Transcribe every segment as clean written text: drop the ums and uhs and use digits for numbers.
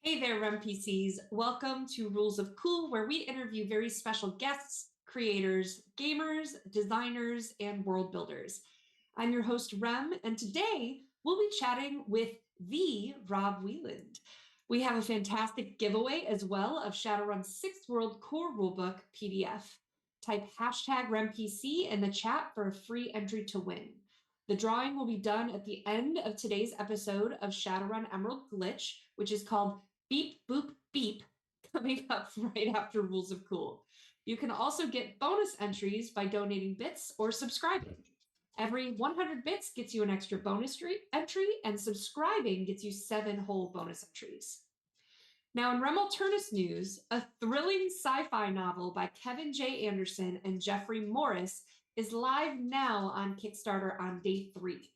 Hey there, MPCs. Welcome to Rules of Cool, where we interview very special guests, creators, gamers, designers, and world builders. I'm your host, Rem, and today we'll be chatting with the Rob Wieland. We have a fantastic giveaway as well of Shadowrun's 6th World Core Rulebook PDF. Type hashtag RemPC in the chat for a free entry to win. The drawing will be done at the end of today's episode of Shadowrun Emerald Glitch, which is called Beep Boop Beep, coming up right after Rules of Cool. You can also get bonus entries by donating bits or subscribing. Every 100 bits gets you an extra bonus entry, and subscribing gets you 7 whole bonus entries. Now, in Rem Alternis news, a thrilling sci-fi novel by Kevin J. Anderson and Jeffrey Morris is live now on Kickstarter on day 3.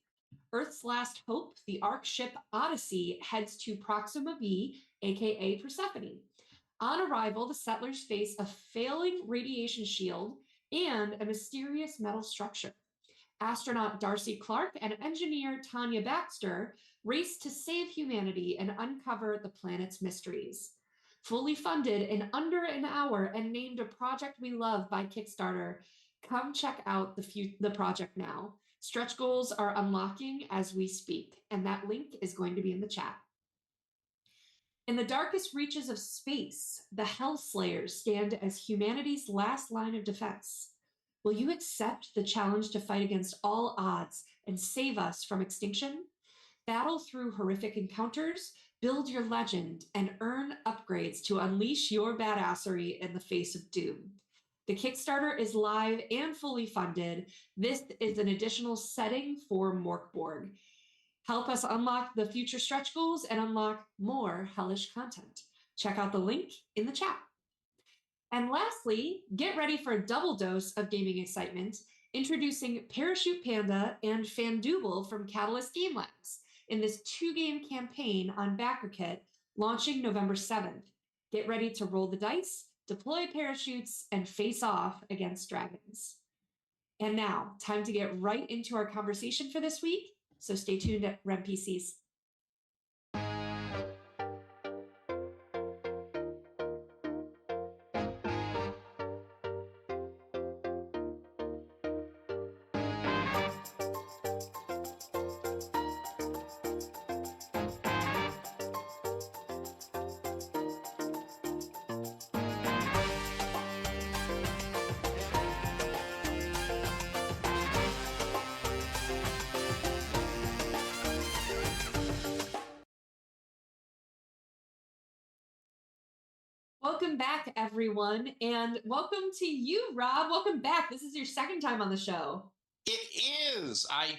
Earth's Last Hope, the Ark ship Odyssey, heads to Proxima b, aka Persephone. On arrival, the settlers face a failing radiation shield and a mysterious metal structure. Astronaut Darcy Clark and engineer Tanya Baxter race to save humanity and uncover the planet's mysteries. Fully funded in under an hour and named a project we love by Kickstarter, come check out the project now. Stretch goals are unlocking as we speak, and that link is going to be in the chat. In the darkest reaches of space, the Hellslayers stand as humanity's last line of defense. Will you accept the challenge to fight against all odds and save us from extinction? Battle through horrific encounters, build your legend, and earn upgrades to unleash your badassery in the face of doom. The Kickstarter is live and fully funded. This is an additional setting for Morkborg. Help us unlock the future stretch goals and unlock more hellish content. Check out the link in the chat. And lastly, get ready for a double dose of gaming excitement, introducing Parachute Panda and Fandooble from Catalyst Game Labs in this 2-game campaign on BackerKit launching November 7th. Get ready to roll the dice, deploy parachutes, and face off against dragons. And now, time to get right into our conversation for this week, so stay tuned at RemPCs. Welcome back, everyone, and welcome to you, Rob. Welcome back. This is your second time on the show. It is. I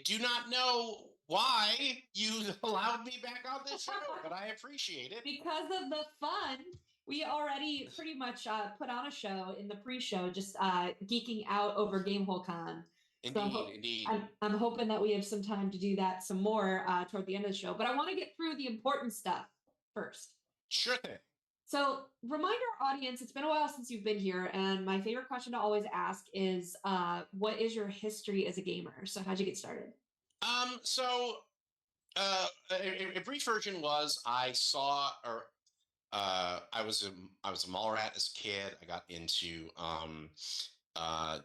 do not know why you allowed me back on this show, but I appreciate it. Because of the fun. We already pretty much put on a show in the pre-show, just geeking out over GameholeCon. Indeed. I'm hoping that we have some time to do that some more toward the end of the show. But I want to get through the important stuff first. Sure thing. So remind our audience, it's been a while since you've been here, and my favorite question to always ask is, what is your history as a gamer? So how'd you get started? A brief version was I was a mall rat as a kid. I got into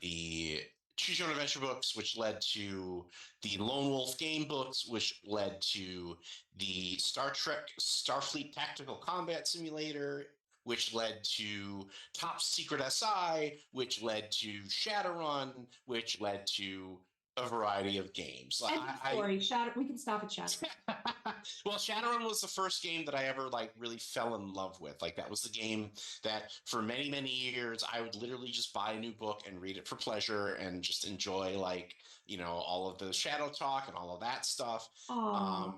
the Choose Your Own Adventure books, which led to the Lone Wolf game books, which led to the Star Trek Starfleet Tactical Combat Simulator, which led to Top Secret SI, which led to Shadowrun, which led to a variety of games. We can stop at Shadowrun. Well, Shadowrun was the first game that I ever really fell in love with. That was the game that for many, many years I would literally just buy a new book and read it for pleasure and just enjoy all of the shadow talk and all of that stuff. That's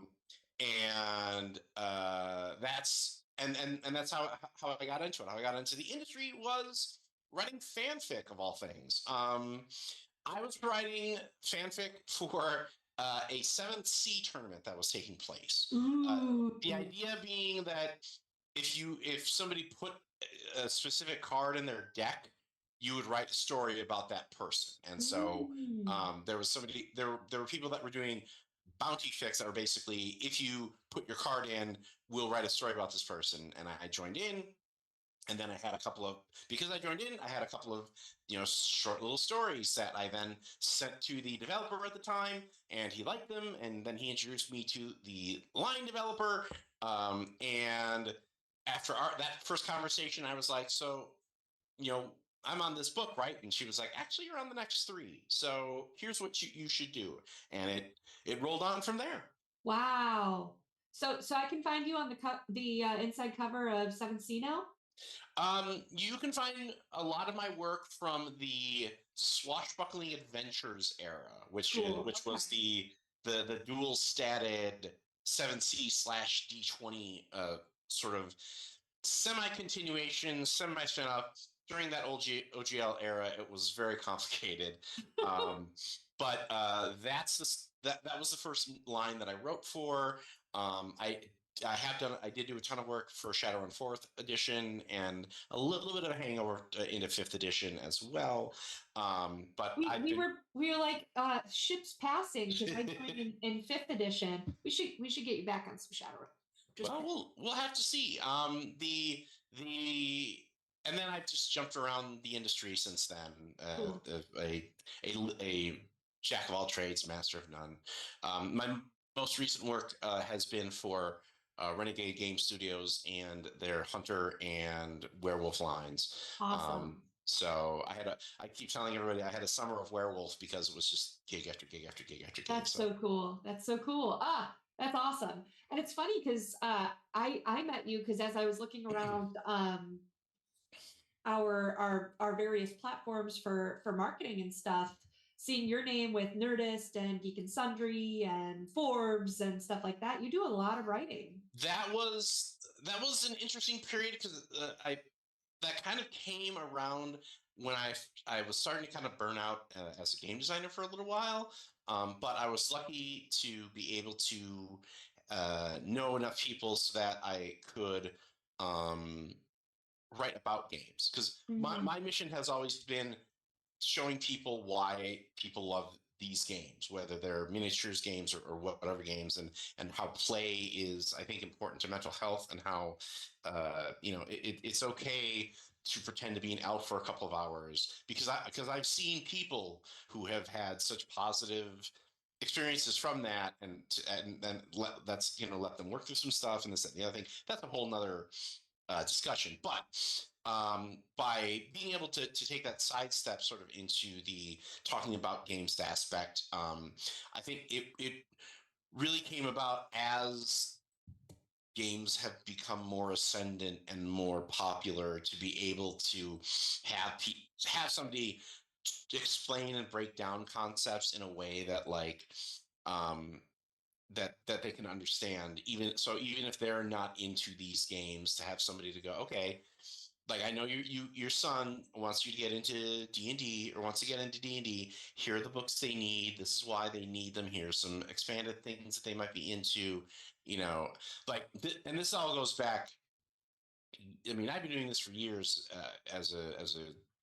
how I got into it. How I got into the industry was writing fanfic, of all things. I was writing fanfic for a 7th Sea tournament that was taking place. The idea being that if somebody put a specific card in their deck, you would write a story about that person. And so there were people that were doing bounty fics that were basically, if you put your card in, we'll write a story about this person. And I joined in, and then I had a couple of, because I joined in, I had a couple of, short little stories that I then sent to the developer at the time, and he liked them, and then he introduced me to the line developer. And after that first conversation, I was like, so, I'm on this book, right? And she was like, actually, you're on the next three. So here's what you should do. And it rolled on from there. Wow. So I can find you on the inside cover of 7C now? You can find a lot of my work from the Swashbuckling Adventures era, which Cool. which Okay. was the dual statted 7C/D20 sort of semi continuation, semi spin-off. During that OGL era, it was very complicated. But that was the first line that I wrote for. I did do a ton of work for Shadowrun 4th edition and a little bit of a hangover into 5th edition as well. But we were like ships passing because I joined in 5th edition. We should get you back on some Shadowrun. We'll have to see. The and then I've just jumped around the industry since then. Cool. A jack of all trades, master of none. My most recent work has been for Renegade Game Studios and their Hunter and Werewolf lines. Awesome. So I keep telling everybody I had a summer of werewolf because it was just gig after gig after gig after gig. That's so cool. That's so cool. That's awesome. And it's funny because I met you because as I was looking around our various platforms for marketing and stuff, seeing your name with Nerdist and Geek and Sundry and Forbes and stuff like that, you do a lot of writing. That was an interesting period because that kind of came around when I was starting to kind of burn out as a game designer for a little while. But I was lucky to be able to know enough people so that I could write about games, because my mission has always been showing people why people love these games, whether they're miniatures games or whatever games, and how play is, I think, important to mental health, and how it's okay to pretend to be an elf for a couple of hours, because I've seen people who have had such positive experiences from that, and let them work through some stuff and this and the other thing. That's a whole nother discussion. But by being able to take that sidestep sort of into the talking about games aspect, I think it really came about as games have become more ascendant and more popular, to be able to have somebody explain and break down concepts in a way that that they can understand, even if they're not into these games, to have somebody to go, okay, like, I know your son wants you to get into D&D, or wants to get into D&D. Here are the books they need. This is why they need them. Here's some expanded things that they might be into, and this all goes back. I mean, I've been doing this for years as a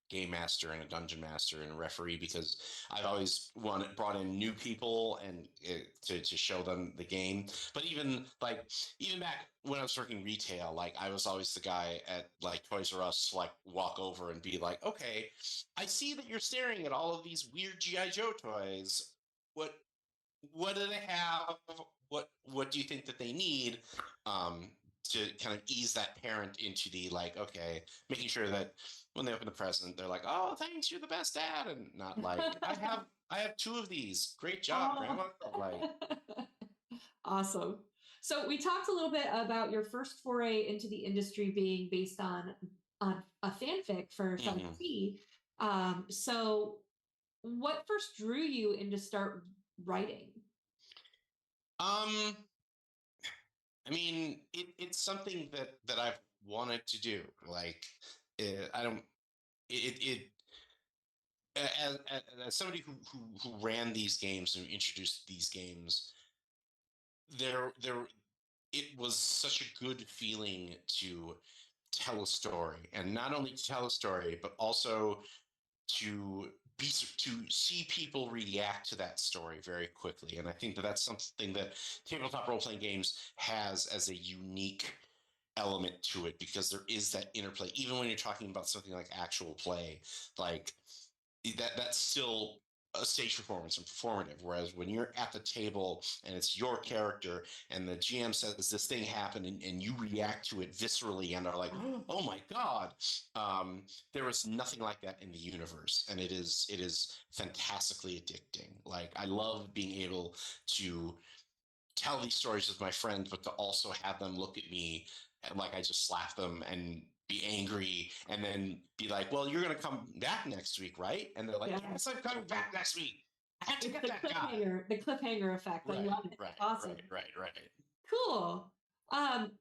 game master and a dungeon master and a referee, because I've always brought in new people and to show them the game. But even back when I was working retail, like, I was always the guy at like Toys R Us, like, walk over and be like, okay, I see that you're staring at all of these weird G.I. Joe toys. What do they have? What do you think that they need? To kind of ease that parent into the, like, okay, making sure that when they open the present, they're like, oh, thanks, you're the best dad, and not like, I have two of these. Great job, Grandma. Like, awesome. So we talked a little bit about your first foray into the industry being based on a fanfic for 7C. So what first drew you into start writing? I mean, it's something that I've wanted to do. Like, I don't. It as somebody who ran these games and introduced these games, it was such a good feeling to tell a story, and not only to tell a story, but also to to see people react to that story very quickly. And I think that that's something that tabletop role playing games has as a unique element to it, because there is that interplay. Even when you're talking about something like actual play, like that's still a stage performance and performative. Whereas when you're at the table and it's your character and the GM says this thing happened, and you react to it viscerally and are like, oh my God, there is nothing like that in the universe. And it is fantastically addicting. Like, I love being able to tell these stories with my friends, but to also have them look at me and like I just slap them and be angry, and then be like, well, you're going to come back next week, right? And they're like, Yeah. yes, I'm coming back next week. I have to It's get the that guy. cliffhanger effect. I Right, love it. right, Awesome. right. Cool.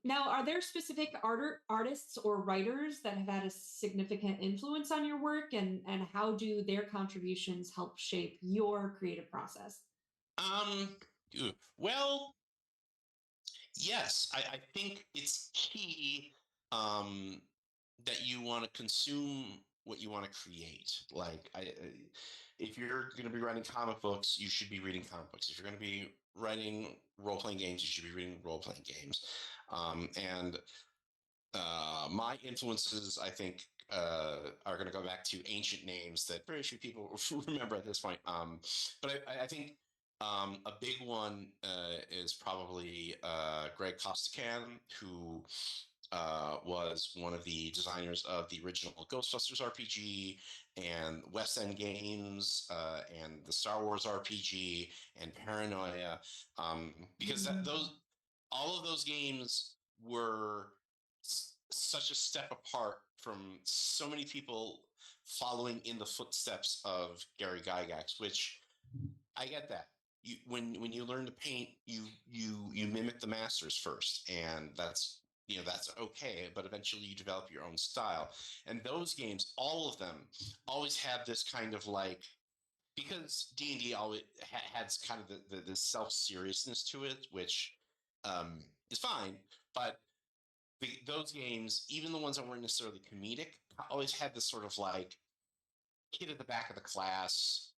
Now, are there specific artists or writers that have had a significant influence on your work, and how do their contributions help shape your creative process? Um, well, yes, I think it's key, that you want to consume what you want to create. Like, if you're going to be writing comic books, you should be reading comic books. If you're going to be writing role playing games, you should be reading role playing games. And my influences, I think, are going to go back to ancient names that very few people remember at this point. But I think a big one is probably Greg Costican, who was one of the designers of the original Ghostbusters RPG and West End Games, and the Star Wars RPG and Paranoia, because those all of those games were such a step apart from so many people following in the footsteps of Gary Gygax, which I get that. When you learn to paint, you mimic the masters first, and that's okay. But eventually, you develop your own style. And those games, all of them, always have this kind of like, because D&D always has kind of the self seriousness to it, which is fine. But those games, even the ones that weren't necessarily comedic, always had this sort of like kid at the back of the class,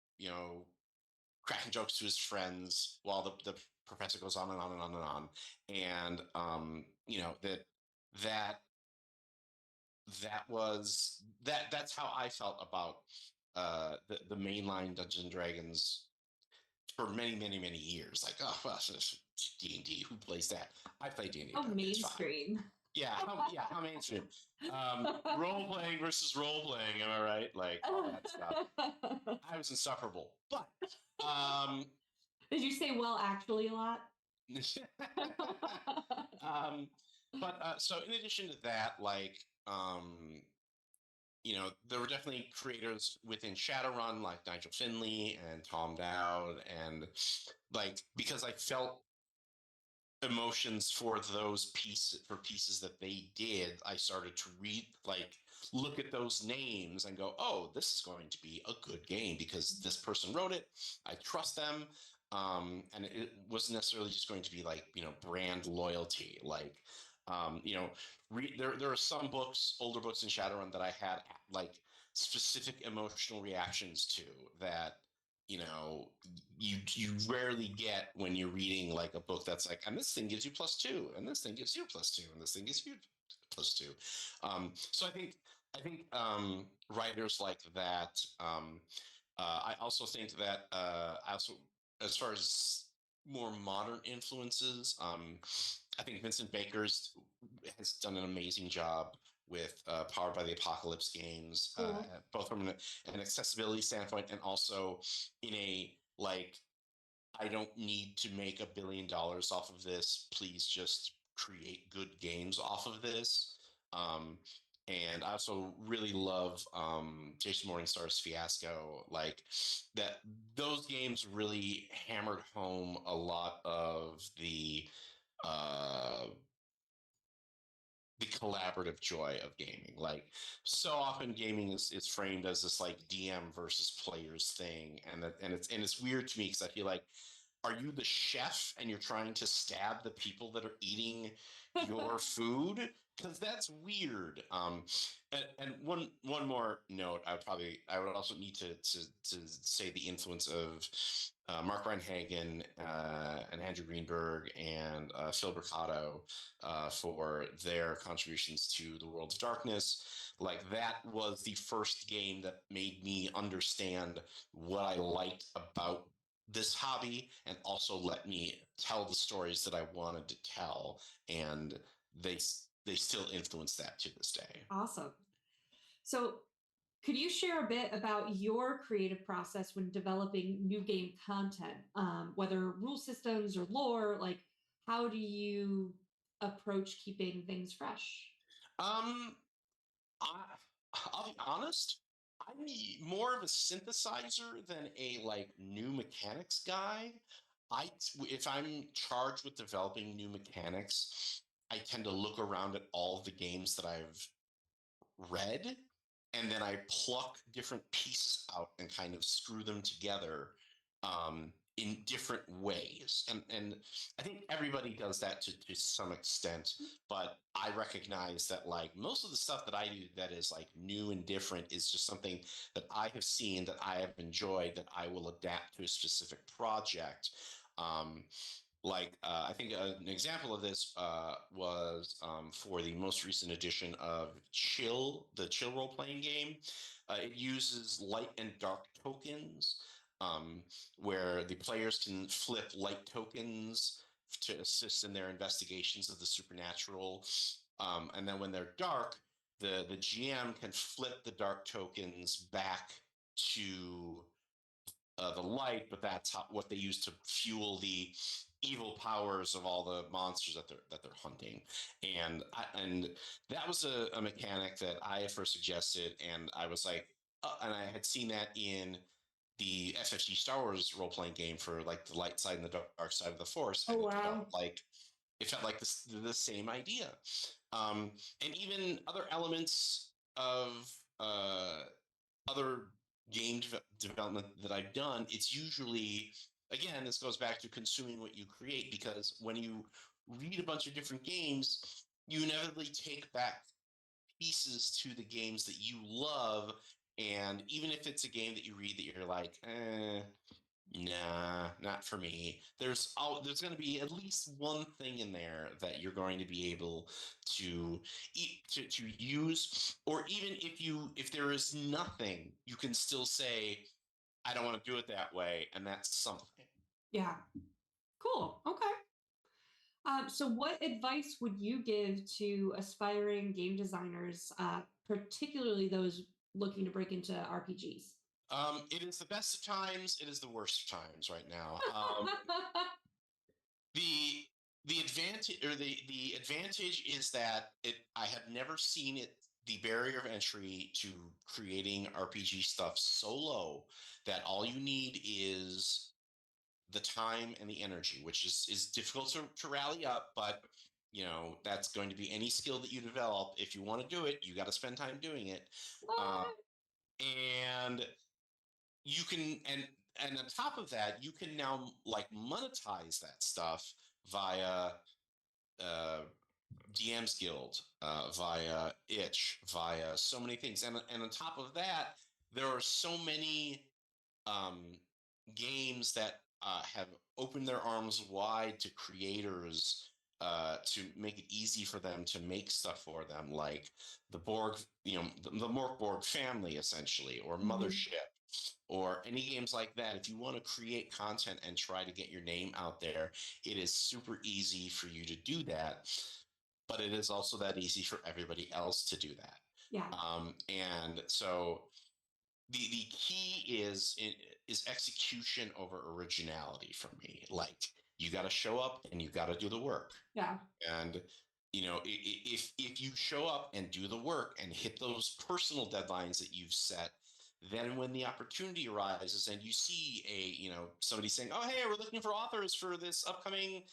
cracking jokes to his friends while the professor goes on and on and on and on. And that that's how I felt about the mainline Dungeons and Dragons for many, many, many years. Like, oh well, D&D, who plays that? I play D&D. Oh, It's fine. mainstream. Yeah, how mainstream. Role playing versus role playing, am I right? Like, all that stuff. I was insufferable. But Did you say well actually a lot? So in addition to that, like, there were definitely creators within Shadowrun like Nigel Finley and Tom Dowd, and like, because I felt emotions for pieces that they did, I started to look at those names and go, oh, this is going to be a good game because this person wrote it. I trust them. And it wasn't necessarily just going to be like, brand loyalty. Like, there are some older books in Shadowrun that I had like specific emotional reactions to that you rarely get when you're reading like a book that's like, and this thing gives you +2, and this thing gives you +2, and this thing gives you +2. So I think writers like that. I also think that as far as more modern influences, I think Vincent Baker's has done an amazing job with Powered by the Apocalypse games, Cool. both from an accessibility standpoint and also in a like, I don't need to make $1 billion off of this. Please just create good games off of this. And I also really love Jason Morningstar's Fiasco. Like that, those games really hammered home a lot of uh, the collaborative joy of gaming. Like, so often gaming is framed as this like DM versus players thing, and it's weird to me because I feel like, are you the chef and you're trying to stab the people that are eating your food? because that's weird. And one more note, I would also need to say the influence of Mark Reinhagen and Andrew Greenberg and Phil Bricado for their contributions to the World of Darkness. Like that was the first game that made me understand what I liked about this hobby and also let me tell the stories that I wanted to tell. And they they still influence that to this day. Awesome. So, could you share a bit about your creative process when developing new game content, whether rule systems or lore? Like, how do you approach keeping things fresh? Um, I, I'll be honest. I'm more of a synthesizer than a like new mechanics guy. If I'm charged with developing new mechanics, I tend to look around at all the games that I've read, and then I pluck different pieces out and kind of screw them together in different ways. And I think everybody does that to some extent, but I recognize that like most of the stuff that I do that is like new and different is just something that I have seen, that I have enjoyed, that I will adapt to a specific project. Um, I think an example of this was for the most recent edition of the Chill role playing game. It uses light and dark tokens, um, where the players can flip light tokens to assist in their investigations of the supernatural. And then when they're dark, the GM can flip the dark tokens back to the light, but that's what they use to fuel the evil powers of all the monsters that they're hunting. And that was a mechanic that I had first suggested, and I was like, and I had seen that in the FFG Star Wars role playing game for like the light side and the dark side of the Force, Oh, and wow. it felt like the same idea. And even other elements of uh, other game development that I've done, it's usually, again, this goes back to consuming what you create, because when you read a bunch of different games, you inevitably take back pieces to the games that you love. And even if it's a game that you read that you're like, nah, not for me. There's going to be at least one thing in there that you're going to be able to to use, or even if there is nothing, you can still say, I don't want to do it that way, and that's something. Yeah. Cool. Okay. So, what advice would you give to aspiring game designers, particularly those looking to break into RPGs? It is the best of times. It is the worst of times right now. The the advantage is that I have never seen it, the barrier of entry to creating RPG stuff so low that all you need is the time and the energy, which is difficult to rally up, but that's going to be any skill that you develop. If you want to do it, you got to spend time doing it. uh, What? and you can and on top of that, you can now like monetize that stuff via uh, DM's Guild, via Itch, via so many things. And on top of that, there are so many um, games that have opened their arms wide to creators to make it easy for them to make stuff for them, like the Borg, the Mork Borg family, essentially, or Mhm. Mothership, or any games like that. If you want to create content and try to get your name out there, it is super easy for you to do that. But it is also that easy for everybody else to do that. Yeah. And so the key is execution over originality for me. Like, you got to show up and you got to do the work. Yeah. And if you show up and do the work and hit those personal deadlines that you've set, then when the opportunity arises and you see somebody saying, oh, hey, we're looking for authors for this upcoming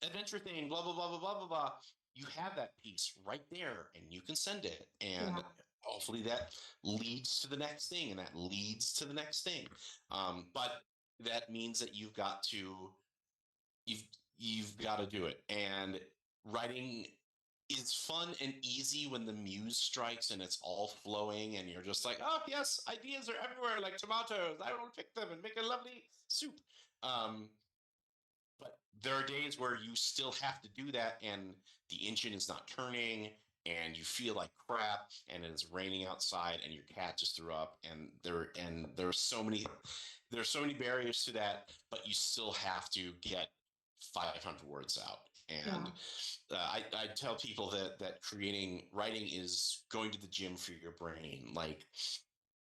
adventure thing, blah blah blah blah blah blah blah, you have that piece right there and you can send it, and Yeah. hopefully that leads to the next thing, and that leads to the next thing. But that means that you've you've got to do it. And writing is fun and easy when the muse strikes and it's all flowing and you're just like, oh yes, ideas are everywhere like tomatoes. I will pick them and make a lovely soup. Um, but there are days where you still have to do that and the engine is not turning and you feel like crap and it is raining outside and your cat just threw up and there's so many barriers to that, but you still have to get 500 words out. Yeah. And I tell people that writing is going to the gym for your brain. Like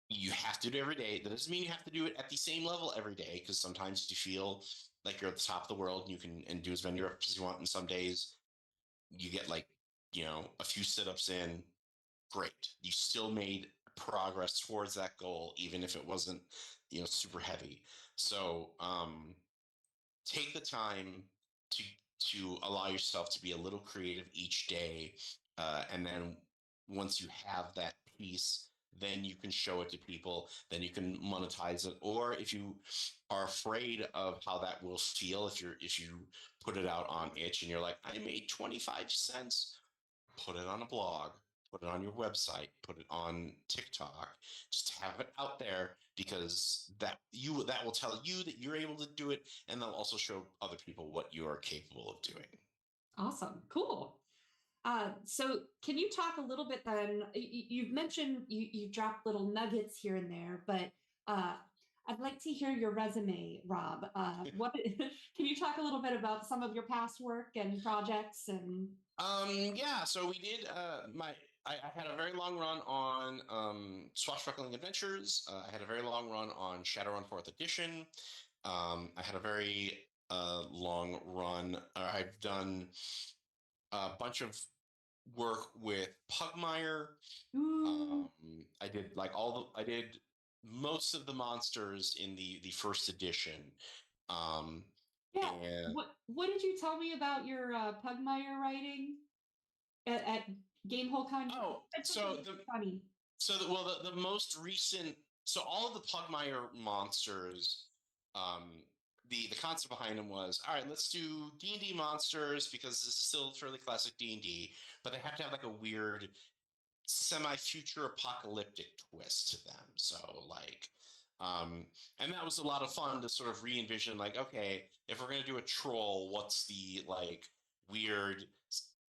you have to do it every day. That doesn't mean you have to do it at the same level every day, because sometimes you feel like you're at the top of the world and you can and do as many reps as you want. And some days you get like, a few sit-ups in, great. You still made progress towards that goal, even if it wasn't, super heavy. So take the time to allow yourself to be a little creative each day, and then once you have that piece, then you can show it to people, then you can monetize it. Or if you are afraid of how that will feel, if you put it out on itch and you're like, I made 25 cents, put it on a blog, put it on your website, put it on TikTok, just have it out there, because that will tell you that you're able to do it, and they'll also show other people what you are capable of doing. Awesome. Cool. So can you talk a little bit then? You've mentioned you dropped little nuggets here and there, but uh, I'd like to hear your resume, Rob. What can you talk a little bit about some of your past work and projects and? Yeah, so we did I had a very long run on Swashbuckling Adventures. I had a very long run on Shadowrun 4th Edition. I had a very long run. I've done a bunch of work with Pugmire. Ooh, I did I did most of the monsters in the first edition. Um, yeah. and What did you tell me about your Pugmire writing at Gamehole Con? oh, It's something funny. the most recent, so all of the Pugmire monsters, um, the concept behind them was, all right, let's do D&D monsters because this is still fairly classic D&D, but they have to have like a weird semi-future apocalyptic twist to them. So like, um, and that was a lot of fun to sort of re-envision, like, okay, if we're gonna do a troll, what's the like weird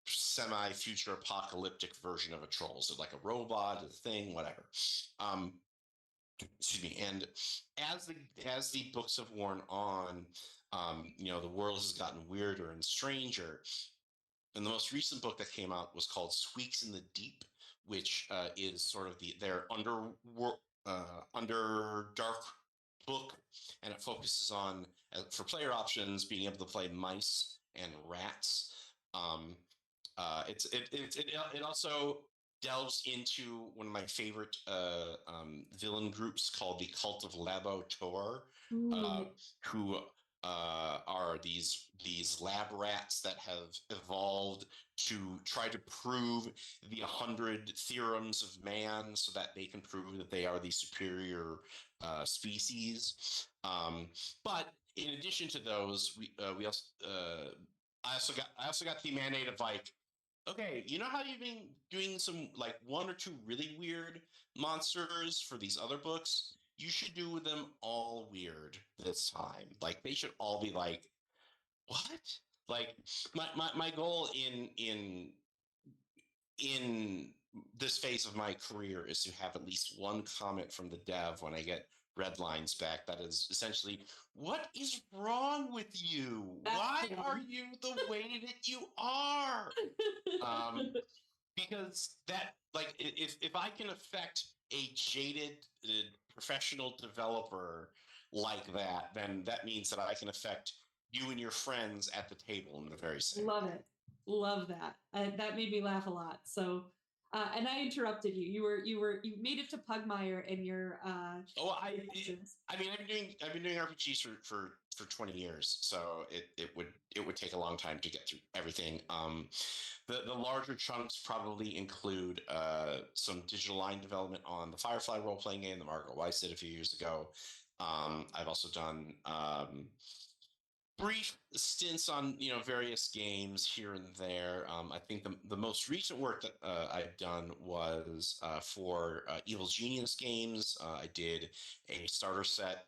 semi-future apocalyptic version of a troll? Is it like a robot, a thing, whatever? Um, excuse me. And as the books have worn on, the world has gotten weirder and stranger. And the most recent book that came out was called Squeaks in the Deep, which is sort of their under dark book, and it focuses on, for player options, being able to play mice and rats. Um, it also delves into one of my favorite villain groups called the Cult of Labo Tor, uh, Ooh, who are these lab rats that have evolved to try to prove the 100 theorems of man, so that they can prove that they are the superior species. But in addition to those, we also I also got the mandate of like, okay, you know how you've been doing some like one or two really weird monsters for these other books? You should do them all weird this time. Like they should all be like, what? Like my goal in this phase of my career is to have at least one comment from the dev when I get red lines back that is essentially, what is wrong with you? that's Why the are one. you the way that you are? Um, because that, like, if I can affect a jaded professional developer like that, then that means that I can affect you and your friends at the table in the very same Love way. it. Love that. That made me laugh a lot. So, and I interrupted you. You made it to Pugmire and your Oh, adventures. I mean, I've been doing RPGs for 20 years, so it would take a long time to get through everything. The larger chunks probably include some digital line development on the Firefly role playing game that Margaret Weiss did a few years ago. I've also done brief stints on various games here and there. I think the most recent work that I've done was for Evil Genius Games. I did a starter set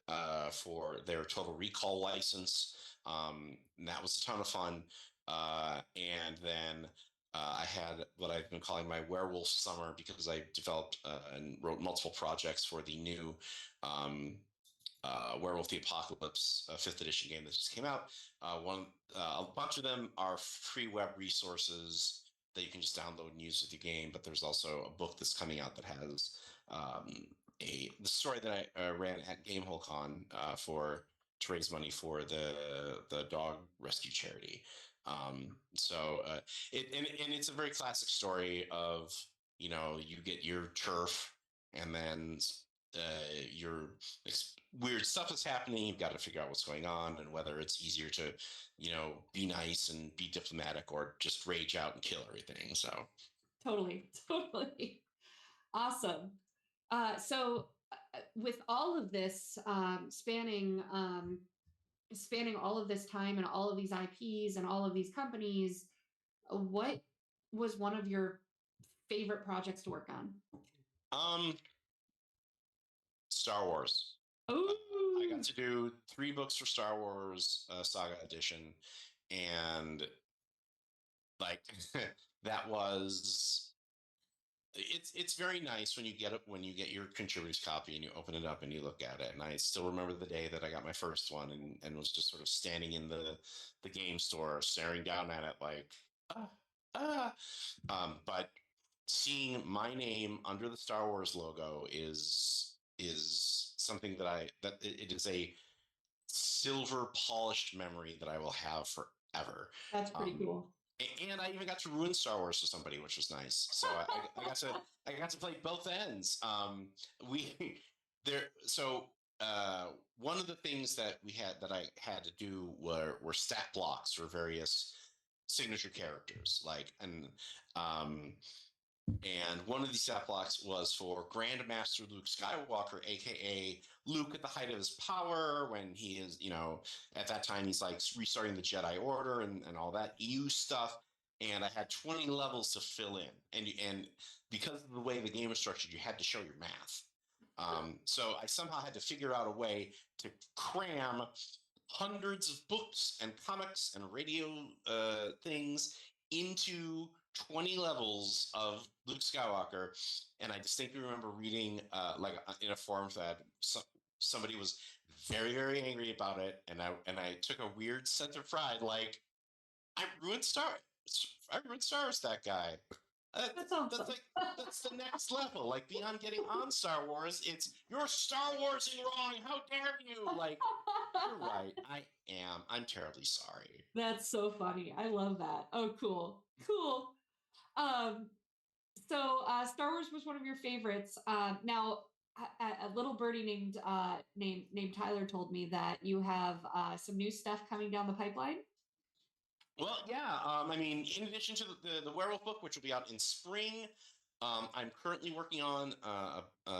for their Total Recall license, and that was a ton of fun. And then I had what I've been calling my werewolf summer because I developed and wrote multiple projects for the new Werewolf the Apocalypse 5th edition game that just came out. A bunch of them are free web resources that you can just download and use with your game. But there's also a book that's coming out that has the story that I ran at GameholeCon for to raise money for the dog rescue charity. And it's a very classic story of you get your turf and then your weird stuff is happening. You've got to figure out what's going on and whether it's easier to, be nice and be diplomatic or just rage out and kill everything. So Totally, totally. Awesome. With all of this spanning all of this time and all of these IPs and all of these companies, what was one of your favorite projects to work on? Star Wars. Oh, I got to do 3 books for Star Wars Saga Edition, and like that was it's very nice when you get your contributor's copy and you open it up and you look at it. And I still remember the day that I got my first one and was just sort of standing in the game store staring down at it like but seeing my name under the Star Wars logo is something that it is a silver polished memory that I will have forever. that's pretty cool. And I even got to ruin Star Wars for somebody, which was nice. So I got to play both ends. We there so one of the things that I had to do were stat blocks for various signature characters, and one of these stat blocks was for Grandmaster Luke Skywalker, aka Luke at the height of his power, when he is, at that time he's like restarting the Jedi Order and all that EU stuff. And I had 20 levels to fill in, and because of the way the game is structured, you had to show your math. So I somehow had to figure out a way to cram hundreds of books and comics and radio things into 20 levels of Luke Skywalker. And I distinctly remember reading in a forum that somebody was very, very angry about it, and I took a weird sense of pride, like I ruined Star Wars, that guy. That's awesome. That's the next level. Like beyond getting on Star Wars, it's you're Star Warsing wrong. How dare you? Like you're right. I'm terribly sorry. That's so funny. I love that. Oh, cool. Cool. Star Wars was one of your favorites. Now, a little birdie named Tyler told me that you have some new stuff coming down the pipeline. Well, yeah. I mean, in addition to the werewolf book, which will be out in spring, I'm currently working on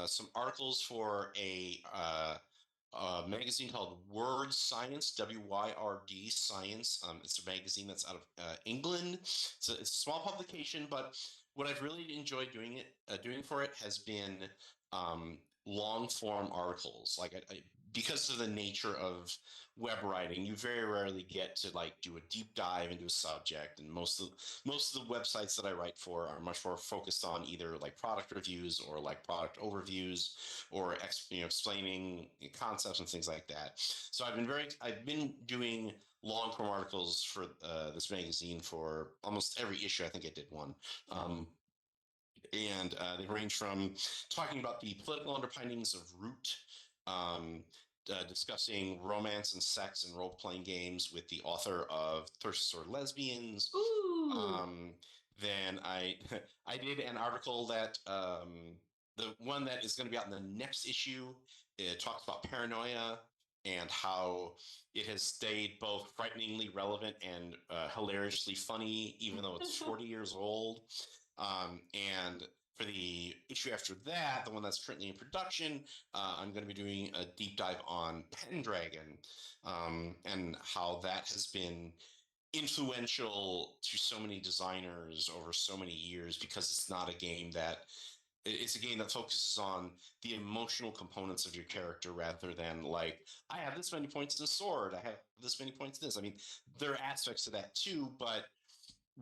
some articles for a magazine called Word Science, WYRD Science. It's a magazine that's out of England. So it's a small publication, but what I've really enjoyed doing for it has been long form articles. Because of the nature of web writing, you very rarely get to do a deep dive into a subject, and most of the websites that I write for are much more focused on either product reviews or product overviews or explaining concepts and things like that. So I've been doing long form articles for this magazine for almost every issue. I think I did one. And they range from talking about the political underpinnings of Root, discussing romance and sex in role-playing games with the author of Thirsty Sword Lesbians. Ooh. Then I did an article that the one that is going to be out in the next issue. It talks about paranoia and how it has stayed both frighteningly relevant and hilariously funny, even though it's 40 years old. And for the issue after that, the one that's currently in production, I'm going to be doing a deep dive on Pendragon, and how that has been influential to so many designers over so many years, because it's not a game that it's a game that focuses on the emotional components of your character rather than like, I have this many points in a sword, I have this many points in this. I mean, there are aspects to that too, but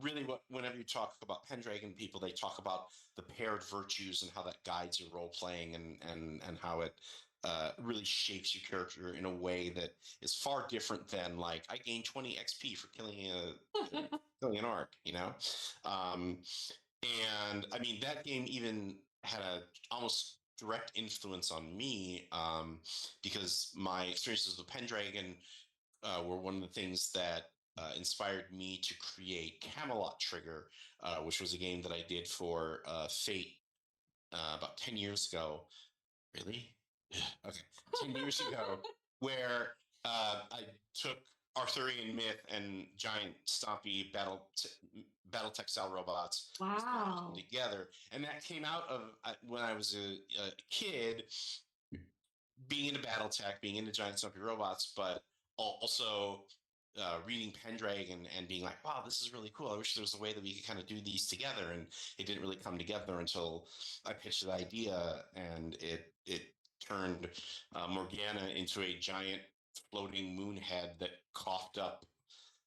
really whenever you talk about Pendragon people, they talk about the paired virtues and how that guides your role playing, and how it really shapes your character in a way that is far different than like, I gain 20 XP for killing killing an orc, you know. um, and I mean, that game even had a almost direct influence on me, because my experiences with Pendragon were one of the things that inspired me to create Camelot Trigger, which was a game that I did for Fate about 10 years ago. Really? Okay. 10 years ago, where I took Arthurian myth and giant stompy battle textile robots, smashed them Wow. together. And that came out of when I was a kid, being into battle tech, being into giant stumpy robots, but also reading Pendragon and being like, wow, this is really cool. I wish there was a way that we could kind of do these together. And it didn't really come together until I pitched the idea, and it turned Morgana into a giant floating moon head that coughed up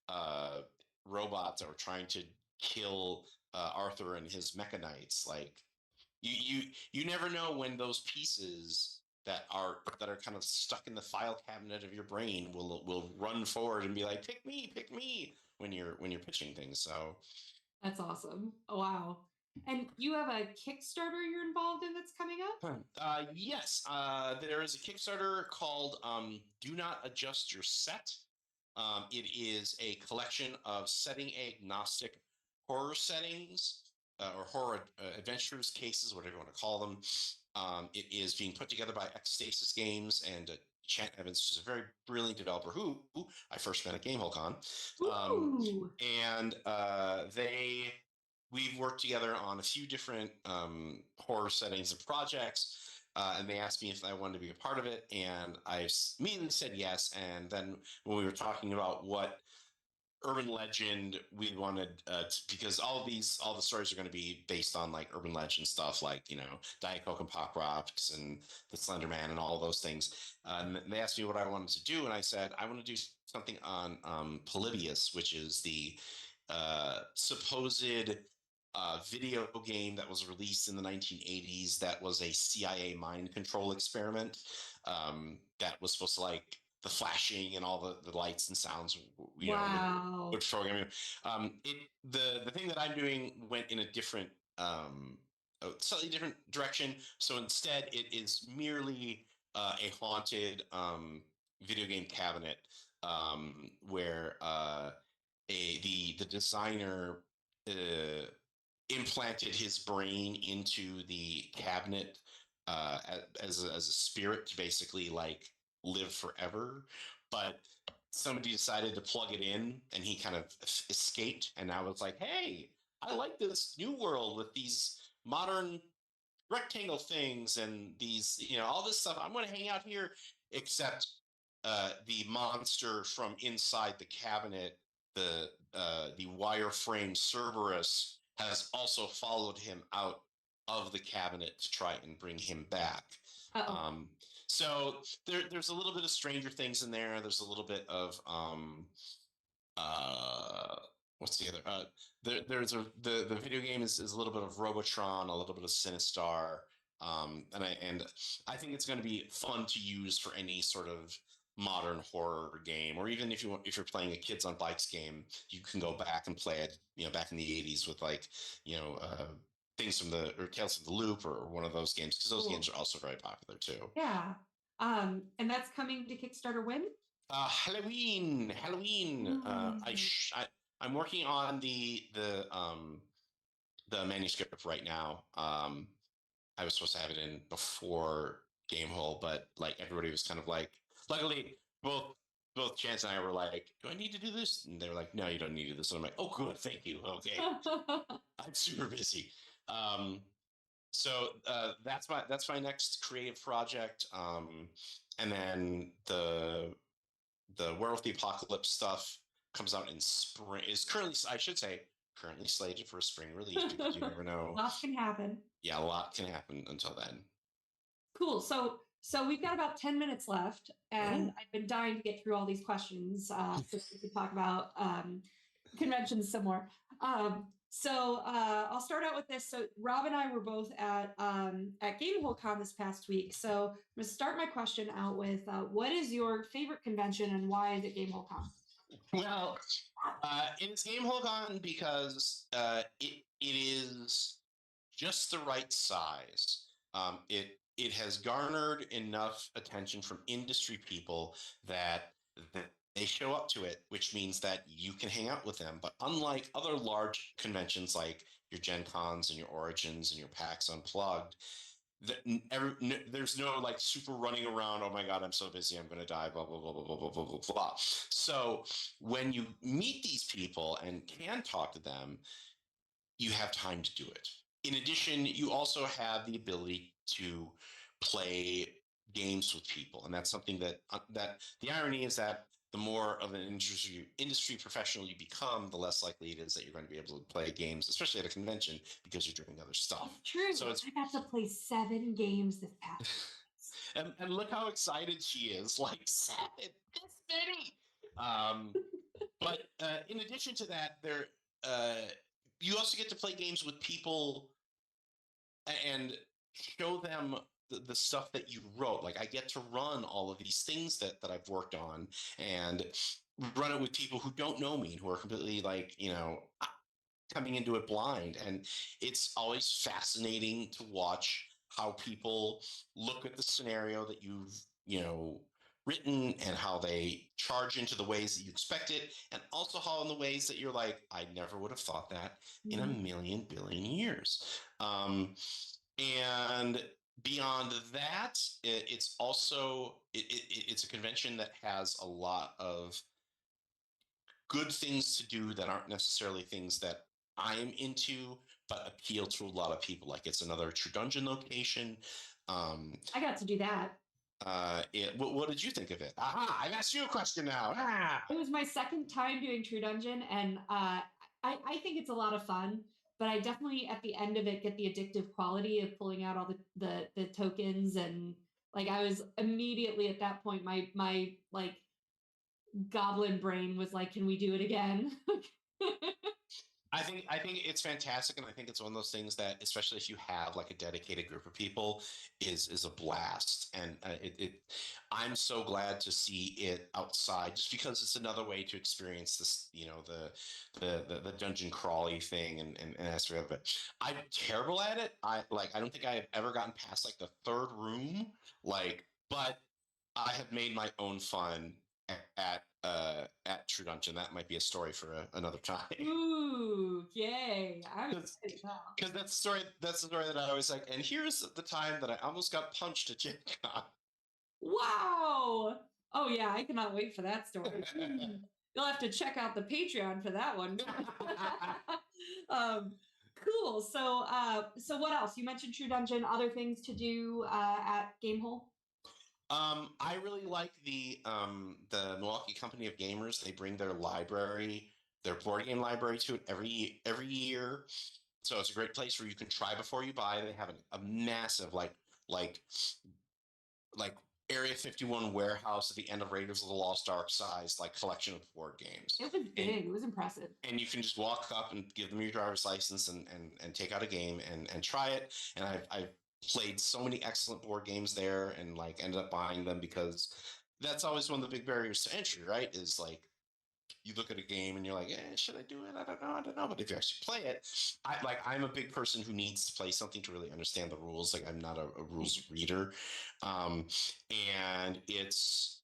uh, robots that were trying to kill Arthur and his mechanites. Like, you never know when those pieces that are kind of stuck in the file cabinet of your brain will run forward and be like, pick me when you're pitching things. So That's awesome. Oh, wow. And you have a Kickstarter you're involved in that's coming up? yes, there is a Kickstarter called "Do Not Adjust Your Set." It is a collection of setting agnostic horror settings, or horror adventures, cases, whatever you want to call them. It is being put together by Ecstasis Games and Chant Evans, who's a very brilliant developer who I first met at GameHoleCon. Ooh. And we've worked together on a few different horror settings and projects. And they asked me if I wanted to be a part of it, and I immediately said yes. And then when we were talking about what urban legend we wanted, because all the stories are going to be based on like urban legend stuff, like, you know, Diet Coke and Pop Rocks and the Slender Man and all of those things. And they asked me what I wanted to do, and I said I want to do something on Polybius, which is the supposed video game that was released in the 1980s that was a CIA mind control experiment, that was supposed to, like, the flashing and all the lights and sounds, you know, Wow. would program you. The thing that I'm doing went in a different, a slightly different direction. So instead, it is merely a haunted video game cabinet, where the designer uh, implanted his brain into the cabinet, as a spirit to basically like live forever. But somebody decided to plug it in, and he kind of escaped. And now it's like, hey, I like this new world with these modern rectangle things and these, you know, all this stuff. I'm going to hang out here, except the monster from inside the cabinet, the wireframe Cerberus, has also followed him out of the cabinet to try and bring him back. Uh-oh. Um, so there's a little bit of Stranger Things in there. There's a little bit of uh, what's the other? There's the video game is a little bit of Robotron, a little bit of Sinistar, and I think it's going to be fun to use for any sort of modern horror game, or even if you're playing a Kids on Bikes game, you can go back and play it, you know, back in the 80s with, like, you know, things from the or Tales from the Loop, or one of those games, because those Cool. games are also very popular too. Yeah. And that's coming to Kickstarter when? Halloween. Ooh. I'm working on the manuscript right now. I was supposed to have it in before Gamehole, but like everybody was kind of like, luckily both Chance and I were like, do I need to do this? And they were like, no, you don't need to do this. And I'm like, oh, good, thank you. Okay, I'm super busy. Um, So that's my next creative project. And then the Werewolf the Apocalypse stuff comes out in spring. Is currently, I should say, currently slated for a spring release because you never know. Lots can happen. Yeah, a lot can happen until then. Cool. So we've got about 10 minutes left, and I've been dying to get through all these questions so we can talk about conventions some more. I'll start out with this. So Rob and I were both at GameholeCon this past week. So I'm going to start my question out with what is your favorite convention and why is it GameholeCon? Well, it is GameholeCon because it is just the right size. It has garnered enough attention from industry people that they show up to it, which means that you can hang out with them. But unlike other large conventions like your Gen Cons and your Origins and your PAX Unplugged, there's no like super running around. Oh my God, I'm so busy. I'm going to die. Blah, blah, blah, blah, blah, blah, blah, blah, blah. So when you meet these people and can talk to them, you have time to do it. In addition, you also have the ability to play games with people, and that's something that the irony is that the more of an industry professional you become, the less likely it is that you're going to be able to play games, especially at a convention, because you're doing other stuff. True. So I got to play 7 games this past. and look how excited she is! Like 7, this many. But in addition to that, you also get to play games with people and show them the stuff that you wrote. Like I get to run all of these things that I've worked on and run it with people who don't know me and who are completely like, coming into it blind. And it's always fascinating to watch how people look at the scenario that you've, written and how they charge into the ways that you expect it, and also how in the ways that you're like, I never would have thought that in a million billion years. And beyond that, it's also it's a convention that has a lot of good things to do that aren't necessarily things that I'm into, but appeal to a lot of people. Like it's another True Dungeon location. I got to do that. What did you think of it? Aha! I've asked you a question now. Ah! It was my second time doing True Dungeon, and I think it's a lot of fun. But I definitely, at the end of it, get the addictive quality of pulling out all the tokens, and like I was immediately at that point, my like goblin brain was like, "Can we do it again?" I think it's fantastic, and I think it's one of those things that, especially if you have like a dedicated group of people, is a blast. And I'm so glad to see it outside, just because it's another way to experience this, the dungeon crawly thing and aspect of it. I'm terrible at it. I don't think I've ever gotten past like the 3rd room, but I have made my own fun at True Dungeon. That might be a story for another time. Ooh, yay! Because that's the story. That's the story that I always like. And here's the time that I almost got punched at Gen Con. Wow! Oh yeah, I cannot wait for that story. You'll have to check out the Patreon for that one. Cool. So what else? You mentioned True Dungeon. Other things to do at Gamehole? I really like the Milwaukee Company of Gamers. They bring their board game library to it every year. So it's a great place where you can try before you buy. They have a massive like Area 51 warehouse at the end of Raiders of the Lost Ark size collection of board games. It was big. It was impressive. And you can just walk up and give them your driver's license and take out a game and try it. And I've played so many excellent board games there and ended up buying them, because that's always one of the big barriers to entry, right? Is you look at a game and you're like, should I do it? I don't know. But if you actually play it, I'm a big person who needs to play something to really understand the rules. I'm not a rules reader. And it's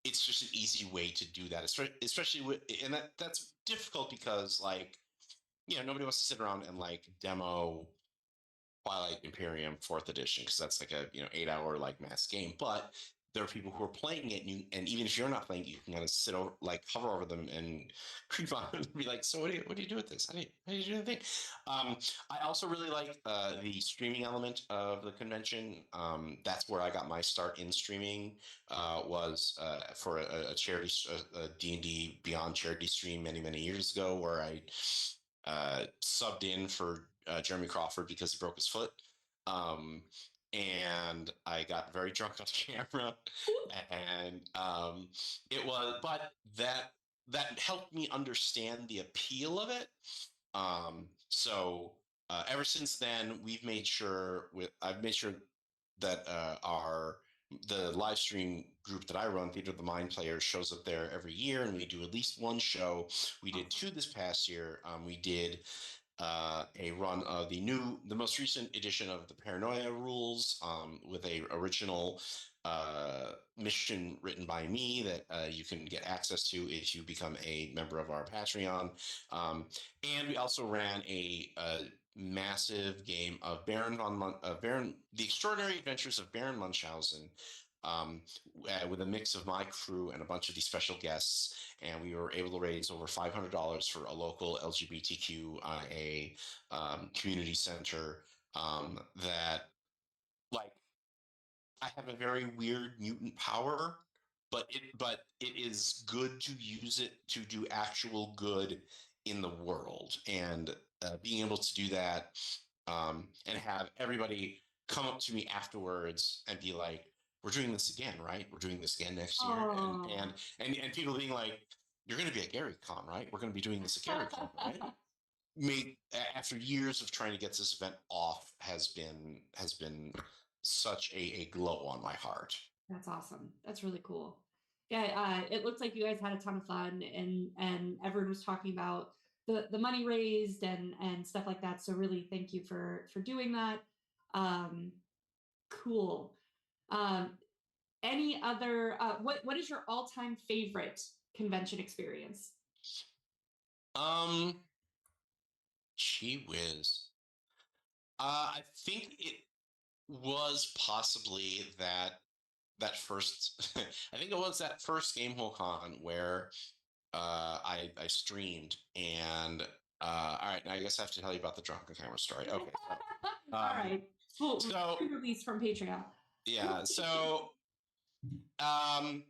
just an easy way to do that, especially and that's difficult because nobody wants to sit around and demo Twilight Imperium 4th edition, because that's a 8-hour mass game. But there are people who are playing it, and even if you're not playing, you can kind of sit over, like hover over them and creep on them and be like, "So what do you do with this? How do you do the thing?" I also really like the streaming element of the convention. That's where I got my start in streaming. Was for a charity, a D&D Beyond charity stream many years ago, where I subbed in for Jeremy Crawford because he broke his foot. Um, and I got very drunk on camera, and it was, but that helped me understand the appeal of it. So ever since then, I've made sure that the live stream group that I run, Theater of the Mind Players, shows up there every year, and we do at least one show. We did two this past year. We did a run of the most recent edition of the Paranoia rules, with a original mission written by me that you can get access to if you become a member of our Patreon. And we also ran a massive game of The Extraordinary Adventures of Baron Munchausen, um, with a mix of my crew and a bunch of these special guests, and we were able to raise over $500 for a local LGBTQIA community center, that, like, I have a very weird mutant power, but it is good to use it to do actual good in the world, and being able to do that, and have everybody come up to me afterwards and be like, "We're doing this again, right? We're doing this again next year," Oh. and people being like, "You're going to be at GaryCon, right? We're going to be doing this at GaryCon, right?" Made After years of trying to get this event off, has been such a glow on my heart. That's awesome. That's really cool. Yeah, it looks like you guys had a ton of fun, and everyone was talking about the money raised and stuff like that. So really, thank you for doing that. Um, cool. Um, any other? What is your all time favorite convention experience? Um, Gee whiz. I think it was possibly that first. I think it was that first GameholeCon where I streamed, and all right, now I guess I have to tell you about the drunken camera story. Okay, so, All right. Well, so release from Patreon. yeah, so um,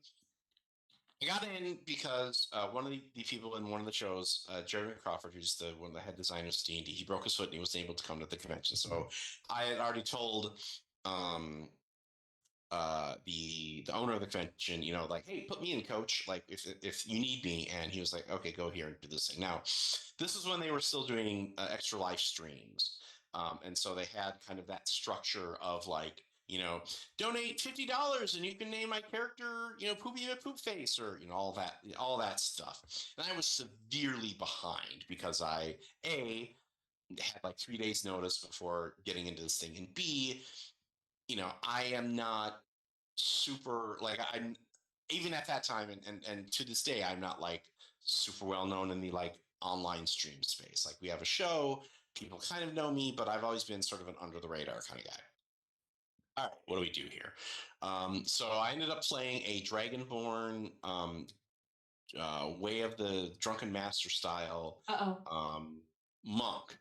I got in because one of the people in one of the shows, Jeremy Crawford, who's one of the head designers of D&D, he broke his foot and he wasn't able to come to the convention. So I had already told um, the owner of the convention, like, "Hey, put me in, coach. Like, if you need me." And he was like, "Okay, go here and do this thing." Now, this is when they were still doing extra live streams, and so they had kind of that structure of, like, donate $50 and you can name my character, Poopy Poop Face, or all that stuff. And I was severely behind because I had like 3 days notice before getting into this thing, and B, I am not super, like, I'm, even at that time, and to this day, I'm not like super well known in the, like, online stream space. Like, we have a show, people kind of know me, but I've always been sort of an under the radar kind of guy. All right, what do we do here? So I ended up playing a Dragonborn, Way of the Drunken Master style, Uh-oh. monk,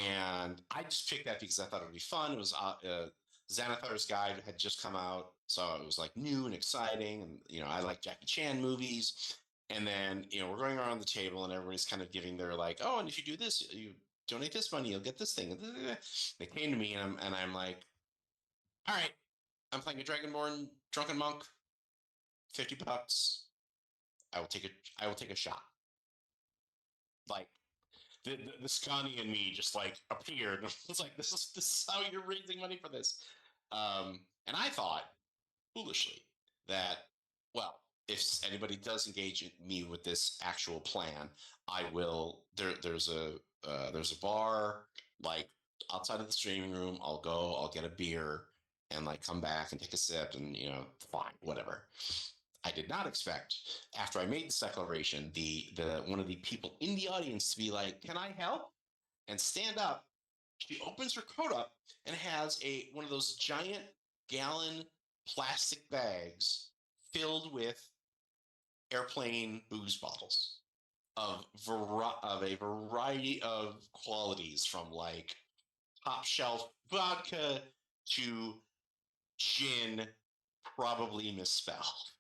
and I just picked that because I thought it would be fun. It was Xanathar's Guide had just come out, so it was like new and exciting, and I like Jackie Chan movies. And then we're going around the table, and everybody's kind of giving their, like, "Oh, and if you do this, you donate this money, you'll get this thing." They came to me, and I'm like, "All right, I'm playing a Dragonborn drunken monk, $50. I will take a shot." Like, the Scotty in me just, like, appeared. It's like, this is how you're raising money for this. And I thought, foolishly, that, well, if anybody does engage me with this actual plan, I will. There's a bar, like, outside of the streaming room. I'll go. I'll get a beer and, like, come back and take a sip, and fine, whatever. I did not expect, after I made this declaration, the one of the people in the audience to be like, "Can I help?" and stand up. She opens her coat up and has one of those giant gallon plastic bags filled with airplane booze bottles of a variety of qualities, from like top shelf vodka to gin, probably misspelled.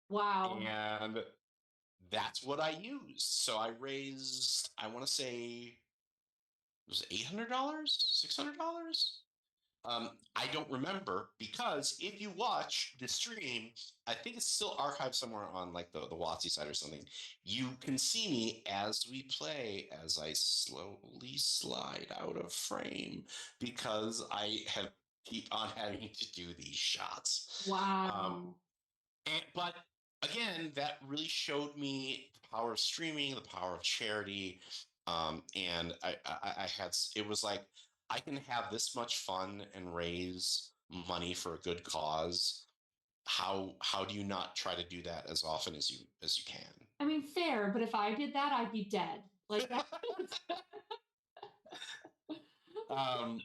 Wow. And that's what I used. So I raised, I want to say, it was $800, $600. I don't remember, because if you watch the stream, I think it's still archived somewhere on like the WotC site or something. You can see me as we play, as I slowly slide out of frame because I have keep on having to do these shots. Wow. But again, that really showed me the power of streaming, the power of charity, and I had, it was like, I can have this much fun and raise money for a good cause. How do you not try to do that as often as you can? I mean, fair, but if I did that, I'd be dead. Like that.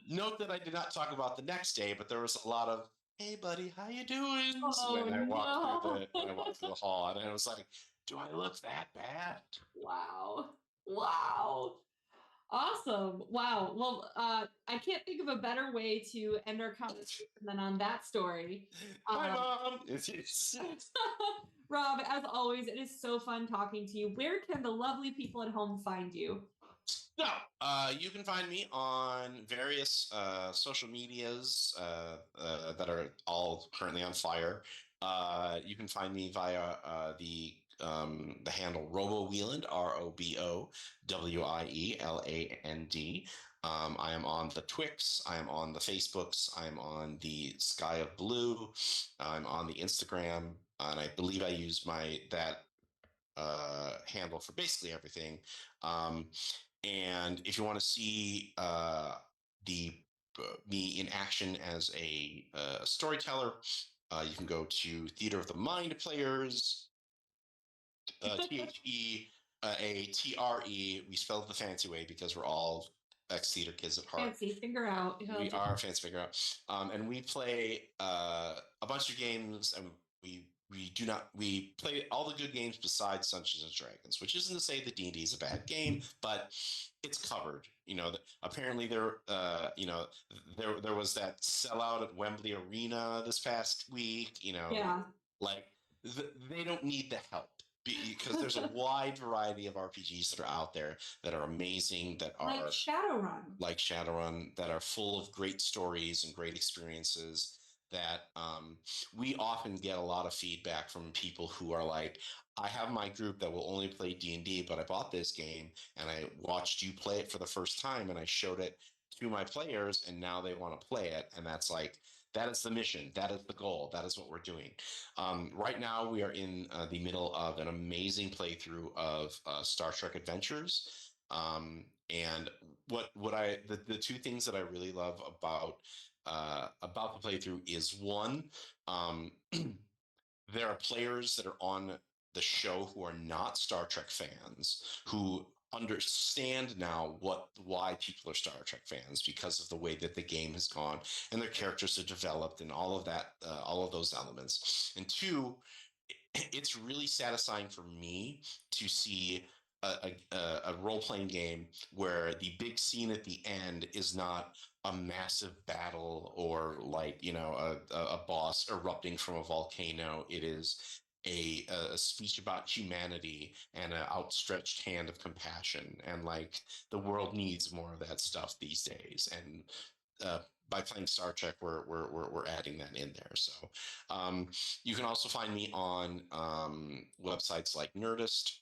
Note that I did not talk about the next day, but there was a lot of "Hey, buddy, how you doing?" Oh when no. I walked through the hall, and I was like, "Do I look that bad?" Wow. Wow. Awesome. Wow. Well, I can't think of a better way to end our conversation than on that story. Bye, Um, mom. Rob, as always, it is so fun talking to you. Where can the lovely people at home find you? So, you can find me on various social medias that are all currently on fire. You can find me via the handle Robo Wieland, ROBOWIELAND. I am on the Twix. I am on the Facebooks. I am on the Sky of Blue. I'm on the Instagram, and I believe I use that handle for basically everything. Um, and if you want to see the me in action as a storyteller, you can go to Theater of the Mind Players, THEATRE. We spelled the fancy way because we're all ex-theater kids at heart. Fancy, finger out. We are fancy figure out, and we play a bunch of games, and we play all the good games besides Dungeons and Dragons, which isn't to say that D&D is a bad game, but it's covered. Apparently there was that sellout at Wembley Arena this past week. Yeah. Like they don't need the help, because there's a wide variety of RPGs that are out there that are amazing, that are Like Shadowrun, that are full of great stories and great experiences. That we often get a lot of feedback from people who are like, I have my group that will only play D&D, but I bought this game and I watched you play it for the first time, and I showed it to my players, and now they want to play it. And that's like, that is the mission. That is the goal. That is what we're doing. Right now, we are in the middle of an amazing playthrough of Star Trek Adventures. And the two things that I really love about the playthrough is, one, there are players that are on the show who are not Star Trek fans, who understand now why people are Star Trek fans, because of the way that the game has gone and their characters are developed and all of that, all of those elements. And two, it's really satisfying for me to see a role-playing game where the big scene at the end is not a massive battle, or like a boss erupting from a volcano. It is a speech about humanity and an outstretched hand of compassion, and like the world needs more of that stuff these days. And by playing Star Trek, we're adding that in there. So you can also find me on websites like Nerdist,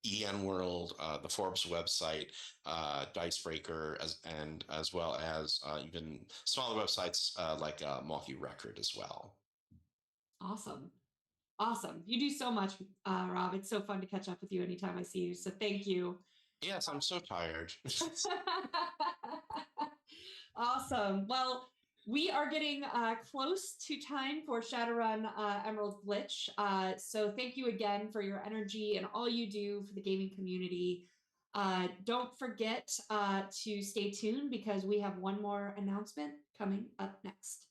EN World, the Forbes website, Dicebreaker, as well as even smaller websites like Multi Record as well. Awesome. Awesome. You do so much, Rob. It's so fun to catch up with you anytime I see you. So thank you. Yes, I'm so tired. Awesome. Well, we are getting close to time for Shadowrun Emerald Glitch. So thank you again for your energy and all you do for the gaming community. Don't forget to stay tuned, because we have one more announcement coming up next.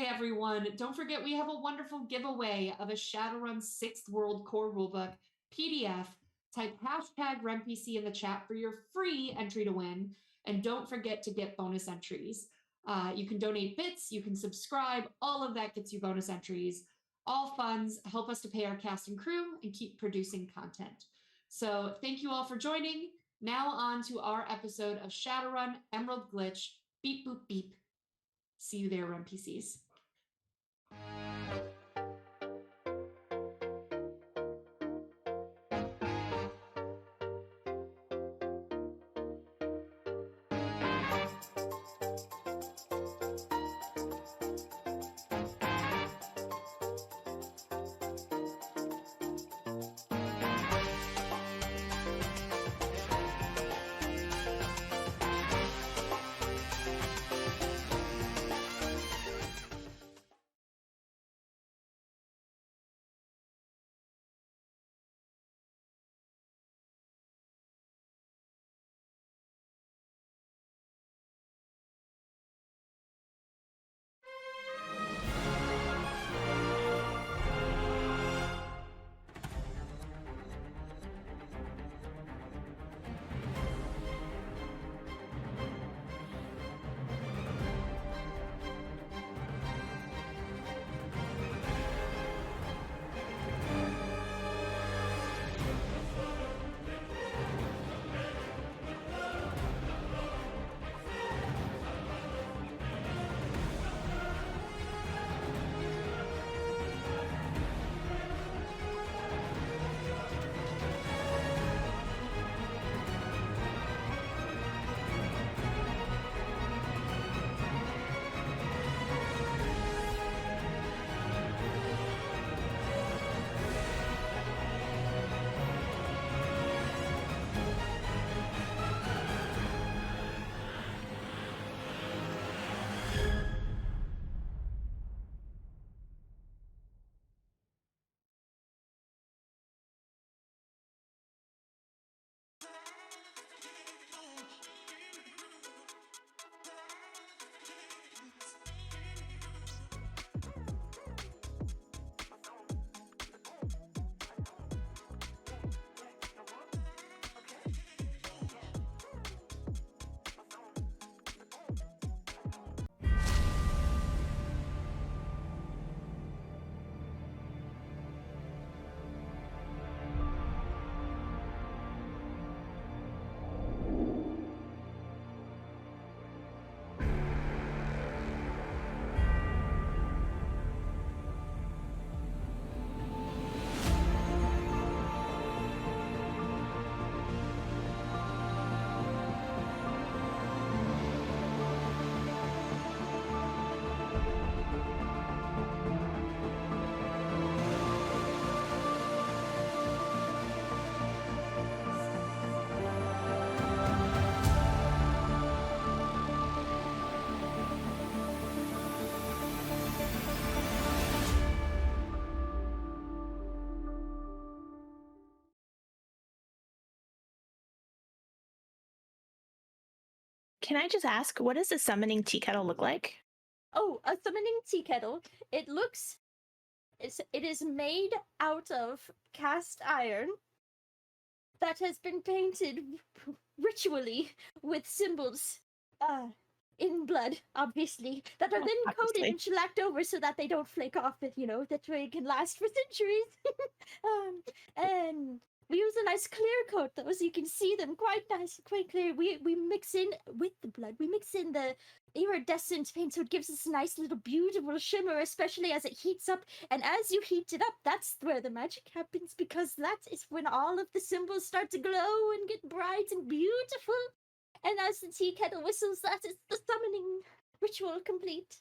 Hey everyone, don't forget we have a wonderful giveaway of a Shadowrun 6th World Core Rulebook PDF. Type hashtag RemPC in the chat for your free entry to win. And don't forget to get bonus entries. You can donate bits, you can subscribe, all of that gets you bonus entries. All funds help us to pay our cast and crew and keep producing content. So thank you all for joining. Now on to our episode of Shadowrun Emerald Glitch. Beep, boop, beep. See you there, RemPCs. Can I just ask, what does a summoning tea kettle look like? Oh, a summoning tea kettle. It is made out of cast iron that has been painted ritually with symbols in blood, obviously, that are then coated and shellacked over so that they don't flake off, that way it can last for centuries. And we use a nice clear coat, though, so you can see them quite nice, quite clear. We mix in, with the blood, we mix in the iridescent paint, so it gives us a nice little beautiful shimmer, especially as it heats up. And as you heat it up, that's where the magic happens, because that is when all of the symbols start to glow and get bright and beautiful. And as the tea kettle whistles, that is the summoning ritual complete.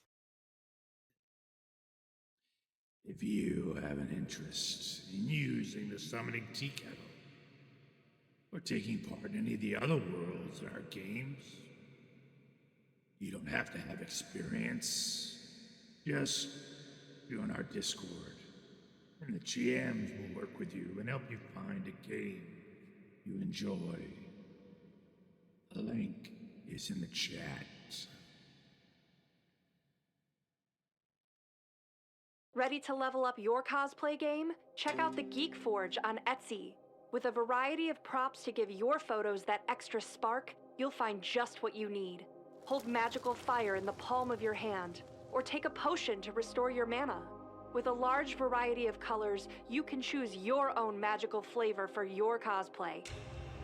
If you have an interest in using the summoning tea kettle, or taking part in any of the other worlds in our games, you don't have to have experience. Just join our Discord, and the GMs will work with you and help you find a game you enjoy. The link is in the chat. Ready to level up your cosplay game? Check out the Geek Forge on Etsy. With a variety of props to give your photos that extra spark, you'll find just what you need. Hold magical fire in the palm of your hand, or take a potion to restore your mana. With a large variety of colors, you can choose your own magical flavor for your cosplay.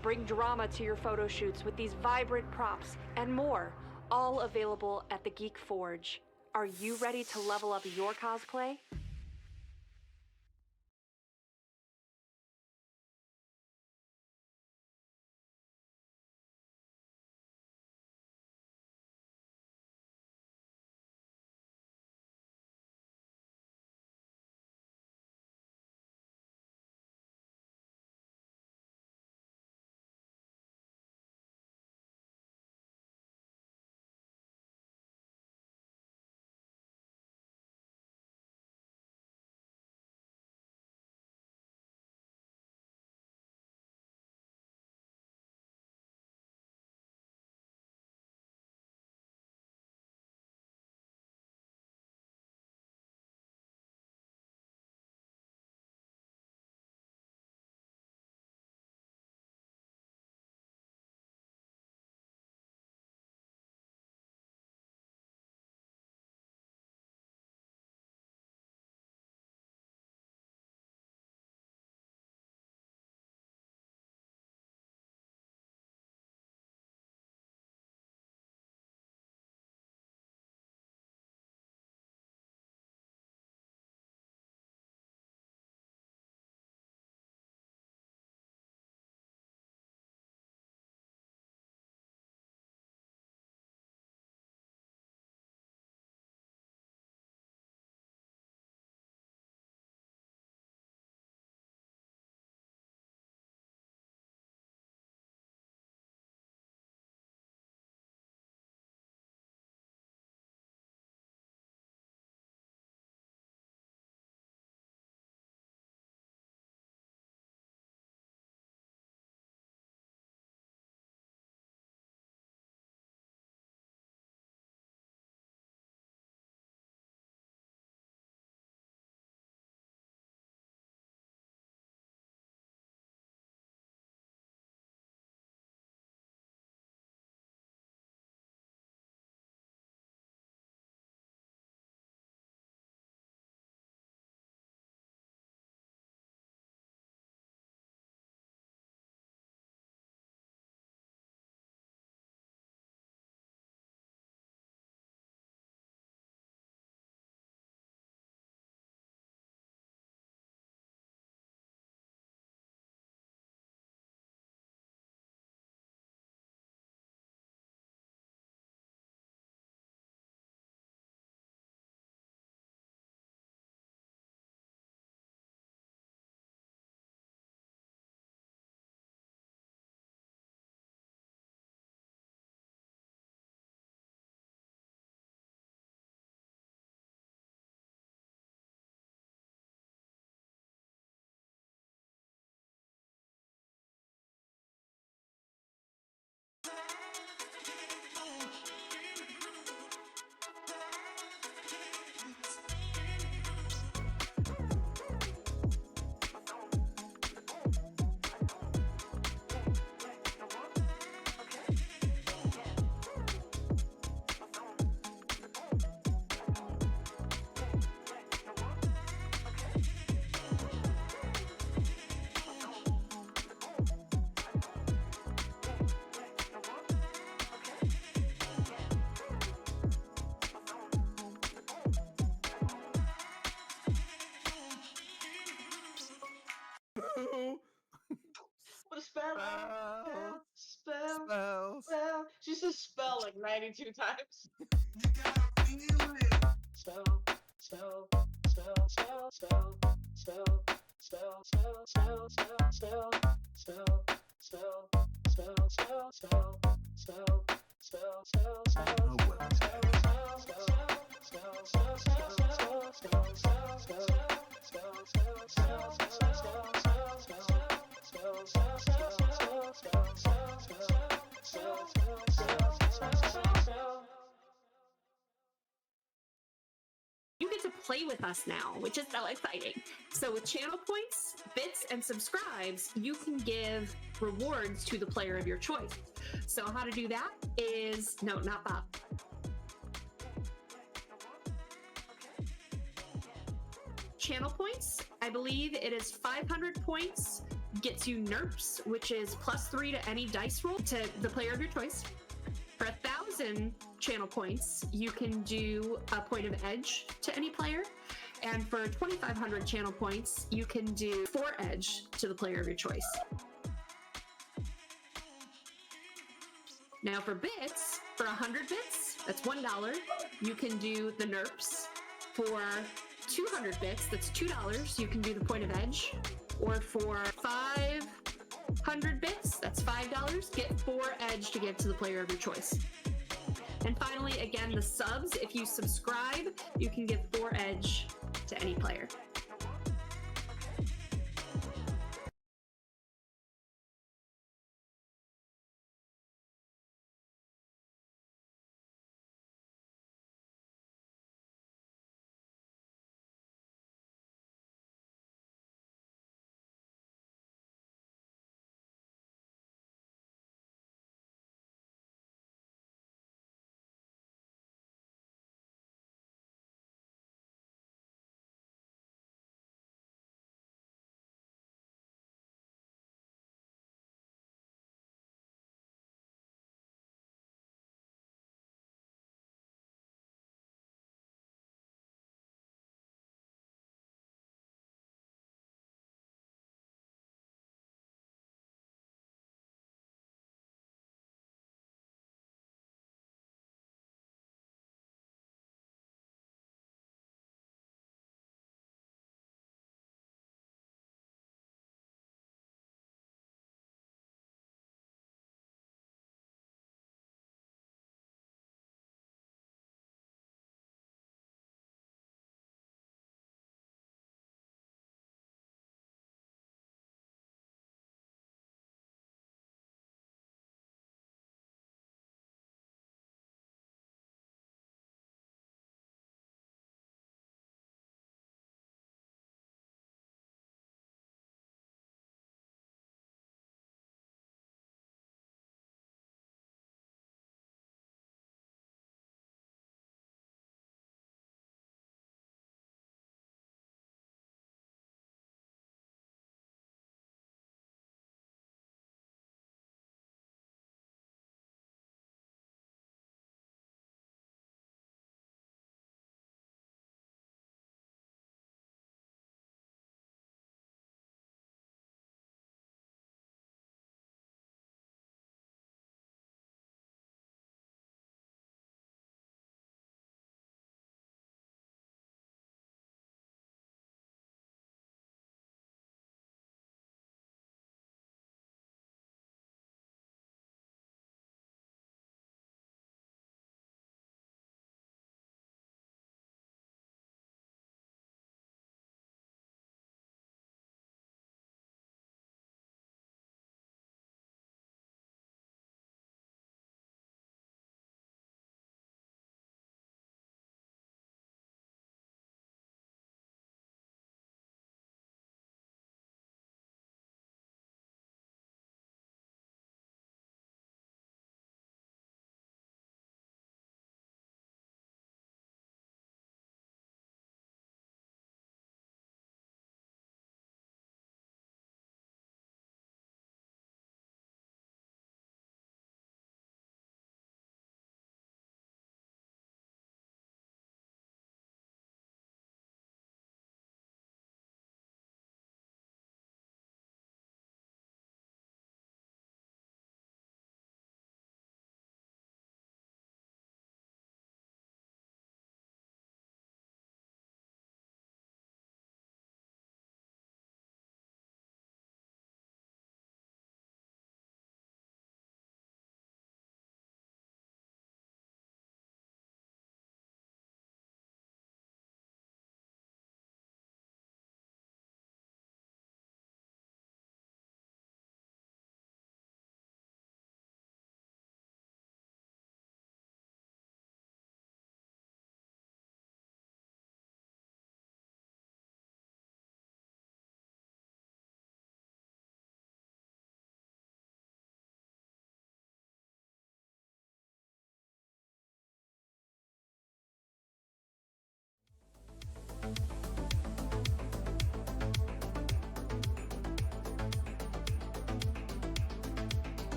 Bring drama to your photo shoots with these vibrant props and more, all available at the Geek Forge. Are you ready to level up your cosplay? What a spell! Spell! Spells. Spell! She says spell like 92 times. Spell! Spell! Spell! Spell! Spell! Spell! Spell! Spell! Spell! Spell! Spell! Spell! Spell! Spell! Spell! Spell! Spell! Spell! Spell! You get to play with us now, which is so exciting. So with channel points, bits, and subscribes, you can give rewards to the player of your choice. So how to do that is, no, not Bob. Channel points, I believe it is 500 points, gets you NERPs, which is +3 to any dice roll to the player of your choice. For 1,000 channel points, you can do a point of edge to any player. And for 2,500 channel points, you can do 4 edge to the player of your choice. Now for bits, for 100 bits, that's $1, you can do the NERPs. For 200 bits, that's $2, you can do the point of edge. Or for 500 bits, that's $5, get 4 edge to give to the player of your choice. And finally, again, the subs, if you subscribe, you can give 4 edge to any player.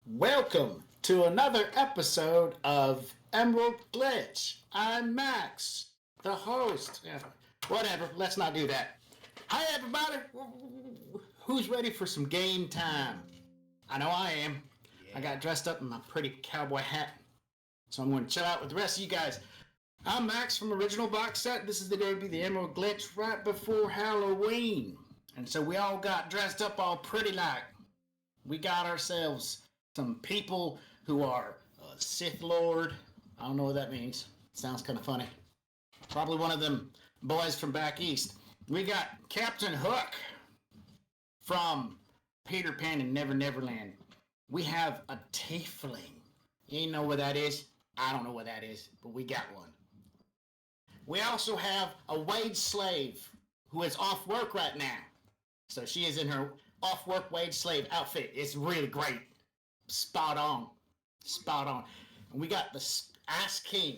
Welcome to another episode of Emerald Glitch. I'm Max, the host. Yeah, whatever, let's not do that. Hi, everybody. Who's ready for some game time? I know I am. I got dressed up in my pretty cowboy hat, so I'm going to chill out with the rest of you guys. I'm Max from Original Box Set. This is going to be the Emerald Glitch right before Halloween. And so we all got dressed up all pretty like. We got ourselves some people who are Sith Lord. I don't know what that means. Sounds kind of funny. Probably one of them boys from back east. We got Captain Hook from Peter Pan and Never Neverland. We have a tiefling. You know what that is? I don't know what that is, but we got one. We also have a wage slave who is off work right now. So she is in her off work wage slave outfit. It's really great. Spot on. Spot on. And we got the Ass King.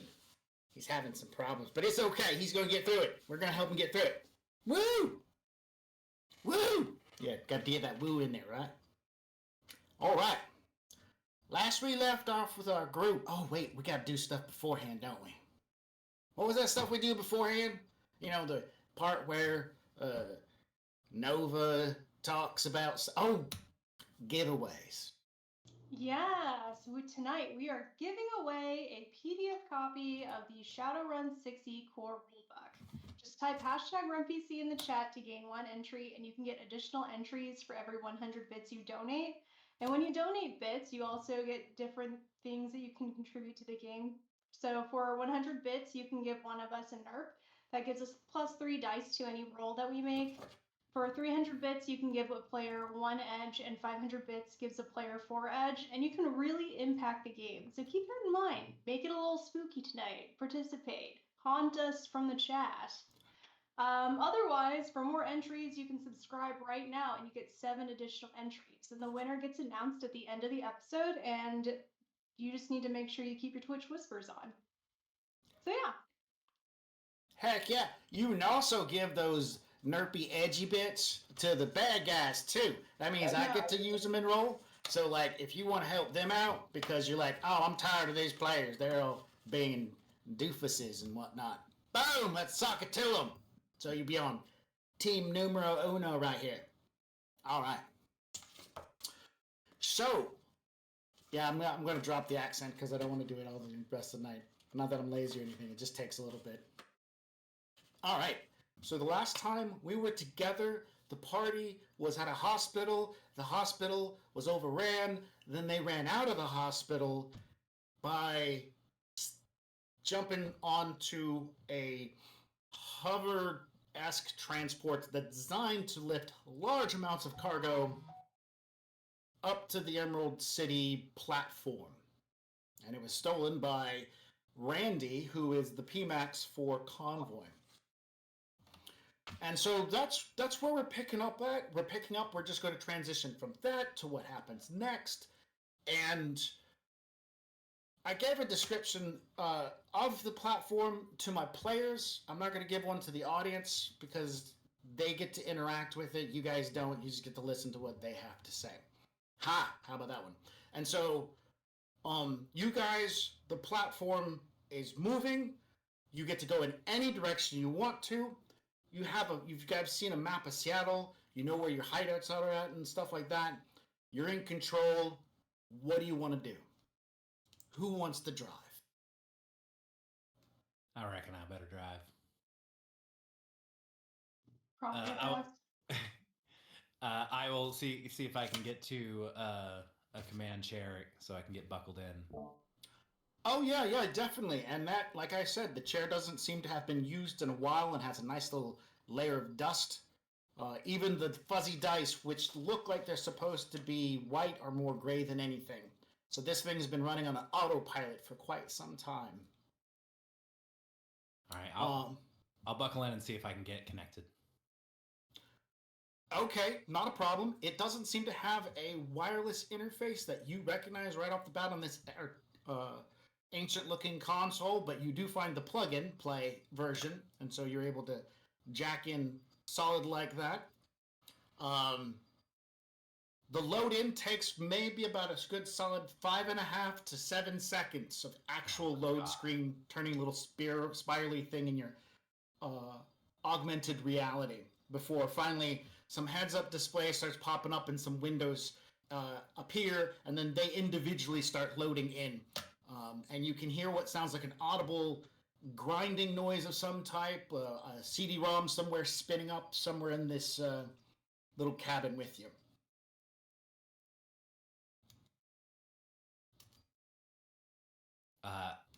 He's having some problems, but it's okay. He's going to get through it. We're going to help him get through it. Woo! Woo! Yeah, got to get that woo in there, right? All right. Last we left off with our group. Oh, wait, we got to do stuff beforehand, don't we? What was that stuff we do beforehand? You know, the part where Nova talks about... Oh, giveaways. Yeah, so tonight we are giving away a PDF copy of the Shadowrun 6e core rulebook. Just type #RunPC in the chat to gain one entry, and you can get additional entries for every 100 bits you donate. And when you donate bits, you also get different things that you can contribute to the game. So for 100 bits, you can give one of us a NERP. That gives us +3 dice to any roll that we make. For 300 bits, you can give a player 1 edge, and 500 bits gives a player 4 edge, and you can really impact the game. So keep that in mind. Make it a little spooky tonight. Participate. Haunt us from the chat. Otherwise, for more entries, you can subscribe right now, and you get 7 additional entries. And the winner gets announced at the end of the episode, and you just need to make sure you keep your Twitch whispers on. So yeah. Heck yeah. You can also give those nerpy edgy bits to the bad guys too. That means I get to use them and roll. So like if you want to help them out because you're like, oh, I'm tired of these players, they're all being doofuses and whatnot, boom, let's sock it to them. So you'll be on team numero uno right here. All right. So yeah, I'm going to drop the accent because I don't want to do it all the rest of the night. Not that I'm lazy or anything, it just takes a little bit. All right. So the last time we were together, the party was at a hospital. The hospital was overran. Then they ran out of the hospital by jumping onto a hover-esque transport that's designed to lift large amounts of cargo up to the Emerald City platform. And it was stolen by Randy, who is the PMAX for Convoy. And so that's where we're picking up at. We're just going to transition from that to what happens next. And I gave a description of the platform to my players. I'm not going to give one to the audience because they get to interact with it. You guys don't. You just get to listen to what they have to say. How about that one? And so you guys, the platform is moving. You get to go in any direction you want to. You've guys seen a map of Seattle. You know where your hideouts are at and stuff like that. You're in control. What do you want to do? Who wants to drive? I reckon I better drive. Probably I will see if I can get to a command chair so I can get buckled in. Oh, yeah, definitely. And that, like I said, the chair doesn't seem to have been used in a while and has a nice little layer of dust. Even the fuzzy dice, which look like they're supposed to be white, are more gray than anything. So this thing has been running on an autopilot for quite some time. All right, I'll buckle in and see if I can get connected. Okay, not a problem. It doesn't seem to have a wireless interface that you recognize right off the bat on this ancient-looking console, but you do find the plug-in play version, and so you're able to jack in solid like that. The load in takes maybe about a good solid 5.5 to 7 seconds of actual load screen turning little spirally thing in your augmented reality before finally some heads-up display starts popping up and some windows appear, and then they individually start loading in. And you can hear what sounds like an audible grinding noise of some type, a CD-ROM somewhere spinning up somewhere in this little cabin with you.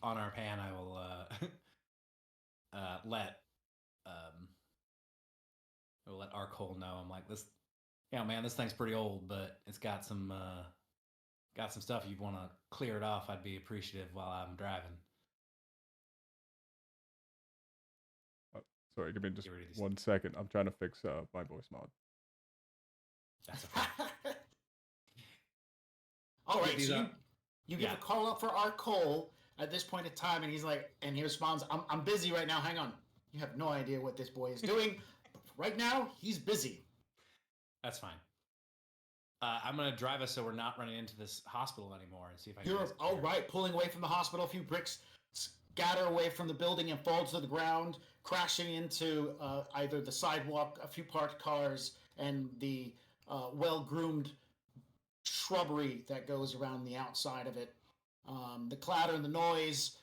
On our pan, I will let Arcole know. I'm like, this, man, this thing's pretty old, but it's got some stuff. You'd want to clear it off. I'd be appreciative while I'm driving. Sorry, give me just 1 second. I'm trying to fix my voice mod. That's okay. All right, so you give a call up for Arcole at this point in time, and he's like, and he responds, I'm busy right now, hang on. You have no idea what this boy is doing. Right now, he's busy. That's fine. I'm going to drive us so we're not running into this hospital anymore and see if I can... Right, pulling away from the hospital, a few bricks scatter away from the building and fall to the ground, crashing into either the sidewalk, a few parked cars, and the well-groomed shrubbery that goes around the outside of it. The clatter and the noise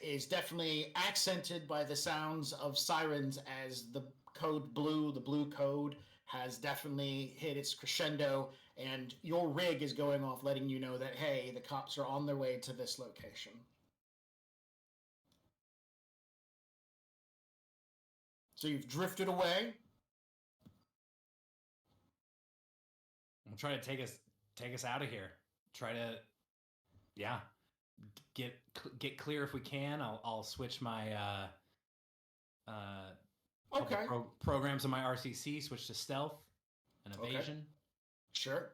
is definitely accented by the sounds of sirens as the blue code has definitely hit its crescendo, and your rig is going off letting you know that, hey, the cops are on their way to this location. So you've drifted away. I'm trying to take us out of here. Try to, get clear if we can. I'll switch my programs on my RCC. Switch to stealth and evasion. Okay. Sure.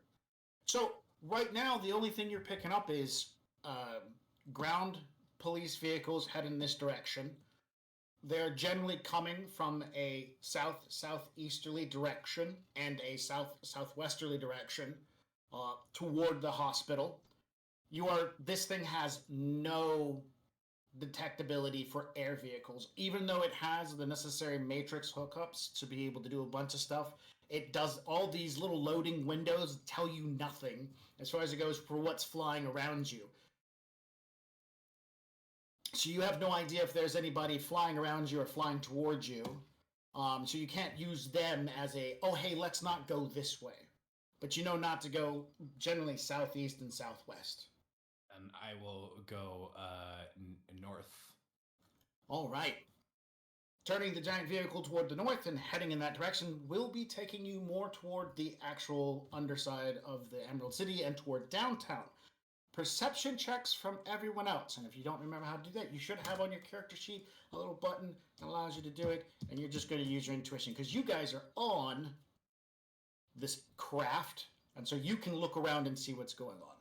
So right now, the only thing you're picking up is ground police vehicles heading in this direction. They're generally coming from a southeasterly direction and a southwesterly direction toward the hospital. This thing has no detectability for air vehicles. Even though it has the necessary matrix hookups to be able to do a bunch of stuff, it does all these little loading windows tell you nothing as far as it goes for what's flying around you. So you have no idea if there's anybody flying around you or flying towards you. So you can't use them as hey, let's not go this way. But you know not to go generally southeast and southwest. And I will go north. All right. Turning the giant vehicle toward the north and heading in that direction will be taking you more toward the actual underside of the Emerald City and toward downtown. Perception checks from everyone else. And if you don't remember how to do that, you should have on your character sheet a little button that allows you to do it. And you're just going to use your intuition because you guys are on this craft. And so you can look around and see what's going on.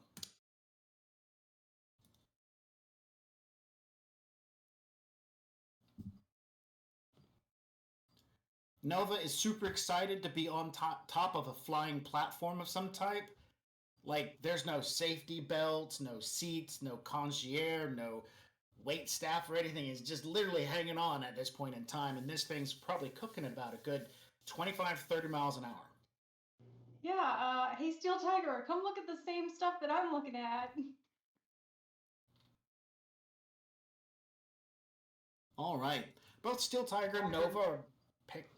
Nova is super excited to be on top of a flying platform of some type. Like, there's no safety belts, no seats, no concierge, no wait staff or anything. It's just literally hanging on at this point in time. And this thing's probably cooking about a good 25, 30 miles an hour. Yeah, hey, Steel Tiger, come look at the same stuff that I'm looking at. All right. Both Steel Tiger and Nova are picked.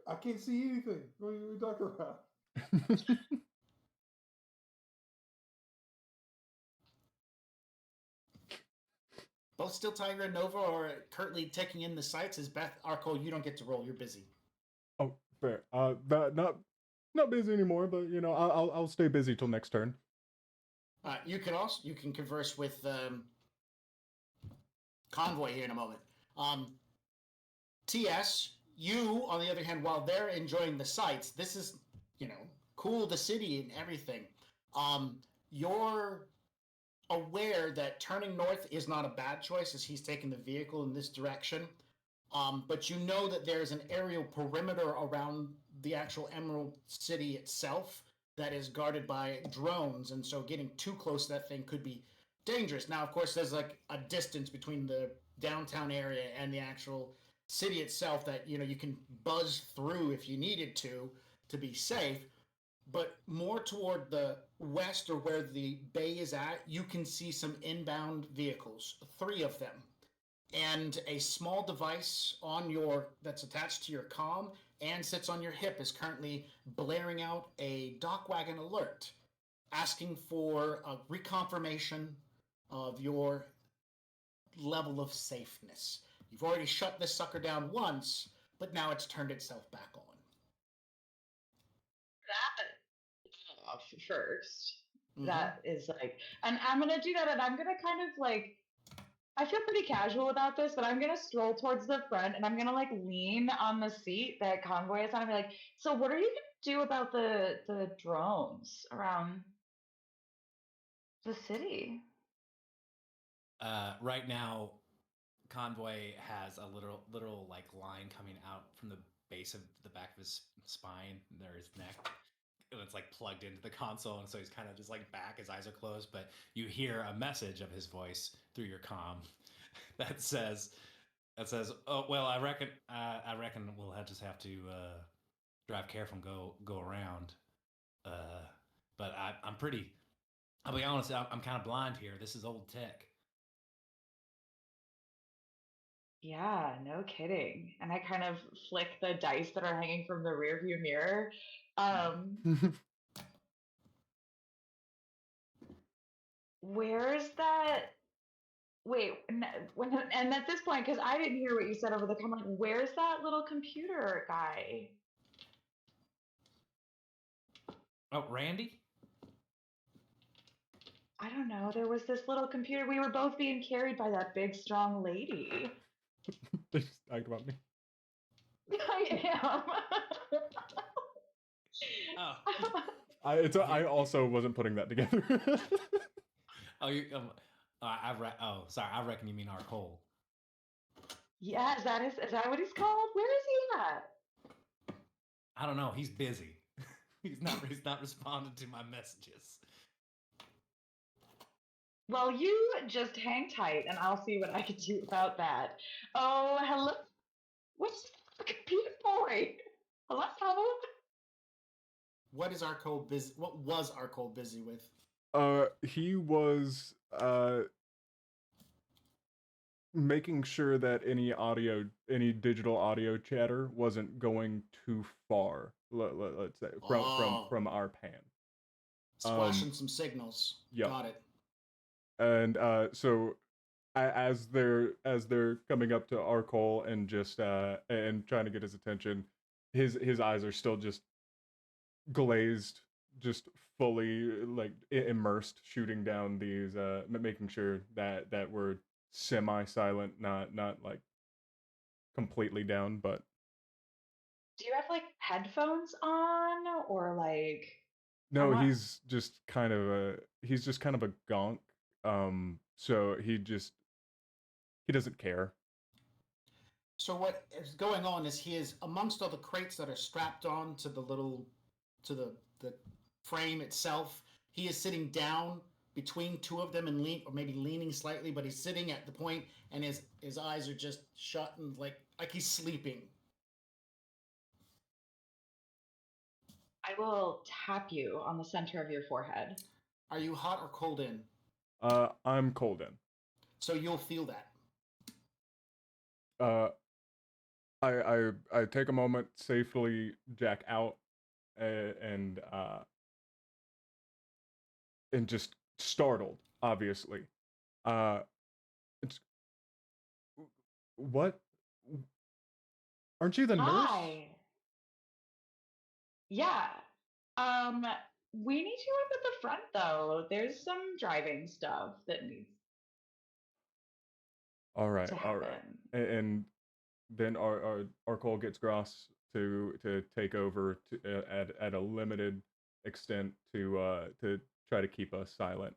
I can't see anything. What are you talking about? Both Steel Tiger and Nova are currently taking in the sights. As Beth Arcole, you don't get to roll. You're busy. Oh, fair. Not busy anymore, but I'll stay busy till next turn. You can converse with Convoy here in a moment. TS, you on the other hand, while they're enjoying the sights, this is cool, the city and everything. You're aware that turning north is not a bad choice as he's taking the vehicle in this direction. But you know that there's an aerial perimeter around the actual Emerald City itself that is guarded by drones, and so getting too close to that thing could be dangerous. Now, of course, there's like a distance between the downtown area and the actual city itself that you can buzz through if you needed to be safe. But more toward the west or where the bay is at, you can see some inbound vehicles, 3 of them, and a small device that's attached to your comm and sits on your hip is currently blaring out a dock wagon alert, asking for a reconfirmation of your level of safeness. You've already shut this sucker down once, but now it's turned itself back on. That off first. Mhm. That is like, and I'm gonna do that, and I'm gonna kind of like, I feel pretty casual about this, but I'm gonna stroll towards the front, and I'm gonna like lean on the seat that Convoy is on, and be like, so what are you gonna do about the drones around the city? Right now, Convoy has a literal like line coming out from the base of the back of his spine, or his neck, and it's like plugged into the console, and so he's kind of just like back. His eyes are closed, but you hear a message of his voice through your comm that says, "Oh well, I reckon we'll just have to drive careful and go around." But I'm pretty. I'll be honest. I'm kind of blind here. This is old tech. Yeah, no kidding. And I kind of flick the dice that are hanging from the rearview mirror. Where's that? Wait, and at this point, because I didn't hear what you said over the comment, where's that little computer guy? Oh, Randy? I don't know. There was this little computer. We were both being carried by that big, strong lady. They just talked about me. I am. Oh. I also wasn't putting that together. Oh, you. Sorry. I reckon you mean our Cole. Yeah, is that what he's called? Where is he at? I don't know. He's busy. He's not responding to my messages. Well, you just hang tight, and I'll see what I can do about that. Oh, hello. What's the computer boy? Hello. What was Arcole busy with? He was making sure that any digital audio chatter wasn't going too far. Let's say from our pan. Squashing some signals. Yep. Got it. And so as they're coming up to Arcole and just and trying to get his attention, his eyes are still just glazed, just fully like immersed, shooting down these, making sure that we're semi-silent, not like completely down, but. Do you have like headphones on or like? No, he's just kind of a gonk. So he doesn't care. So what is going on is he is amongst all the crates that are strapped on to the frame itself. He is sitting down between 2 of them and maybe leaning slightly, but he's sitting at the point, and his eyes are just shut and like he's sleeping. I will tap you on the center of your forehead. Are you hot or cold in? I'm cold in. So you'll feel that. I take a moment, safely jack out, and just startled, obviously. It's what? Aren't you the nurse? Hi. Yeah. We need you up at the front though. There's some driving stuff that needs All right, to all right. happen. And then our Cole gets Gross to take over at a limited extent to try to keep us silent.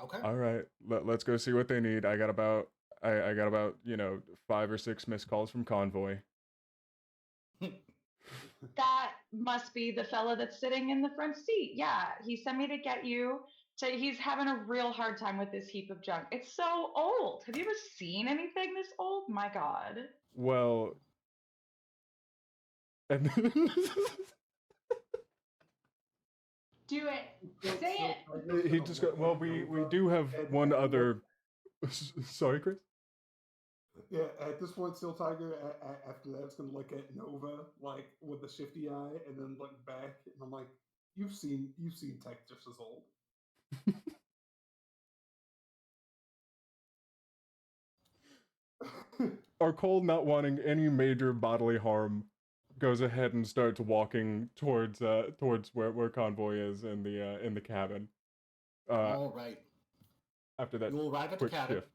Okay. All right, let's go see what they need. I got about 5 or 6 missed calls from Convoy. That must be the fella that's sitting in the front seat. Yeah, he sent me to get you. So he's having a real hard time with this heap of junk. It's so old. Have you ever seen anything this old? My God. Well, and Do it. Say it. he just got. Well, we do have one other. Sorry, Chris. Yeah, at this point, Steel Tiger, after that, it's going to look at Nova, like, with a shifty eye, and then look back, and I'm like, you've seen tech just as old. Arcole, not wanting any major bodily harm, goes ahead and starts walking towards where Convoy is in the cabin. All right. After that, You arrive at the quick cabin. shift.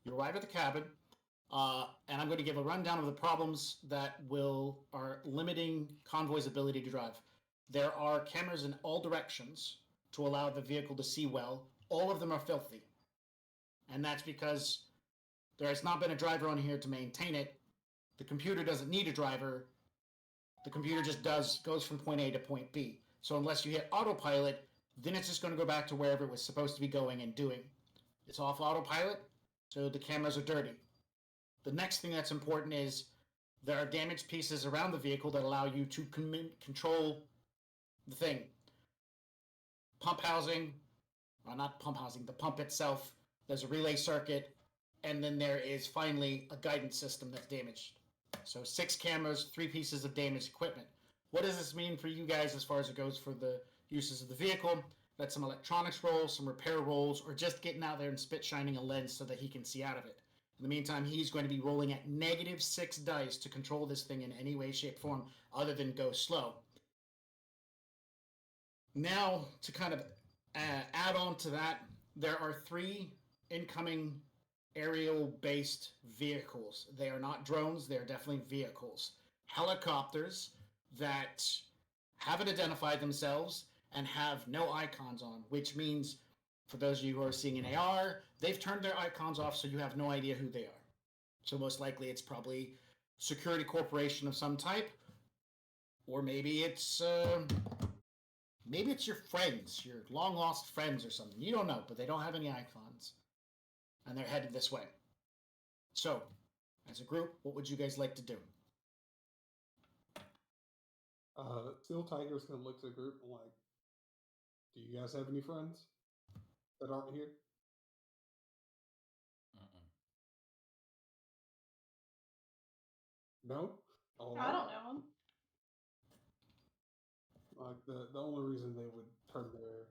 You arrive at the cabin, and I'm going to give a rundown of the problems that are limiting Convoy's ability to drive. There are cameras in all directions to allow the vehicle to see well. All of them are filthy, and that's because there has not been a driver on here to maintain it. The computer doesn't need a driver. The computer just goes from point A to point B. So unless you hit autopilot, then it's just going to go back to wherever it was supposed to be going and doing. It's off autopilot, so the cameras are dirty. The next thing that's important is there are damaged pieces around the vehicle that allow you to control the thing. Pump housing, well, not pump housing, the pump itself. There's a relay circuit, and then there is finally a guidance system that's damaged. So 6 cameras, 3 pieces of damaged equipment. What does this mean for you guys as far as it goes for the uses of the vehicle? That's some electronics rolls, some repair rolls, or just getting out there and spit shining a lens so that he can see out of it. In the meantime, he's going to be rolling at -6 dice to control this thing in any way, shape, form, other than go slow. Now, to kind of add on to that, there are 3 incoming aerial-based vehicles. They are not drones, they're definitely vehicles. Helicopters that haven't identified themselves and have no icons on, which means, for those of you who are seeing an AR, they've turned their icons off so you have no idea who they are. So most likely it's probably security corporation of some type, or maybe it's your friends, your long-lost friends or something. You don't know, but they don't have any icons. And they're headed this way. So, as a group, what would you guys like to do? Steel Tiger's going to look to the group and like, do you guys have any friends that aren't here? No? All I right. don't know. Like the only reason they would turn their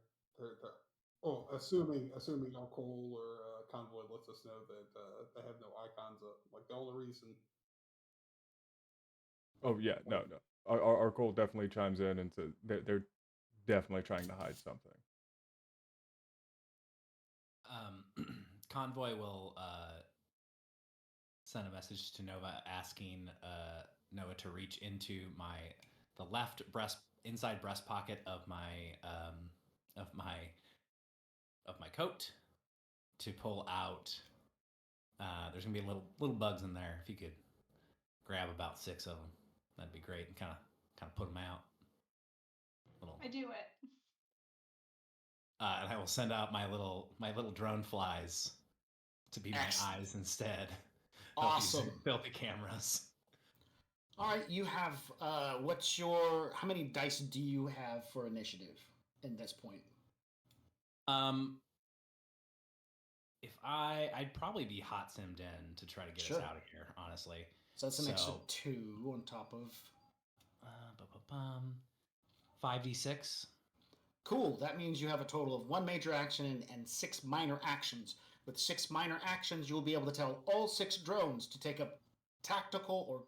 assuming Arcole or Convoy lets us know that they have no icons up. Like the only reason. Oh yeah, no. Arcole definitely chimes in and says they're definitely trying to hide something. Convoy will send a message to Nova asking Nova to reach into the left inside breast pocket of my coat to pull out. There's gonna be little bugs in there. If you could grab about 6 of them, that'd be great, and kind of put them out. I do it. And I will send out my little drone flies to be my eyes instead. Awesome. Filthy cameras. All right, you have how many dice do you have for initiative in this point? If I'd probably be hot simmed in to try to get us out of here, honestly. So that's an extra 2 on top of 5d6. Cool. That means you have a total of 1 major action and 6 minor actions. With 6 minor actions, you'll be able to tell all 6 drones to take up tactical or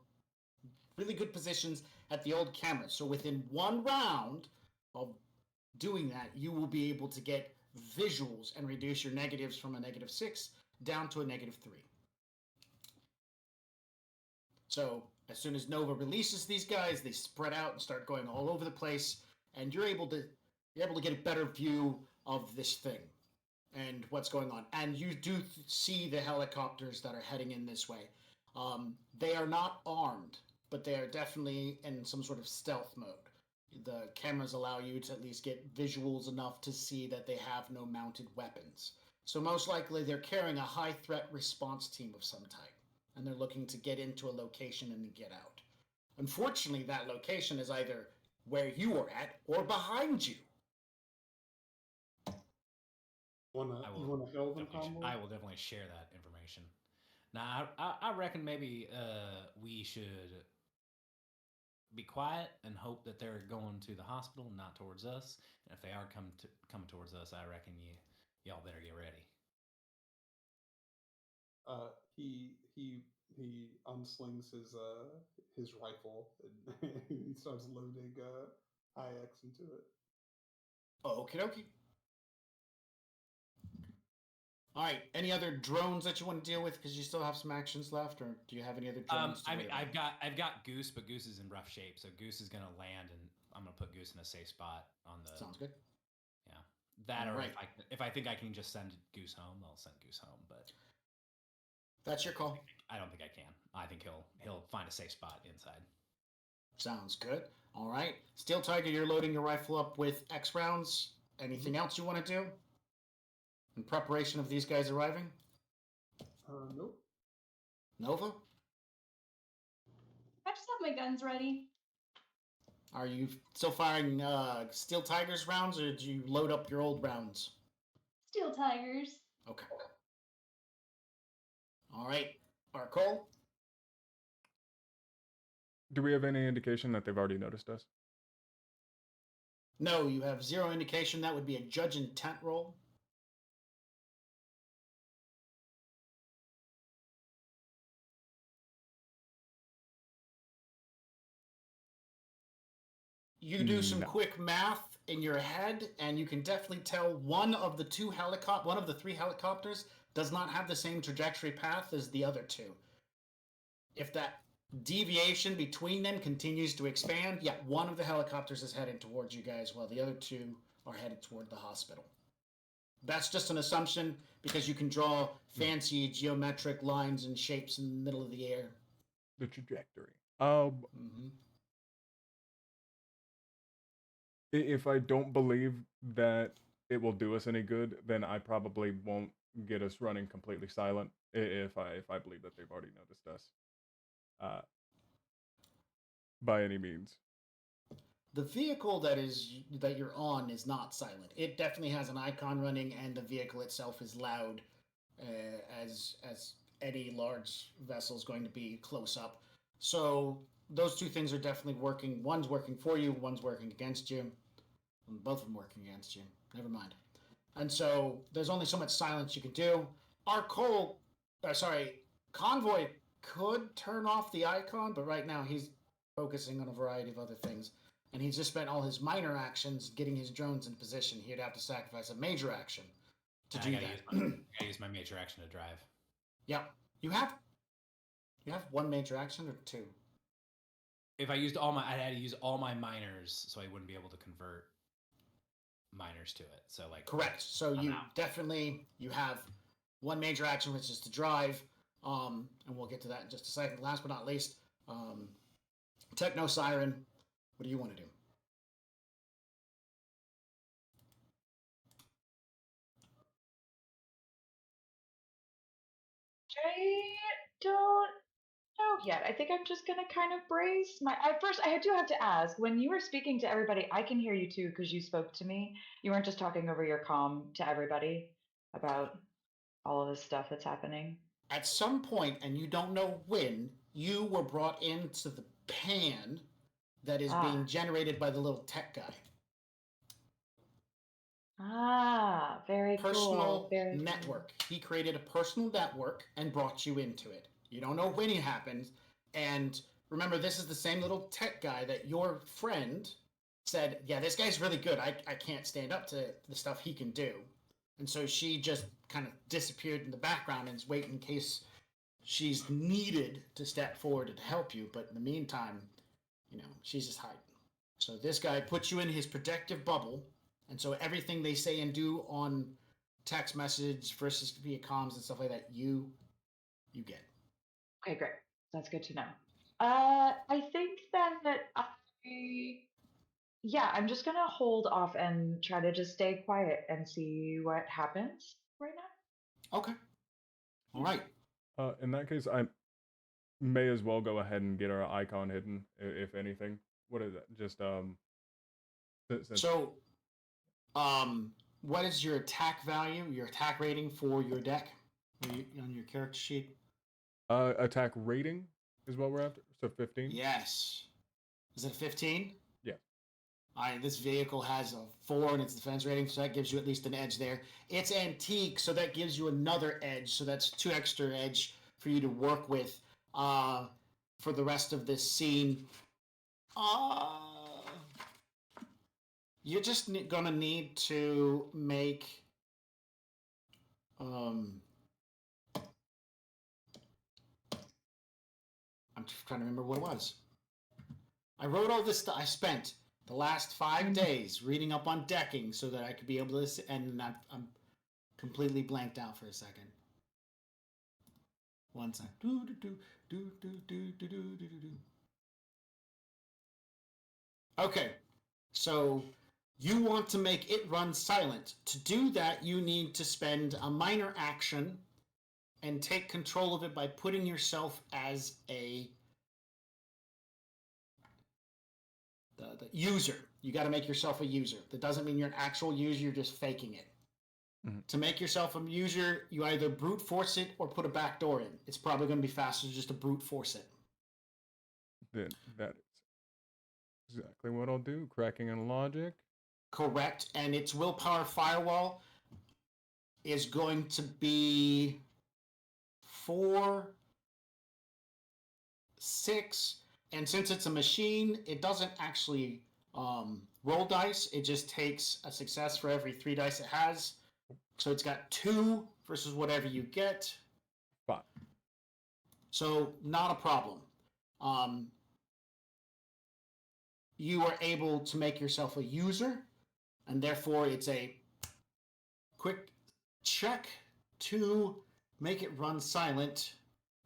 really good positions at the old cameras. So within 1 round of doing that, you will be able to get visuals and reduce your negatives from a -6 down to a -3. So as soon as Nova releases these guys, they spread out and start going all over the place, and you're able to get a better view of this thing and what's going on. And you do see the helicopters that are heading in this way. They are not armed. but they are definitely in some sort of stealth mode. The cameras allow you to at least get visuals enough to see that they have no mounted weapons. So most likely they're carrying a high threat response team of some type, and they're looking to get into a location and get out. Unfortunately, that location is either where you are at or behind you. You wanna hail them, Convoy? I will definitely share that information. Now, I reckon maybe we should be quiet and hope that they're going to the hospital, not towards us. And if they are coming towards us, I reckon y'all better get ready. He unslings his rifle and he starts loading IX into it. Okie dokie. All right. Any other drones that you want to deal with? Because you still have some actions left, or do you have any other drones? I mean, I've got Goose, but Goose is in rough shape, so Goose is gonna land, and I'm gonna put Goose in a safe spot on the. Sounds good. Yeah, that All or right. if I think I can just send Goose home, I'll send Goose home. But that's your call. I don't think I can. I think he'll find a safe spot inside. Sounds good. All right, Steel Tiger, you're loading your rifle up with X rounds. Anything else you want to do in preparation of these guys arriving? Nope. Nova? I just have my guns ready. Are you still firing Steel Tigers rounds, or did you load up your old rounds? Steel Tigers. Okay. All right. Arcole? Do we have any indication that they've already noticed us? No, you have zero indication. That would be a judge intent roll. You do some quick math in your head, and you can definitely tell one of the three helicopters does not have the same trajectory path as the other two. If that deviation between them continues to expand, yeah, one of the helicopters is heading towards you guys, while the other two are headed toward the hospital. That's just an assumption because you can draw fancy geometric lines and shapes in the middle of the air. The trajectory. If I don't believe that it will do us any good, then I probably won't get us running completely silent. If I believe that they've already noticed us, by any means. The vehicle that you're on is not silent. It definitely has an icon running, and the vehicle itself is loud, as any large vessel is going to be close up. So those two things are definitely working. One's working for you, one's working against you. Both of them working against you. Never mind. And so there's only so much silence you can do. Convoy could turn off the icon, but right now he's focusing on a variety of other things. And he's just spent all his minor actions getting his drones in position. He'd have to sacrifice a major action to do that. I gotta use my major action to drive. Yep. You have one major action or two? If I used I had to use all my minors, so I wouldn't be able to convert minors to it. So correct. So you have one major action, which is to drive. And we'll get to that in just a second. Last but not least, Techno Siren. What do you want to do? I don't know yet. I think I'm just gonna kind of brace my. At first, I do have to ask. When you were speaking to everybody, I can hear you too because you spoke to me. You weren't just talking over your comm to everybody about all of this stuff that's happening. At some point, and you don't know when, you were brought into the pan that is being generated by the little tech guy. Very personal cool. Very network. He created a personal network and brought you into it. You don't know when it happened. And remember, this is the same little tech guy that your friend said, yeah, this guy's really good. I can't stand up to the stuff he can do. And so she just kind of disappeared in the background and is waiting in case she's needed to step forward to help you. But in the meantime, she's just hiding. So this guy puts you in his protective bubble. And so everything they say and do on text message versus via comms and stuff like that, you get. Okay, great. That's good to know. I think that I'm just gonna hold off and try to just stay quiet and see what happens right now. Okay. All right. In that case, I may as well go ahead and get our icon hidden, if anything. What is it? Just So, what is your attack value, your attack rating for your deck on your character sheet? Attack rating is what we're after. So 15. Yes. Is it 15? Yeah. This vehicle has a 4 in its defense rating, so that gives you at least an edge there. It's antique, so that gives you another edge. So that's 2 extra edge for you to work with for the rest of this scene. You're just gonna need to make I'm just trying to remember what it was. I wrote all this stuff. I spent the last 5 days reading up on decking so that I could be able to, and I'm completely blanked out for a second. One second. Okay, so you want to make it run silent. To do that, you need to spend a minor action and take control of it by putting yourself as the user. You got to make yourself a user. That doesn't mean you're an actual user, you're just faking it. Mm-hmm. To make yourself a user, you either brute force it or put a backdoor in. It's probably going to be faster just to brute force it. Then that is exactly what I'll do. Cracking and logic. Correct. And its willpower firewall is going to be 4, 6, and since it's a machine, it doesn't actually roll dice. It just takes a success for every 3 dice it has. So it's got 2 versus whatever you get. 5. So not a problem. You are able to make yourself a user, and therefore it's a quick check to make it run silent,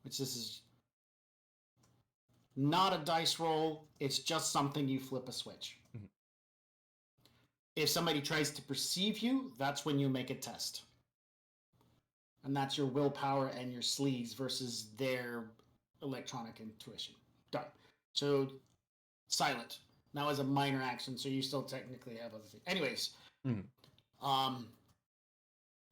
which this is not a dice roll. It's just something you flip a switch. Mm-hmm. If somebody tries to perceive you, that's when you make a test. And that's your willpower and your sleeves versus their electronic intuition. Done. So, silent. Now as a minor action, so you still technically have other things. Anyways,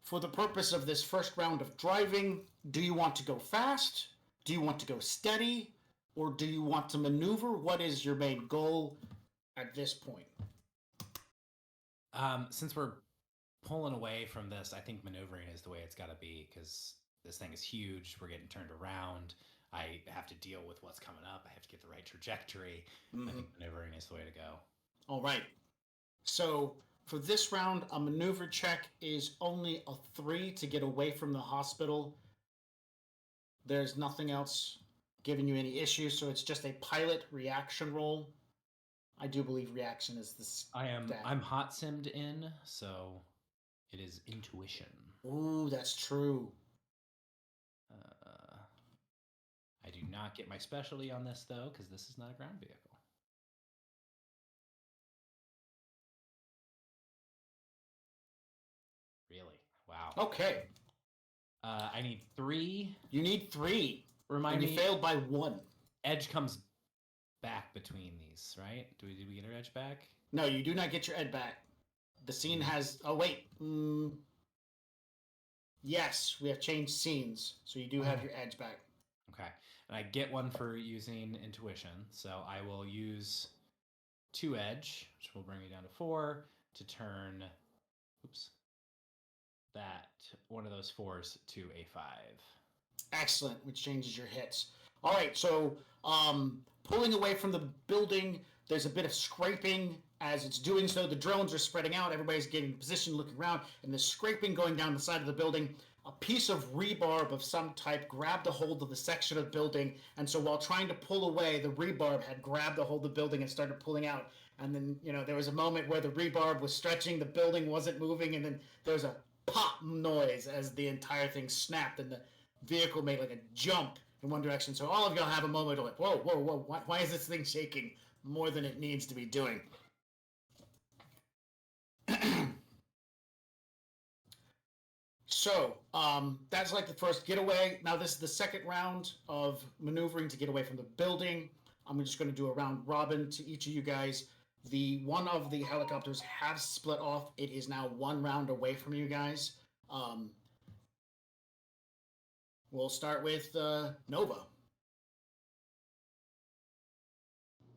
for the purpose of this first round of driving, do you want to go fast? Do you want to go steady? Or do you want to maneuver? What is your main goal at this point? Since we're pulling away from this, I think maneuvering is the way it's got to be, because this thing is huge. We're getting turned around. I have to deal with what's coming up. I have to get the right trajectory. Mm-hmm. I think maneuvering is the way to go. All right. So for this round, a maneuver check is only a 3 to get away from the hospital. There's nothing else giving you any issues, so it's just a pilot reaction roll. I do believe reaction is this. I'm hot simmed in, so it is intuition. Ooh, that's true. I do not get my specialty on this though, because this is not a ground vehicle. Really? Wow. Okay. I need 3. You need 3. Remind me. You failed by 1. Edge comes back between these, right? Did we get our edge back? No, you do not get your edge back. The scene has... Oh, wait. Yes, we have changed scenes, so you do have your edge back. Okay. And I get 1 for using intuition, so I will use 2 edge, which will bring me down to 4, to turn... Oops. That one of those 4s to a 5. Excellent, which changes your hits. All right, so pulling away from the building, there's a bit of scraping. As it's doing so, the drones are spreading out. Everybody's getting in position, looking around, and there's scraping going down the side of the building. A piece of rebarb of some type grabbed a hold of the section of the building, and so while trying to pull away, the rebarb had grabbed a hold of the building and started pulling out. And then, there was a moment where the rebarb was stretching, the building wasn't moving, and then there was a pop noise as the entire thing snapped, and the vehicle made like a jump in one direction. So all of y'all have a moment of like, whoa, whoa, whoa, why is this thing shaking more than it needs to be doing? So, that's like the first getaway. Now this is the second round of maneuvering to get away from the building. I'm just going to do a round robin to each of you guys. The one of the helicopters have split off. It is now one round away from you guys. We'll start with Nova.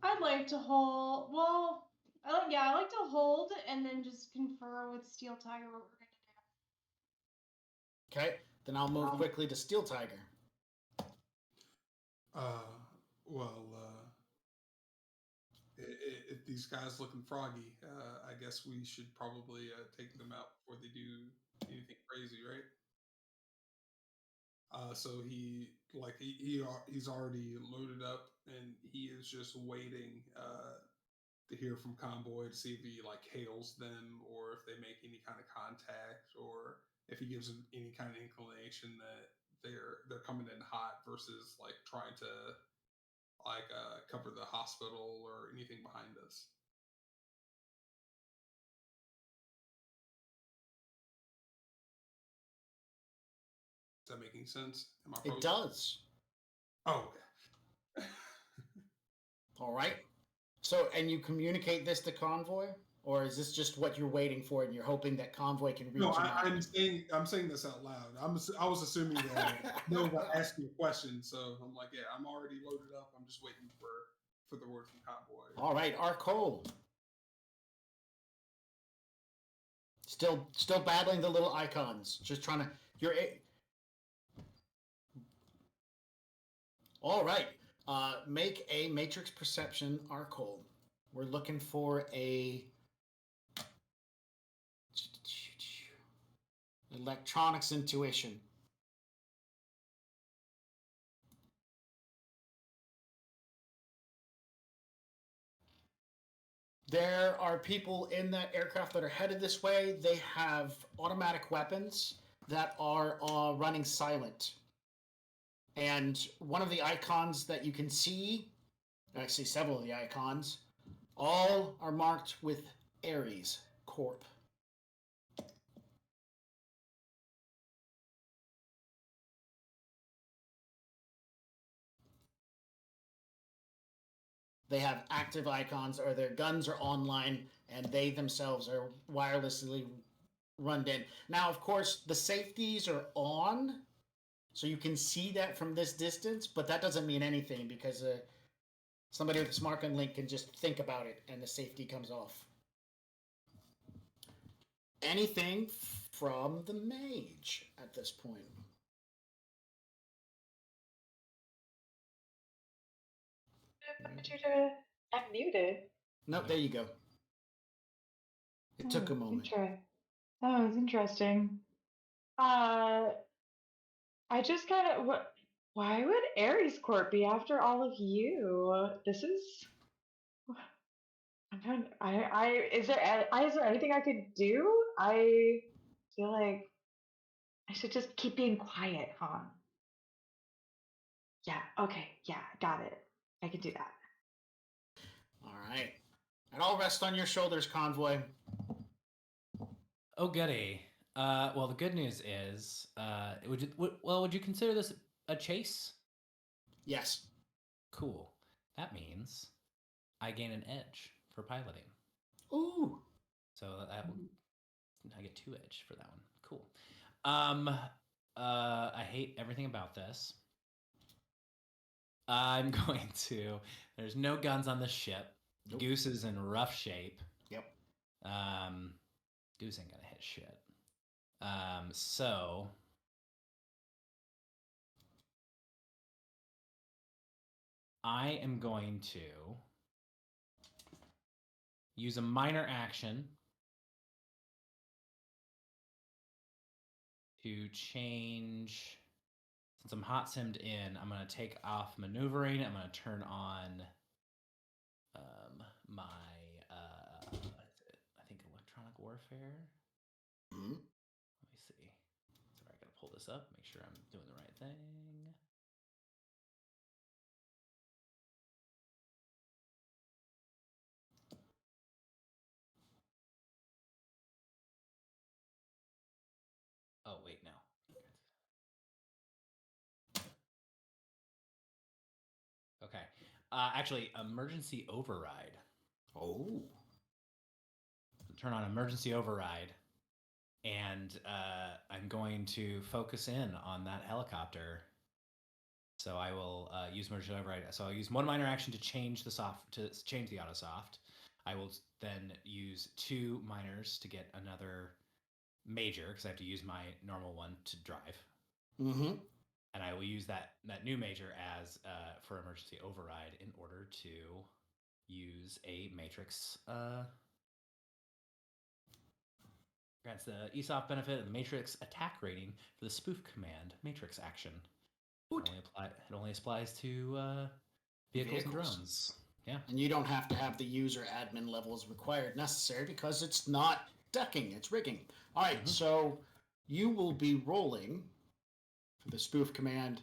I'd like to hold. Well, I like to hold and then just confer with Steel Tiger what we're gonna Okay, then I'll move quickly to Steel Tiger. Well, if these guys looking froggy, I guess we should probably take them out before they do anything crazy, right? So he's already loaded up, and he is just waiting to hear from Convoy to see if he like hails them, or if they make any kind of contact, or if he gives them any kind of inclination that they're coming in hot versus like trying to like cover the hospital or anything behind us. Is that making sense? Am I It does. Oh, okay. All right. So, and you communicate this to Convoy, or is this just what you're waiting for, and you're hoping that Convoy can reach No, him out? I'm saying this out loud. I was assuming that Nova asked me a question, so I'm like, yeah, I'm already loaded up. I'm just waiting for the word from Convoy. All right, Arcole. Still battling the little icons. Just trying to. All right. Make a Matrix Perception, Arcole. We're looking for a Electronics Intuition. There are people in that aircraft that are headed this way. They have automatic weapons that are running silent. And one of the icons that you can see, actually several of the icons, all are marked with Ares Corp. They have active icons, or their guns are online, and they themselves are wirelessly run in. Now, of course, the safeties are on, so you can see that from this distance, but that doesn't mean anything because somebody with a smart gun link can just think about it, and the safety comes off. Anything from the mage at this point? I'm muted. Nope, there you go. It took a moment. That was interesting. I just kind of why would Ares Corp be after all of you? This is I'm trying. Is there anything I could do? I feel like I should just keep being quiet, huh? Yeah. Okay. Yeah. Got it. I can do that. All right. And I'll rest on your shoulders, Convoy. Oh, goody. Well, the good news is, would you consider this a chase? Yes. Cool. That means I gain an edge for piloting. Ooh. So I get 2 edge for that one. Cool. I hate everything about this. I'm going to. There's no guns on the ship. Nope. Goose is in rough shape. Yep. Goose ain't gonna hit shit. So I am going to use a minor action to change. Since I'm hot simmed in, I'm going to take off maneuvering. I'm going to turn on my, I think, electronic warfare. Mm-hmm. Let me see. Sorry, I got to pull this up, make sure I'm doing the right thing. Actually, emergency override. Oh. Turn on emergency override, and I'm going to focus in on that helicopter. So I will use emergency override. So I'll use one minor action to change the auto soft. I will then use 2 minors to get another major because I have to use my normal one to drive. Mm-hmm. And I will use that new major as for emergency override in order to use a matrix. Grants the ESOP benefit of the matrix attack rating for the spoof command matrix action. It only applies to vehicles and drones. Yeah. And you don't have to have the user admin levels required necessary because it's not decking, it's rigging. All right, so you will be rolling for the spoof command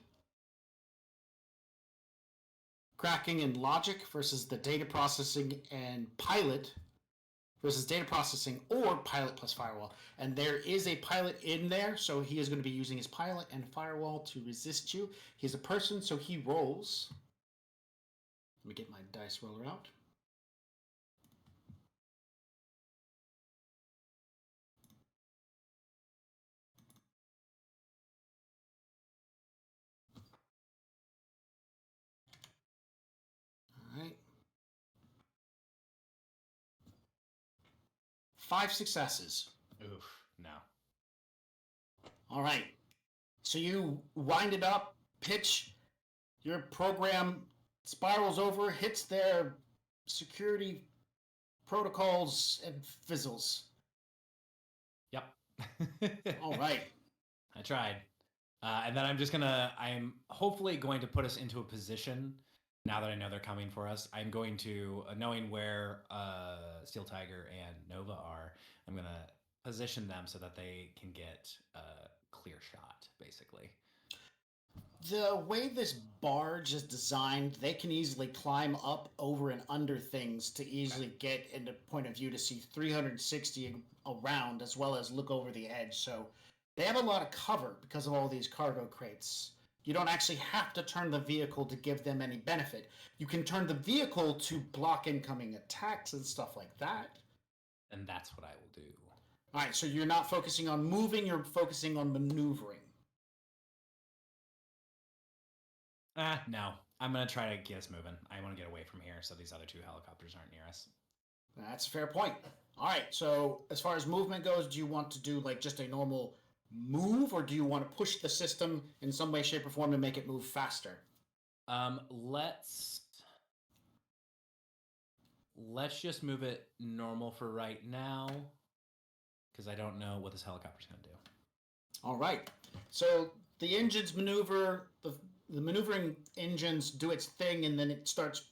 cracking and logic versus the data processing and pilot versus data processing or pilot plus firewall. And there is a pilot in there, so he is going to be using his pilot and firewall to resist you. He's a person, so he rolls. Let me get my dice roller out. All right. 5 successes. Oof, no. All right. So you wind it up, pitch, your program spirals over, hits their security protocols, and fizzles. Yep. All right. I tried. And then I'm hopefully going to put us into a position, now that I know they're coming for us, I'm going to, knowing where Steel Tiger and Nova are, I'm going to position them so that they can get a clear shot, basically. The way this barge is designed, they can easily climb up, over, and under things to easily get into point of view to see 360 around, as well as look over the edge. So they have a lot of cover because of all these cargo crates. You don't actually have to turn the vehicle to give them any benefit. You can turn the vehicle to block incoming attacks and stuff like that. And that's what I will do. All right, so you're not focusing on moving, you're focusing on maneuvering. No. I'm going to try to get us moving. I want to get away from here so these other 2 helicopters aren't near us. That's a fair point. All right, so as far as movement goes, do you want to do like just a normal move, or do you want to push the system in some way, shape, or form and make it move faster? Let's just move it normal for right now, because I don't know what this helicopter's going to do. All right. So the engines maneuver, the maneuvering engines do its thing, and then it starts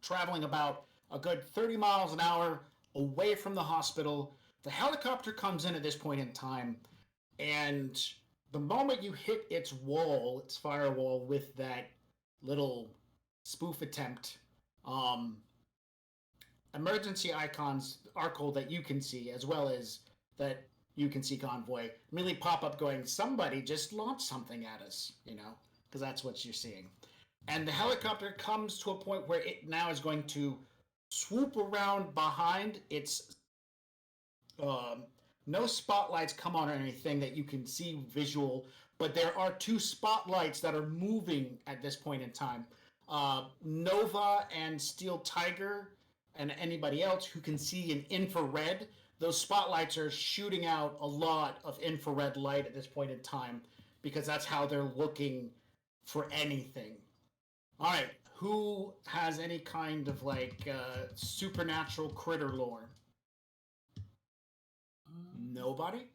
traveling about a good 30 miles an hour away from the hospital. The helicopter comes in at this point in time, and the moment you hit its wall, its firewall, with that little spoof attempt, emergency icons, Arcole, that you can see, as well as that you can see Convoy, immediately pop up going, somebody just launched something at us, because that's what you're seeing. And the helicopter comes to a point where it now is going to swoop around behind its... no spotlights come on or anything that you can see visual, but there are 2 spotlights that are moving at this point in time. Nova and Steel Tiger and anybody else who can see in infrared, those spotlights are shooting out a lot of infrared light at this point in time, because that's how they're looking for anything. All right, who has any kind of supernatural critter lore? Nobody?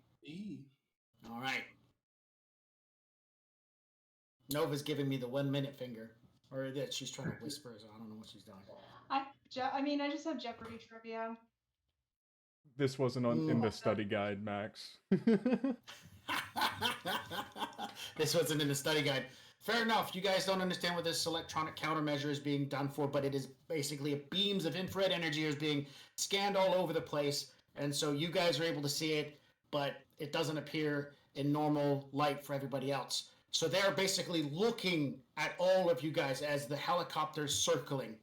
All right. Nova's giving me the 1 minute finger. Or that she's trying to whisper, so I don't know what she's doing. I just have Jeopardy trivia. This wasn't in the study guide, Max. This wasn't in the study guide. Fair enough. You guys don't understand what this electronic countermeasure is being done for, but it is basically beams of infrared energy is being scanned all over the place. And so you guys are able to see it, but it doesn't appear in normal light for everybody else. So they're basically looking at all of you guys as the helicopter's circling.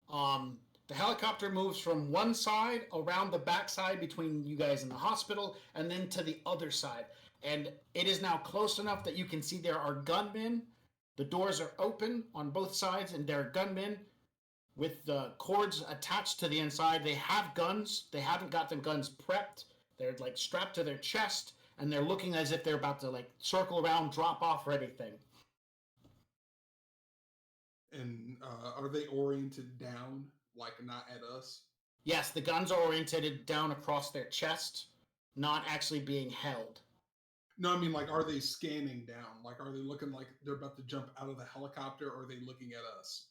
The helicopter moves from one side around the backside between you guys and the hospital, and then to the other side. And it is now close enough that you can see there are gunmen. The doors are open on both sides, and there are gunmen with the cords attached to the inside. They have guns. They haven't got the guns prepped. They're like strapped to their chest, and they're looking as if they're about to like circle around, drop off, or anything. And are they oriented down, like not at us? Yes, the guns are oriented down across their chest, not actually being held. No, I mean, like, are they scanning down? Like, are they looking like they're about to jump out of the helicopter, or are they looking at us?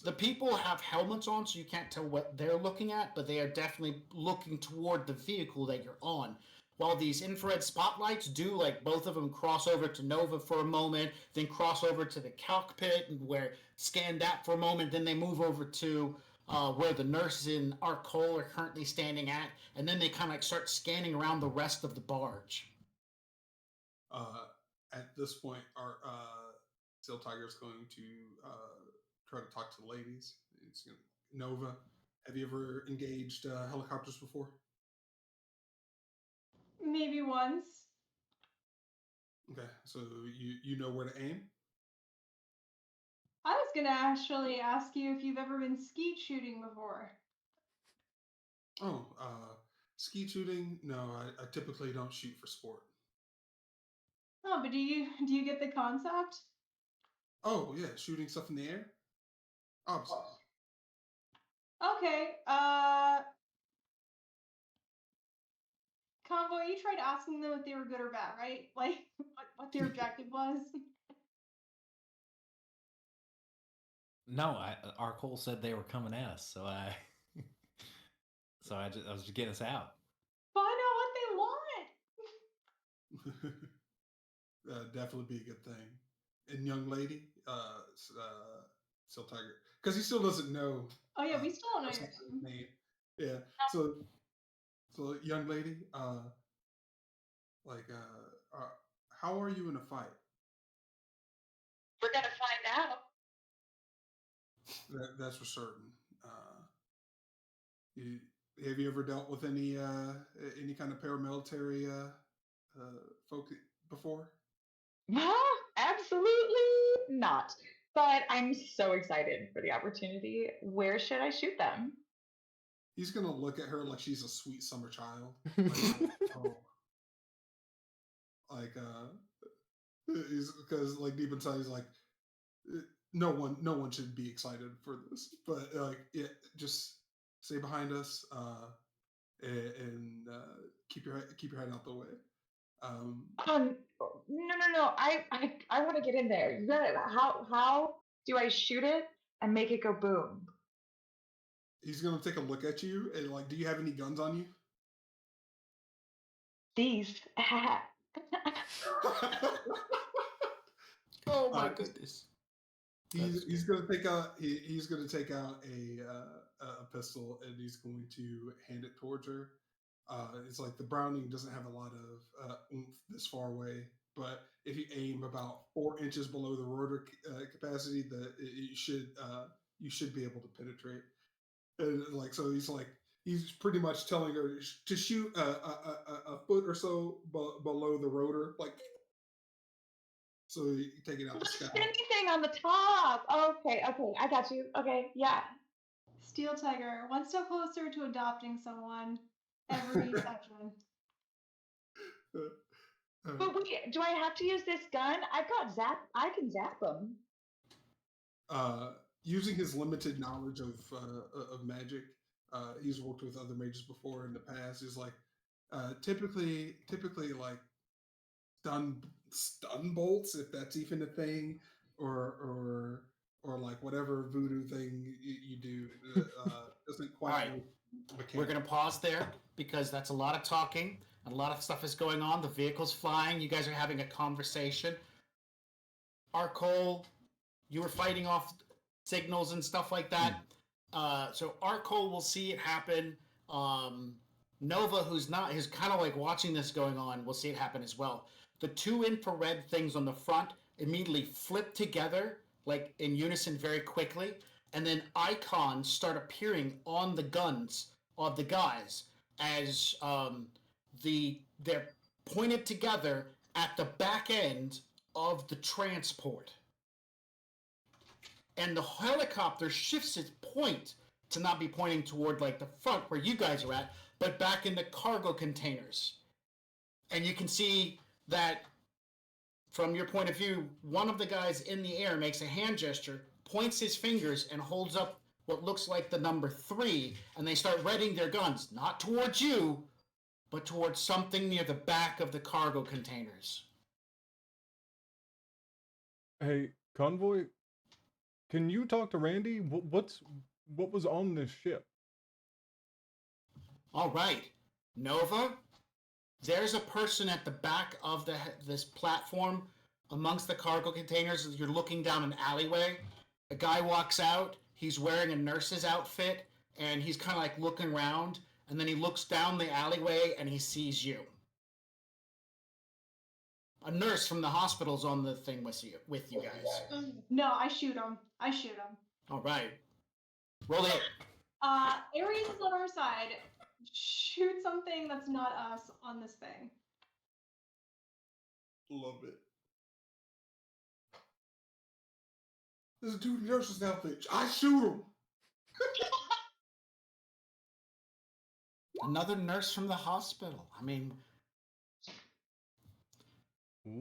The people have helmets on, so you can't tell what they're looking at, but they are definitely looking toward the vehicle that you're on. While these infrared spotlights do, like, both of them cross over to Nova for a moment, then cross over to the cockpit and where scan that for a moment, then they move over to where the nurses in our Cole are currently standing at, and then they kind of like start scanning around the rest of the barge. At this point, our Steel Tiger is going to try to talk to the ladies. It's gonna, Nova, have you ever engaged helicopters before? Maybe once. Okay, so you know where to aim? I was gonna actually ask you if you've ever been skeet shooting before. Oh, skeet shooting? No, I typically don't shoot for sport. Oh, but do you get the concept? Oh yeah, shooting stuff in the air. Obviously. Okay. Convoy, you tried asking them if they were good or bad, right? Like what their objective was. No, our Cole said they were coming at us, so I was just getting us out. Find out what they want. Definitely be a good thing. And young lady, Steel Tiger, because he still doesn't know. Oh yeah, we still don't know his your name. Yeah. So young lady, how are you in a fight? We're gonna find out. That's for certain. Have you ever dealt with any kind of paramilitary folk before? Absolutely not. But I'm so excited for the opportunity. Where should I shoot them? He's gonna look at her like she's a sweet summer child. Like, oh, like because like deep inside he's like, no one should be excited for this. But like, yeah, just stay behind us and keep your head out the way. No. I want to get in there. You gotta, how do I shoot it and make it go boom? He's gonna take a look at you and like, do you have any guns on you? These. Oh my goodness. He's gonna take out a pistol and he's going to hand it towards her. It's like the Browning doesn't have a lot of oomph this far away, but if you aim about 4 inches below the rotor capacity, you should be able to penetrate. And like so, he's pretty much telling her to shoot a foot or so below the rotor, like. So you take it out the sky. Anything on the top. Okay, I got you. Okay, yeah. Steel Tiger, one step closer to adopting someone every session. But wait, do I have to use this gun? I've got zap. I can zap them. Using his limited knowledge of magic, he's worked with other mages before in the past. He's like, typically like stun bolts, if that's even a thing, or like whatever voodoo thing you do doesn't quite. All right. We're gonna pause there because that's a lot of talking. A lot of stuff is going on. The vehicle's flying. You guys are having a conversation. Arcole, you were fighting off signals and stuff like that. So Arcole will see it happen. Nova, who's kind of like watching this going on, will see it happen as well. The 2 infrared things on the front immediately flip together, like in unison very quickly, and then icons start appearing on the guns of the guys as they're pointed together at the back end of the transport. And the helicopter shifts its point to not be pointing toward like the front where you guys are at, but back in the cargo containers. And you can see that from your point of view, one of the guys in the air makes a hand gesture, points his fingers, and holds up what looks like the number 3, and they start readying their guns, not towards you, but towards something near the back of the cargo containers. Hey, Convoy, can you talk to Randy? What was on this ship? All right, Nova, there's a person at the back of this platform amongst the cargo containers. You're looking down an alleyway. A guy walks out. He's wearing a nurse's outfit, and he's kind of like looking around, and then he looks down the alleyway, and he sees you. A nurse from the hospital's on the thing with you guys. No, I shoot him. I shoot him. All right. Roll it. Ares is on our side. Shoot something that's not us on this thing. Love it. There's a dude in nurse's outfit. I shoot him. Another nurse from the hospital. I mean,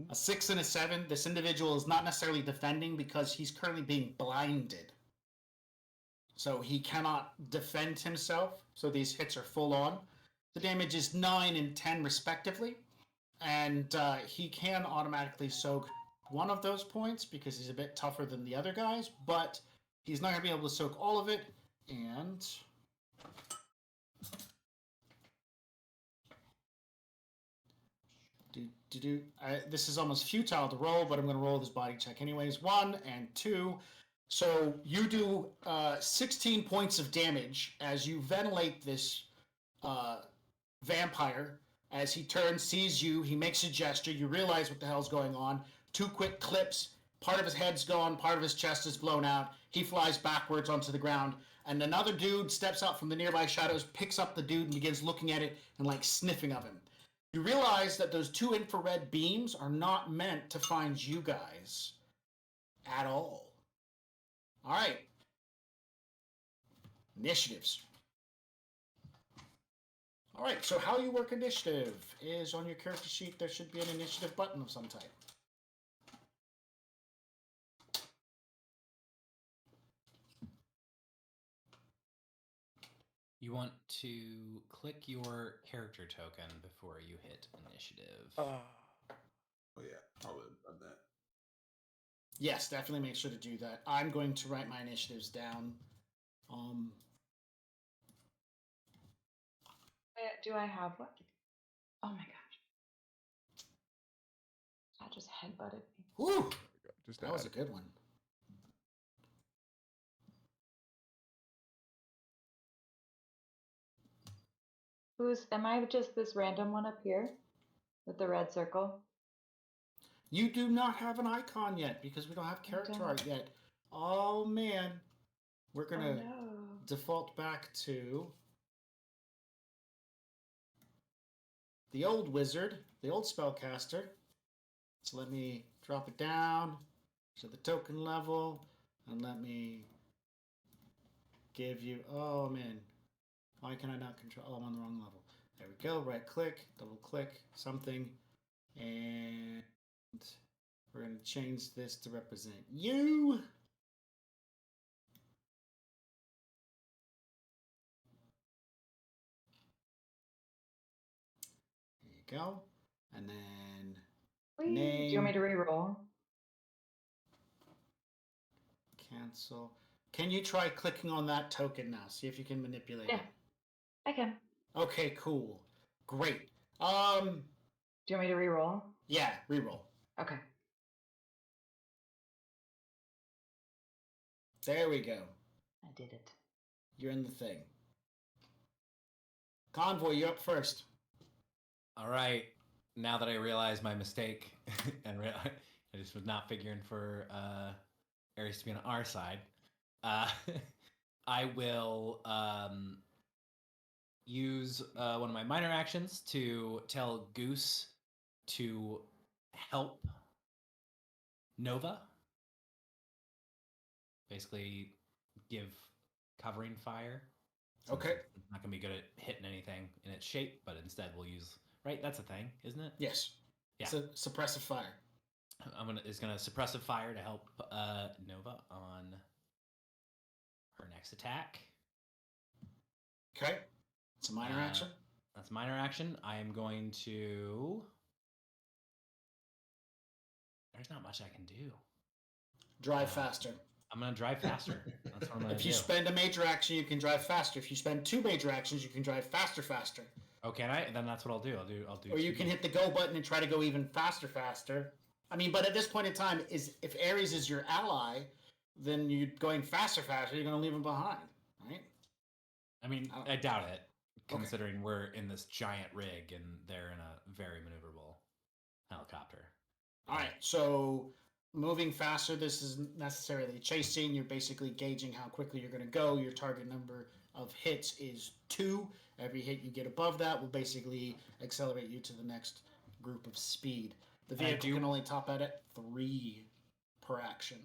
a 6 and a 7. This individual is not necessarily defending because he's currently being blinded. So he cannot defend himself. So these hits are full on. The damage is 9 and 10 respectively. And he can automatically soak one of those points because he's a bit tougher than the other guys. But he's not going to be able to soak all of it. And this is almost futile to roll, but I'm going to roll this body check anyways. 1 and 2. So you do 16 points of damage as you ventilate this vampire. As he turns, sees you, he makes a gesture. You realize what the hell's going on. 2 quick clips. Part of his head's gone. Part of his chest is blown out. He flies backwards onto the ground. And another dude steps out from the nearby shadows, picks up the dude, and begins looking at it and like sniffing of him. You realize that those 2 infrared beams are not meant to find you guys at all. All right. Initiatives. All right, so how you work initiative is on your character sheet. There should be an initiative button of some type. You want to click your character token before you hit initiative. Oh yeah, probably done that. Yes, definitely make sure to do that. I'm going to write my initiatives down. Do I have one? Oh my gosh. I just headbutted me. Woo! Just that was a good one. Am I just this random one up here with the red circle? You do not have an icon yet because we don't have character art yet. Oh man. We're going to default back to the old wizard, the old spellcaster. So let me drop it down to the token level and let me give you, oh man. Why can I not control? Oh, I'm on the wrong level. There we go. Right click, double click, something. And we're going to change this to represent you. There you go. And then name. Do you want me to re-roll? Cancel. Can you try clicking on that token now? See if you can manipulate it. I can. Okay, cool. Great. Do you want me to re-roll? Yeah, re-roll. Okay. There we go. I did it. You're in the thing. Convoy, you're up first. All right. Now that I realize my mistake and I just was not figuring for Ares to be on our side. Uh, I will use one of my minor actions to tell Goose to help Nova. Basically, give covering fire. Okay. It's not going to be good at hitting anything in its shape, but instead we'll use. Right, that's a thing, isn't it? Yes. Yeah. It's a suppressive fire. It's gonna suppressive fire to help Nova on her next attack. Okay. It's a minor action. That's minor action. I am going to. There's not much I can do. Drive faster. I'm gonna drive faster. That's what I'm gonna do. If you spend a major action, you can drive faster. If you spend 2 major actions, you can drive faster. Oh, can I? Then that's what I'll do. I'll do. Or you can hit the go button and try to go even faster. I mean, but at this point in time, if Ares is your ally, then you're going faster. You're going to leave him behind, right? I mean, I doubt it, considering we're in this giant rig and they're in a very maneuverable helicopter. All right, so moving faster, this isn't necessarily chasing. You're basically gauging how quickly you're going to go. Your target number of hits is 2. Every hit you get above that will basically accelerate you to the next group of speed. The vehicle can only top out at 3 per action.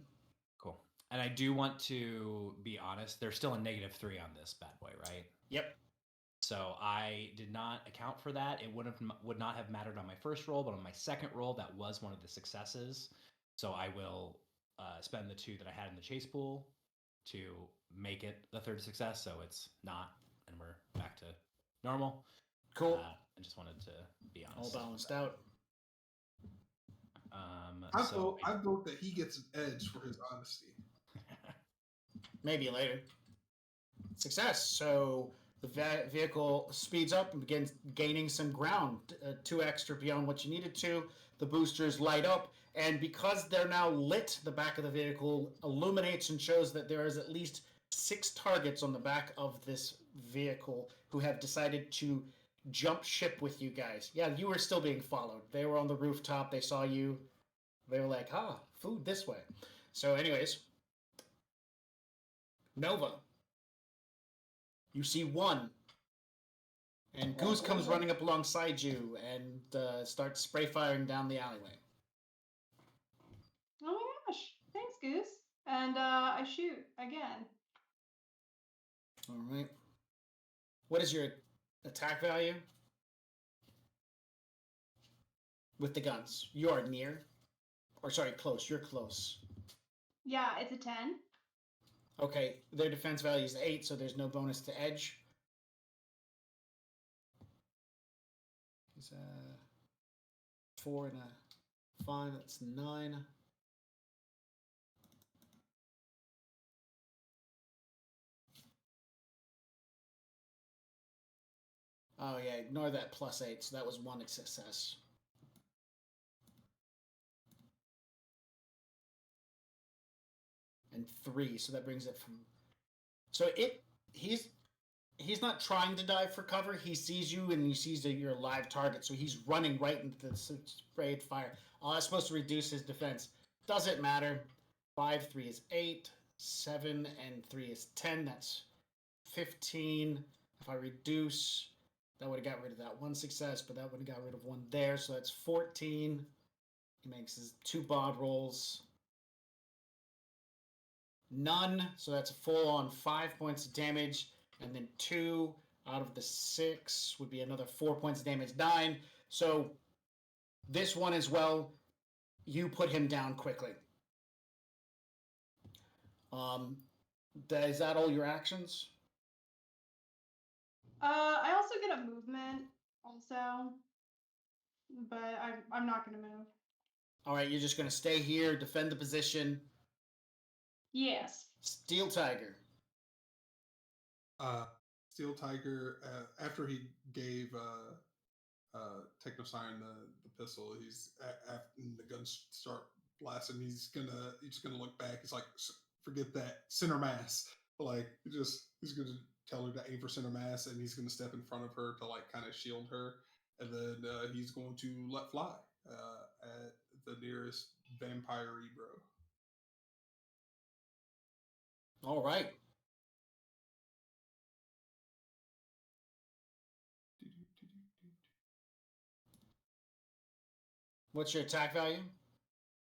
Cool. And I do want to be honest, there's still a -3 on this bad boy, right? Yep. So I did not account for that. It would not have mattered on my first roll, but on my second roll, that was one of the successes. So I will spend the 2 that I had in the chase pool to make it the 3rd success. So it's not, and we're back to normal. Cool. I just wanted to be honest. All balanced out. I vote that he gets an edge for his honesty. Maybe later. Success. So the vehicle speeds up and begins gaining some ground, 2 extra beyond what you needed to. The boosters light up, and because they're now lit, the back of the vehicle illuminates and shows that there is at least 6 targets on the back of this vehicle who have decided to jump ship with you guys. Yeah, you were still being followed. They were on the rooftop. They saw you. They were like, food this way. So anyways, Nova, you see one. And Goose comes running up alongside you and starts spray firing down the alleyway. Oh my gosh. Thanks, Goose. And I shoot again. All right. What is your attack value? With the guns. You are near. Or sorry, close. You're close. Yeah, it's a 10. Okay, their defense value is 8, so there's no bonus to edge. It's 4 and a 5, that's 9. Oh yeah, ignore that +8, so that was 1 success. And 3, so that brings it from. So he's not trying to dive for cover. He sees you and he sees that you're a live target, so he's running right into the sprayed fire. That's supposed to reduce his defense. Doesn't matter. 5, 3 is 8, 7, and 3 is 10. That's 15. If I reduce, that would have got rid of that 1 success, but that would have got rid of 1 there, so that's 14. He makes his 2 bod rolls. None, so that's a full on 5 points of damage, and then 2 out of the 6 would be another 4 points of damage, 9. So this one as well, you put him down quickly. Is that all your actions? I also get a movement, also, but I'm not gonna move. All right, you're just gonna stay here, defend the position. Yes. Steel Tiger. Steel Tiger, after he gave Technosiren the pistol, and the guns start blasting. He's gonna look back. He's like, forget that center mass. Like he's gonna tell her to aim for center mass, and he's gonna step in front of her to like kind of shield her, and then he's going to let fly at the nearest vampire bro. All right. What's your attack value?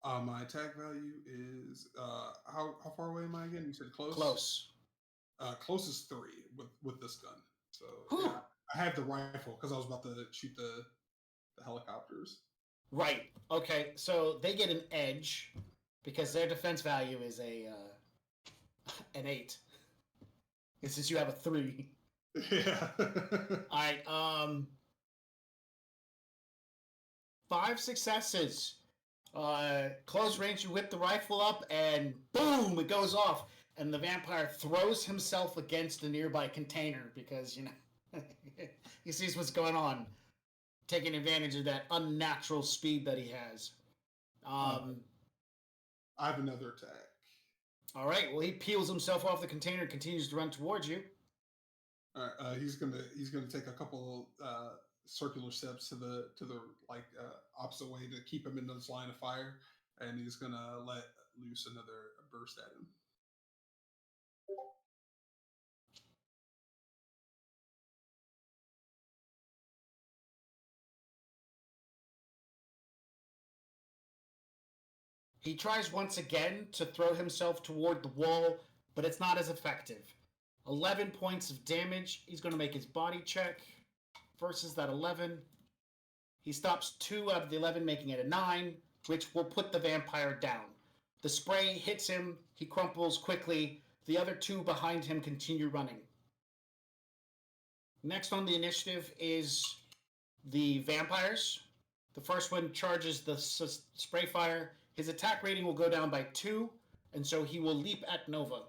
My attack value is how far away am I again? You said close. Close. Close is 3 with this gun. So Whew. yeah, I have the rifle because I was about to shoot the helicopters. Right. Okay. So they get an edge because their defense value is an 8. And since you have a 3. Yeah. All right. 5 successes. Close range, you whip the rifle up, and boom, it goes off. And the vampire throws himself against a nearby container because, he sees what's going on, taking advantage of that unnatural speed that he has. I have another attack. All right, well, he peels himself off the container and continues to run towards you. All right, he's gonna take a couple circular steps to the opposite way to keep him in this line of fire, and he's gonna let loose another burst at him. He tries once again to throw himself toward the wall, but it's not as effective. 11 points of damage. He's going to make his body check versus that 11. He stops 2 out of the 11, making it a 9, which will put the vampire down. The spray hits him. He crumples quickly. The other 2 behind him continue running. Next on the initiative is the vampires. The first one charges the spray fire. His attack rating will go down by 2, and so he will leap at Nova.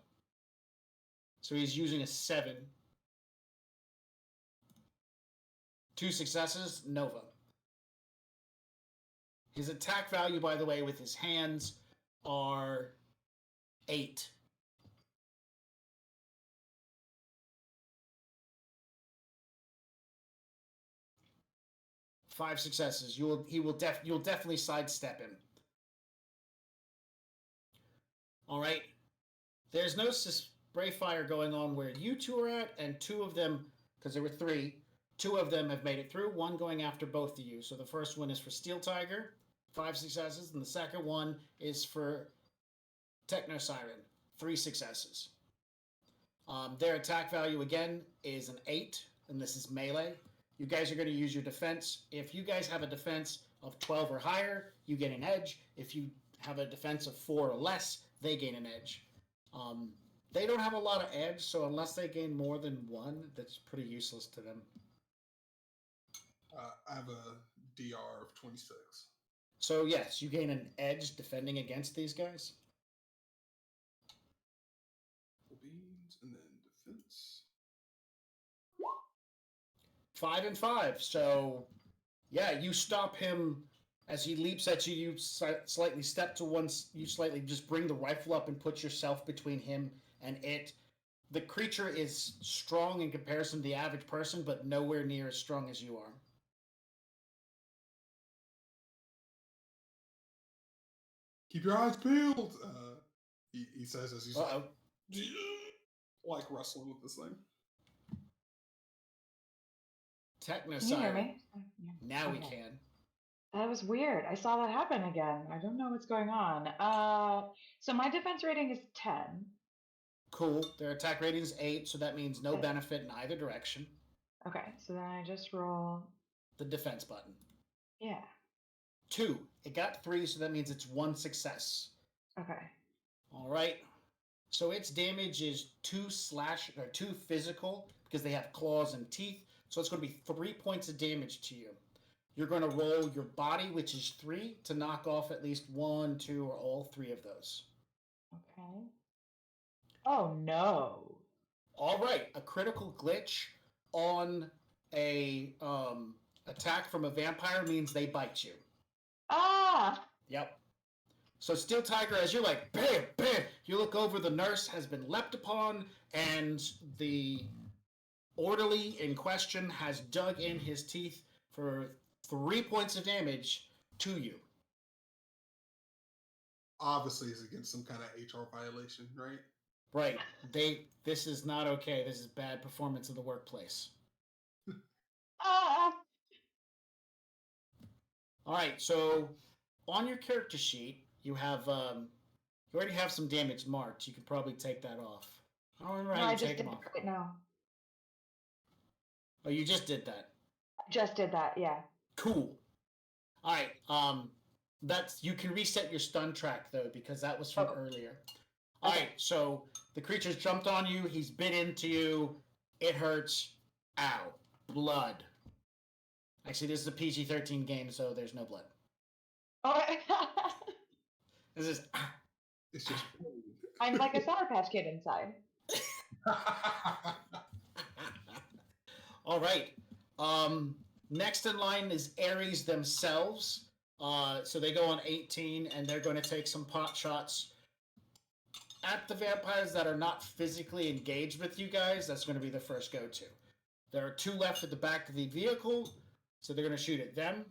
So he's using a 7. 2 successes, Nova. His attack value, by the way, with his hands are 8. Five successes. You'll definitely sidestep him. All right. There's no spray fire going on where you 2 are at, and 2 of them, because there were 3, 2 of them have made it through. 1 going after both of you. So the first one is for Steel Tiger, 5 successes, and the second one is for Techno Siren, 3 successes. Their attack value again is an 8, and this is melee. You guys are going to use your defense. If you guys have a defense of 12 or higher, you get an edge. If you have a defense of 4 or less, they gain an edge. They don't have a lot of edge, so unless they gain more than 1, that's pretty useless to them. I have a DR of 26. So yes, you gain an edge defending against these guys. Beans and then defense. 5 and 5. So yeah, you stop him as he leaps at you. You slightly step to one. You slightly just bring the rifle up and put yourself between him and it. The creature is strong in comparison to the average person, but nowhere near as strong as you are. Keep your eyes peeled. He says as he's like wrestling with this thing. Techno Can you hear Siren. me? Now we Okay. can. That was weird. I saw that happen again. I don't know what's going on. So my defense rating is 10. Cool. Their attack rating is 8, so that means no benefit in either direction. Okay, so then I just roll. The defense button. Yeah. 2. It got 3, so that means it's 1 success. Okay. All right. So its damage is 2 physical because they have claws and teeth. So it's going to be 3 points of damage to you. You're going to roll your body, which is 3, to knock off at least 1, 2, or all 3 of those. Okay. Oh no. All right. A critical glitch on a attack from a vampire means they bite you. Ah! Yep. So Steel Tiger, as you're like, bam, bam, you look over, the nurse has been leapt upon, and the orderly in question has dug in his teeth for 3 points of damage to you. obviously is against some kind of HR violation, right? Right. This is not okay. This is bad performance in the workplace. Ah! All right. So on your character sheet, you have you already have some damage marked. You can probably take that off. All right, No, I you just take did them it off. right now. Oh, you just did that. I just did that, yeah. Cool. All right. That's you can reset your stun track though because that was from earlier. All right. So the creature's jumped on you. He's bit into you. It hurts. Ow. Blood. Actually, this is a PG-13 game, so there's no blood. Oh, This is. It's just. I'm like a Sour Patch Kid inside. All right. Next in line is Ares themselves. So they go on 18, and they're going to take some pot shots at the vampires that are not physically engaged with you guys. That's going to be the first go-to. There are 2 left at the back of the vehicle, so they're going to shoot at them.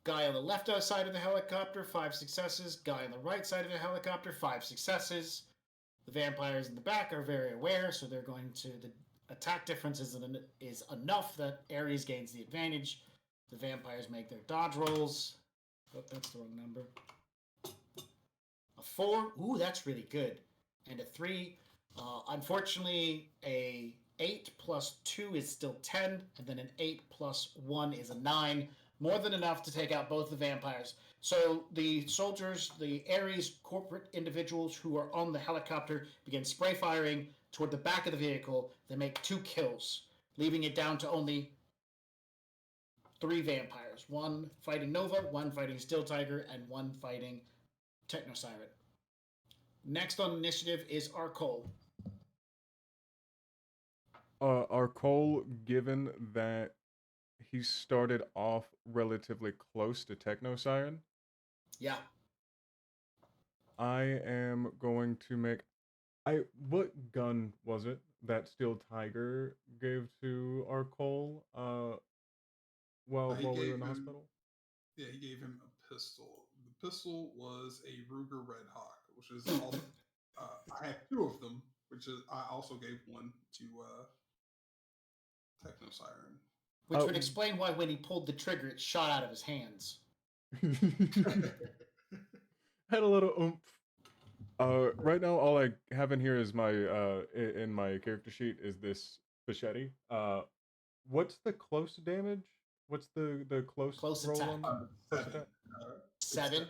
Guy on the left side of the helicopter, 5 successes. Guy on the right side of the helicopter, 5 successes. The vampires in the back are very aware, so they're going to... The attack difference is enough that Ares gains the advantage. The vampires make their dodge rolls. Oh, that's the wrong number. A 4. Ooh, that's really good. And a 3. Unfortunately, a 8 plus 2 is still 10, and then an 8 plus 1 is a 9. More than enough to take out both the vampires. So the soldiers, the Ares corporate individuals who are on the helicopter begin spray firing toward the back of the vehicle. They make 2 kills, leaving it down to only 3 vampires. 1 fighting Nova, 1 fighting Steel Tiger, and 1 fighting Techno Siren. Next on initiative is Arcole. Arcole, given that he started off relatively close to Techno Siren, Yeah. I am going to make... What gun was it that Steel Tiger gave to Arcole while we were in the hospital? Yeah, he gave him a pistol. The pistol was a Ruger Red Hawk, which is also... I have 2 of them, which is... I also gave one to Techno Siren. Which would explain why when he pulled the trigger, it shot out of his hands. Had a little oomph. Right now, all I have in here is my in my character sheet is this machete. What's the close damage? What's the close roll attack? on? 7.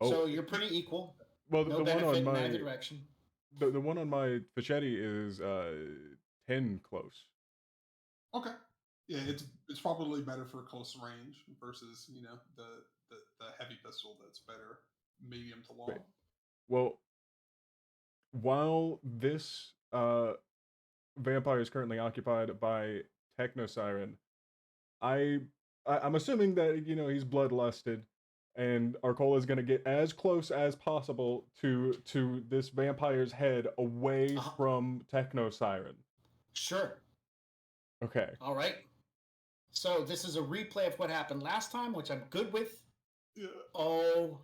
Oh. So you're pretty equal. Well, no the benefit one on in my either direction. the one on my machete is 10 close. Okay. Yeah, it's probably better for close range versus the heavy pistol that's better medium to long. Right. Well, while this vampire is currently occupied by Techno Siren, I'm assuming that he's bloodlusted, and Arcole is going to get as close as possible to this vampire's head away from Techno Siren. Sure. Okay. All right. So this is a replay of what happened last time, which I'm good with. Yeah. Oh.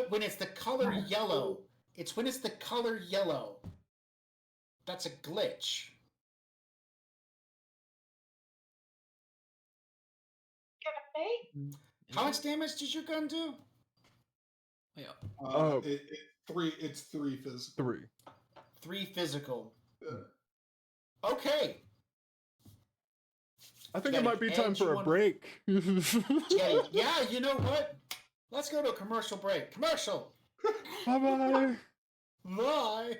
When it's the color yellow, it's when it's the color yellow. That's a glitch. How much damage did your gun do? Yeah. It's 3 physical. 3. 3 physical. Yeah. Okay. I think it might be time for a break. Yeah, you know what? Let's go to a commercial break. Commercial! Bye-bye. Bye!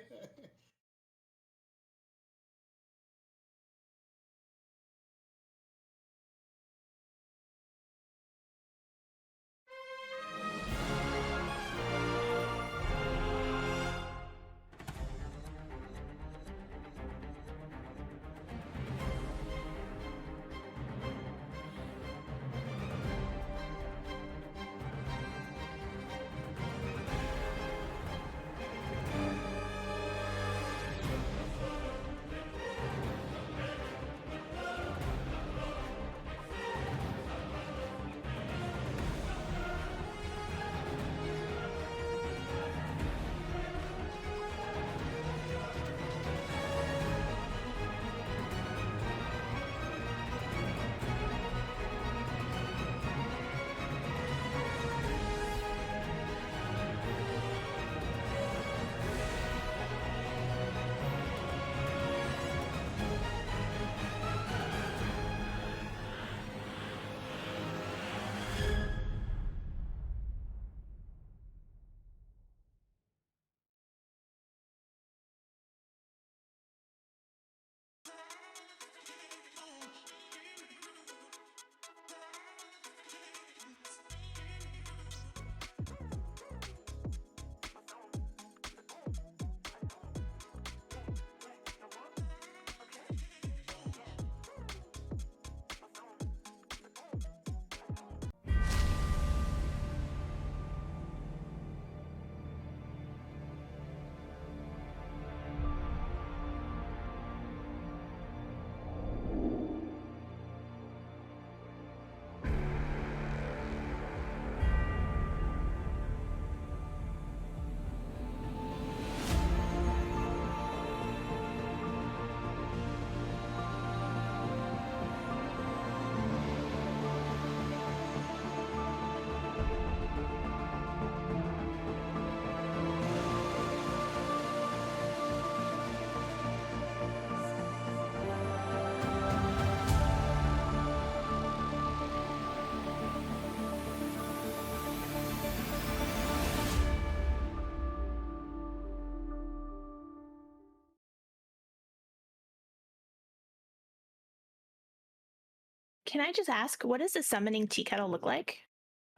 Can I just ask, what does a summoning tea kettle look like?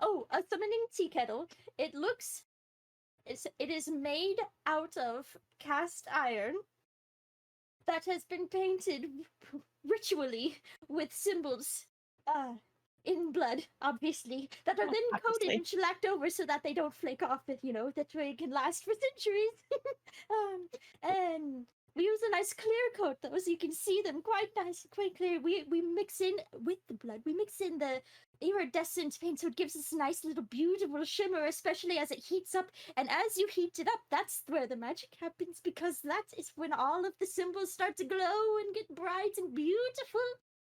Oh, a summoning tea kettle. It looks. It is made out of cast iron that has been painted ritually with symbols in blood, obviously, that are then coated Obviously. and shellacked over so that they don't flake off. That way it can last for centuries. And we use a nice clear coat, though, so you can see them quite nice, quite clear. We mix in with the blood. We mix in the iridescent paint, so it gives us a nice little beautiful shimmer, especially as it heats up. And as you heat it up, that's where the magic happens, because that is when all of the symbols start to glow and get bright and beautiful.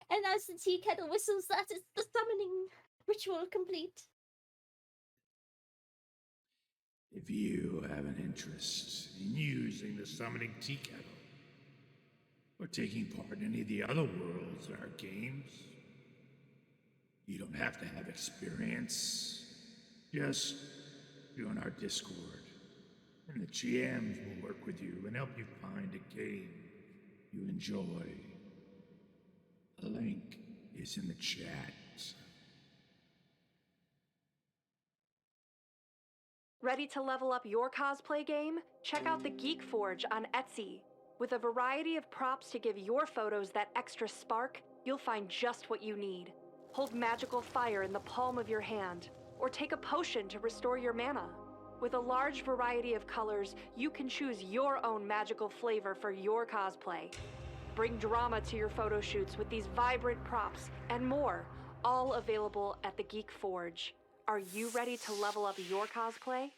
And as the tea kettle whistles, that is the summoning ritual complete. If you have an interest in using the summoning tea kettle, or taking part in any of the other worlds in our games, you don't have to have experience. Just join our Discord, and the GMs will work with you and help you find a game you enjoy. The link is in the chat. Ready to level up your cosplay game? Check out the Geek Forge on Etsy. With a variety of props to give your photos that extra spark, you'll find just what you need. Hold magical fire in the palm of your hand, or take a potion to restore your mana. With a large variety of colors, you can choose your own magical flavor for your cosplay. Bring drama to your photo shoots with these vibrant props and more, all available at the Geek Forge. Are you ready to level up your cosplay?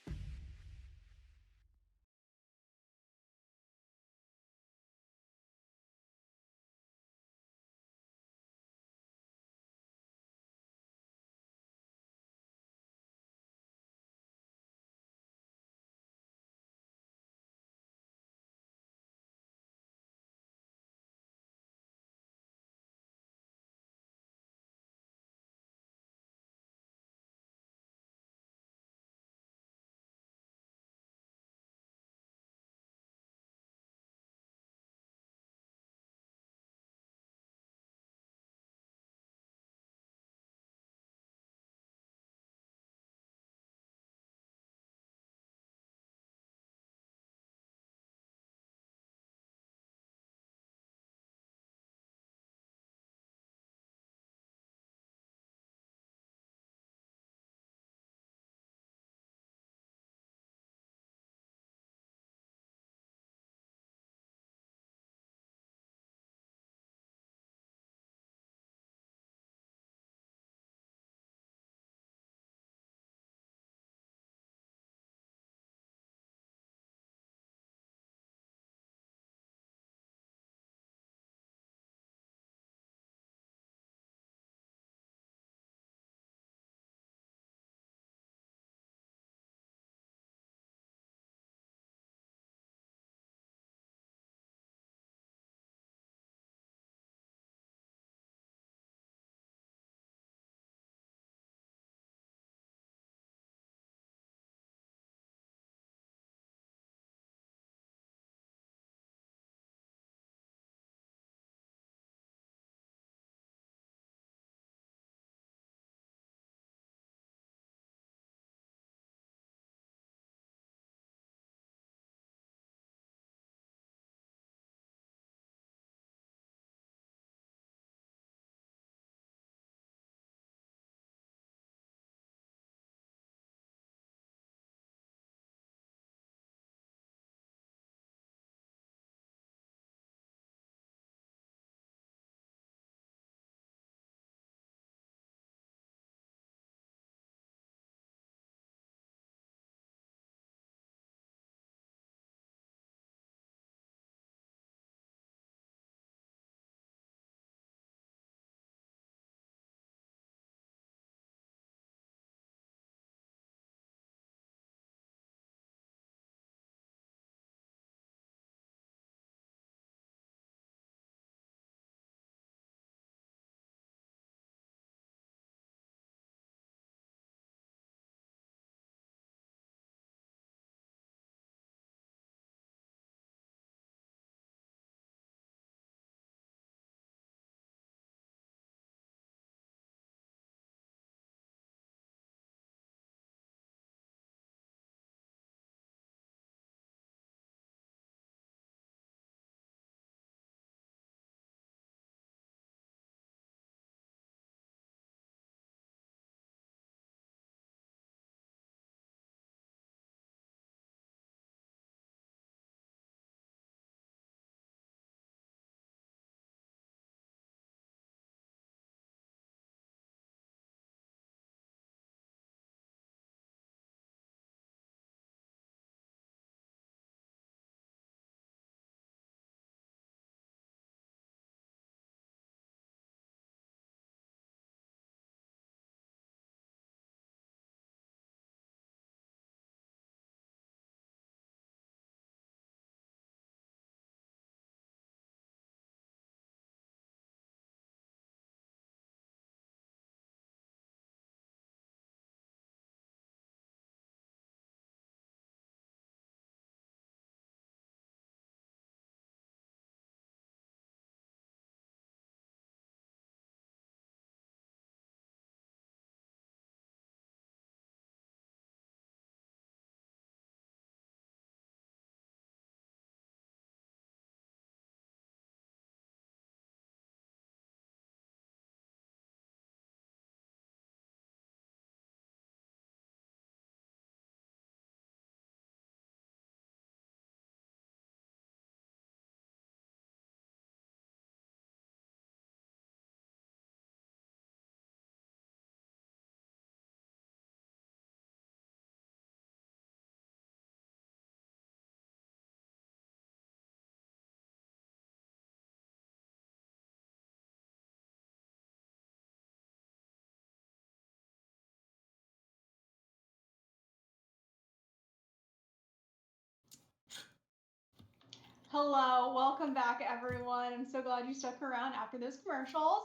Hello, welcome back, everyone. I'm so glad you stuck around after those commercials.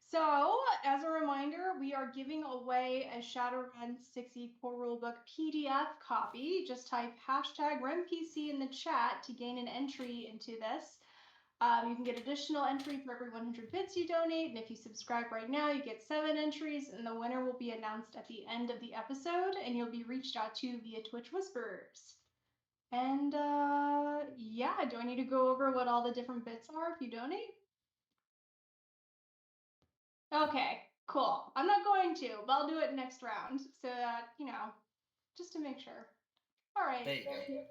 So, as a reminder, we are giving away a Shadowrun 6e core rulebook PDF copy. Just type #RunPC in the chat to gain an entry into this. You can get additional entry for every 100 bits you donate, and if you subscribe right now, you get 7 entries, and the winner will be announced at the end of the episode, and you'll be reached out to via Twitch Whispers. And yeah, do I need to go over what all the different bits are if you donate? Okay, cool. I'm not going to, but I'll do it next round so that, just to make sure. All right. There you go.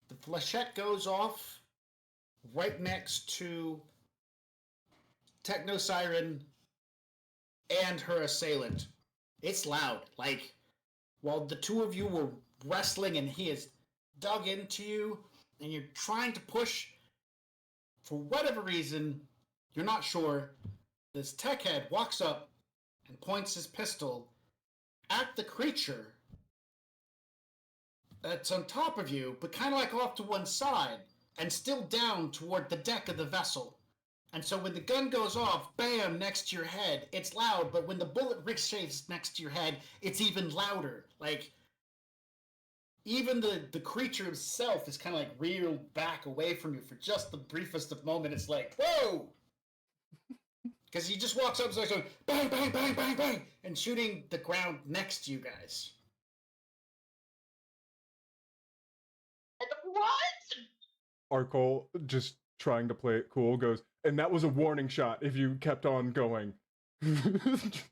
The flechette goes off right next to Techno Siren and her assailant. It's loud. Like, while the two of you were wrestling and he has dug into you and you're trying to push, for whatever reason, you're not sure, this tech head walks up and points his pistol at the creature that's on top of you, but kind of like off to one side, and still down toward the deck of the vessel. And so when the gun goes off, bam, next to your head, it's loud, but when the bullet ricochets next to your head, it's even louder. Like, even the creature himself is kind of like reeled back away from you for just the briefest of moment. It's like, whoa! Because he just walks up and starts going, bang, bang, bang, bang, bang, and shooting the ground next to you guys. What? Arkol, just trying to play it cool, goes, and that was a warning shot if you kept on going.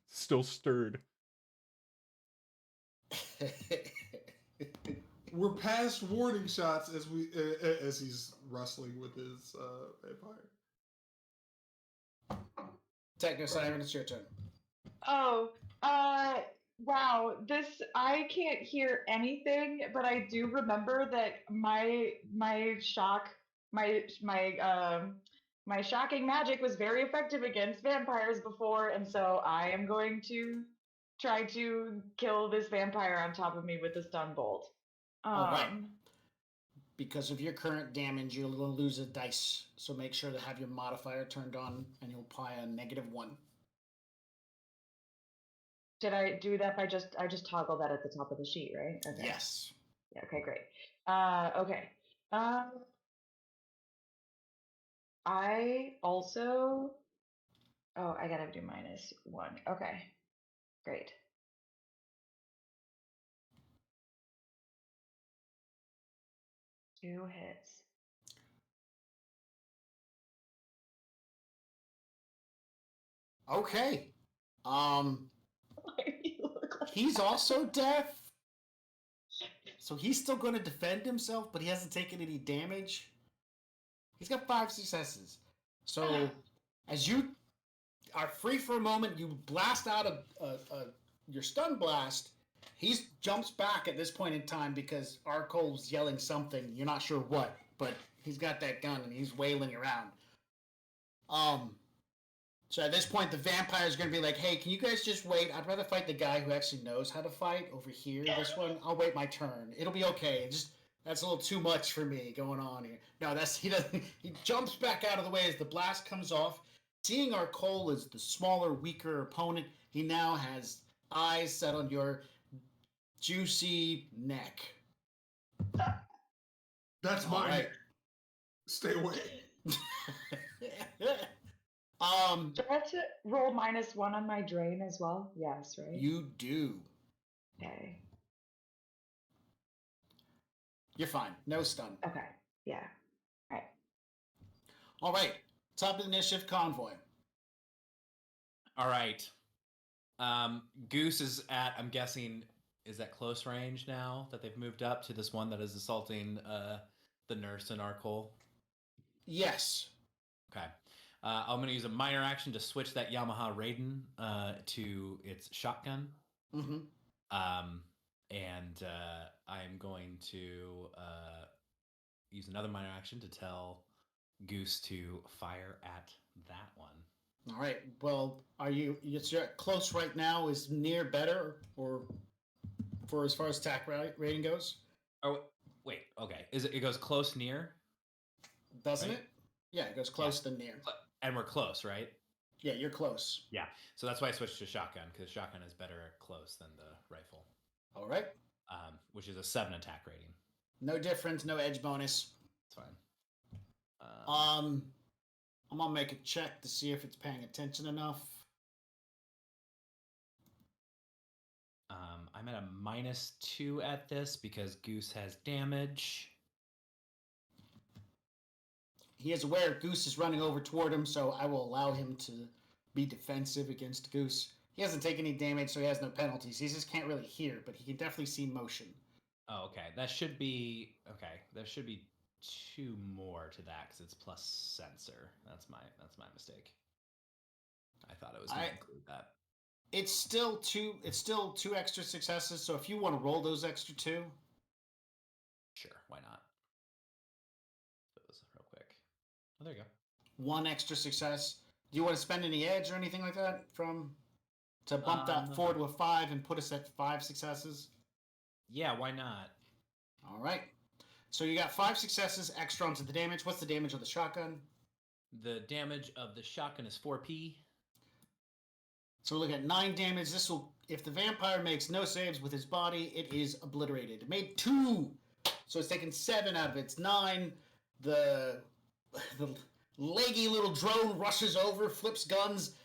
Still stirred. We're past warning shots as he's wrestling with his vampire. Techno Siren, it's your turn. Oh, wow. I can't hear anything, but I do remember that my shocking magic was very effective against vampires before, and so I am going to try to kill this vampire on top of me with a stun bolt. All right. Because of your current damage, you'll lose a dice. So make sure to have your modifier turned on, and you'll apply a -1. Did I do that by I just toggle that at the top of the sheet, right? Okay. Yes. Yeah, okay, great. Okay. I also... Oh, I gotta do -1. Okay. Great. Two hits. Okay. He's also deaf. So he's still going to defend himself, but he hasn't taken any damage. He's got 5 successes. So as you are free for a moment, you blast out your stun blast. He jumps back at this point in time because Arkol's yelling something. You're not sure what, but he's got that gun and he's wailing around. So at this point, the vampire is going to be like, hey, can you guys just wait? I'd rather fight the guy who actually knows how to fight over here. This one, I'll wait my turn. It'll be okay. That's a little too much for me going on here. No, he doesn't. He jumps back out of the way as the blast comes off. Seeing Arkol as the smaller, weaker opponent, he now has eyes set on your juicy neck. That's mine. Right. Stay away. Do I have to roll -1 on my drain as well? Yes, right? You do. Okay. You're fine. No stun. Okay. Yeah. All right. All right. Top of the initiative, Convoy. All right. Goose is at, I'm guessing, is that close range now that they've moved up to this one that is assaulting the nurse in Arkol? Yes. Okay. I'm going to use a minor action to switch that Yamaha Raiden to its shotgun. Mm-hmm. And I'm going to use another minor action to tell Goose to fire at that one. All right. Well, you're close right now? Is near better, or for as far as attack rating goes? Oh, wait. Okay. it goes close near, Doesn't right? it? Yeah, it goes close to near. And we're close, right? Yeah, you're close. Yeah. So that's why I switched to shotgun, because shotgun is better at close than the rifle. All right. Which is a 7 attack rating. No difference, no edge bonus. It's fine. I'm gonna make a check to see if it's paying attention enough. I'm at a -2 at this because Goose has damage. He is aware Goose is running over toward him, so I will allow him to be defensive against Goose. He hasn't taken any damage, so he has no penalties. He just can't really hear, but he can definitely see motion. Oh, okay. That should be okay. There should be 2 more to that because it's plus sensor. That's my mistake. I thought it was going to include that. It's still two extra successes, so if you want to roll those extra 2. Sure, why not? Those real quick. Oh, there you go. 1 extra success. Do you want to spend any edge or anything like that to bump that 4 to a 5 and put us at 5 successes? Yeah, why not? All right. So you got 5 successes extra onto the damage. What's the damage of the shotgun? The damage of the shotgun is 4p. So we're looking at 9 damage. This will, if the vampire makes no saves with his body, it is obliterated. It made 2, so it's taken 7 out of it. It's 9. The leggy little drone rushes over, flips guns,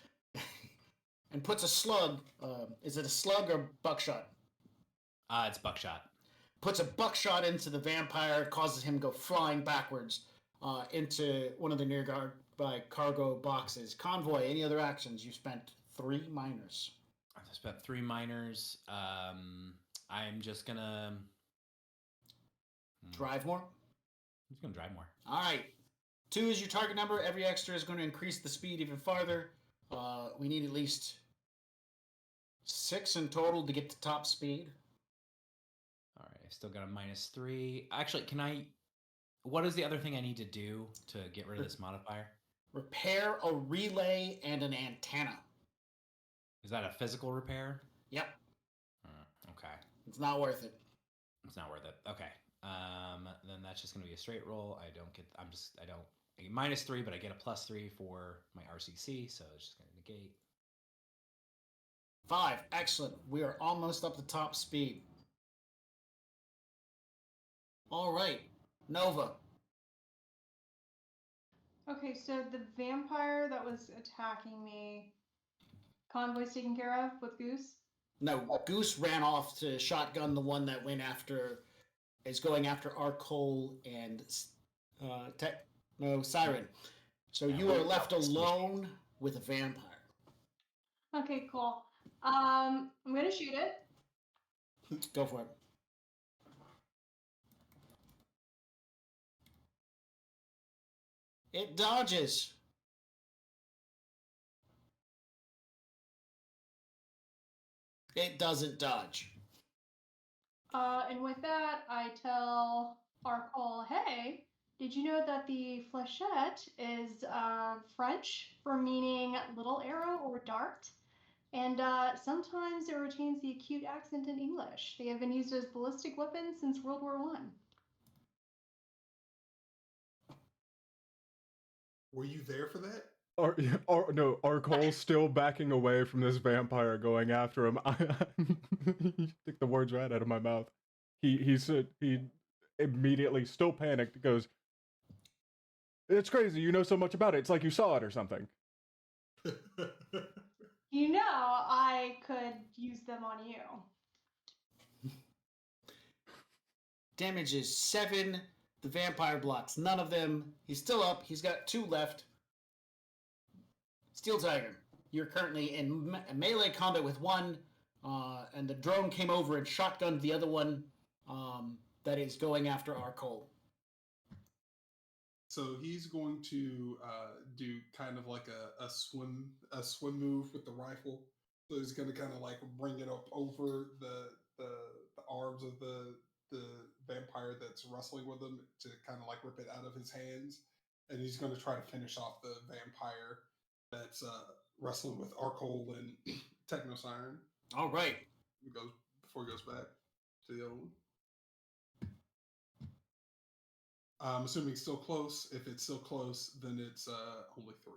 and puts a slug. Is it a slug or buckshot? It's buckshot. Puts a buckshot into the vampire, causes him to go flying backwards into one of the nearby cargo boxes. Convoy, any other actions? You spent 3 minors. I spent 3 minors. I'm just gonna drive more. I'm just gonna drive more. All right. 2 is your target number. Every extra is going to increase the speed even farther. We need at least 6 in total to get to top speed. All right, I've still got a -3. Actually, can I? What is the other thing I need to do to get rid of this modifier? Repair a relay and an antenna. Is that a physical repair? Yep. Okay. It's not worth it. It's not worth it. Okay. Then that's just gonna be a straight roll. I get -3, but I get a +3 for my RCC, so it's just gonna negate. 5. Excellent. We are almost up to top speed. All right. Nova. Okay, so the vampire that was attacking me, Convoy's taken care of with Goose? No, Goose ran off to shotgun the one that is going after Arcole and Siren. So you are left alone with a vampire. Okay, cool. I'm gonna shoot it. Go for it. It dodges. It doesn't dodge. And with that, I tell Arcole, hey, did you know that the flechette is French for meaning little arrow or dart? And sometimes it retains the acute accent in English. They have been used as ballistic weapons since World War I. Were you there for that? Cole's still backing away from this vampire going after him. You took the words right out of my mouth. He said he immediately, still panicked, goes, "It's crazy. You know so much about it. It's like you saw it or something." You know, I could use them on you. Damage is 7. The vampire blocks none of them. He's still up. He's got 2 left. Steel Tiger, you're currently in melee combat with 1, and the drone came over and shotgunned the other one that is going after Arcole. So he's going to do kind of like a swim move with the rifle. So he's going to kind of like bring it up over the arms of the vampire that's wrestling with him to kind of like rip it out of his hands, and he's going to try to finish off the vampire that's wrestling with Arcole and Techno Siren. All right. Before he goes back to the other one. I'm assuming it's still close. If it's still close, then it's only 3.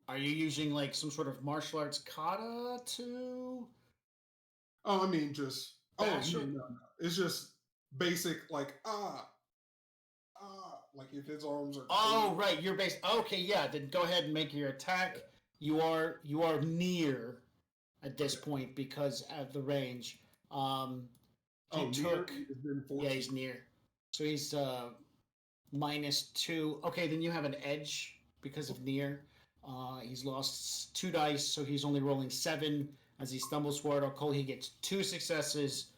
Are you using like some sort of martial arts kata to? Oh, I mean, just Bash no, it? no, no. It's just basic, like like if his arms are. Oh, right. You're based. Okay, yeah. Then go ahead and make your attack. You are near at this point because of the range. He took. Is then Yeah, 14. he's near. So he's -2. Okay, then you have an edge because of near. He's lost 2 dice, so he's only rolling 7 as he stumbles forward. I'll he gets 2 successes.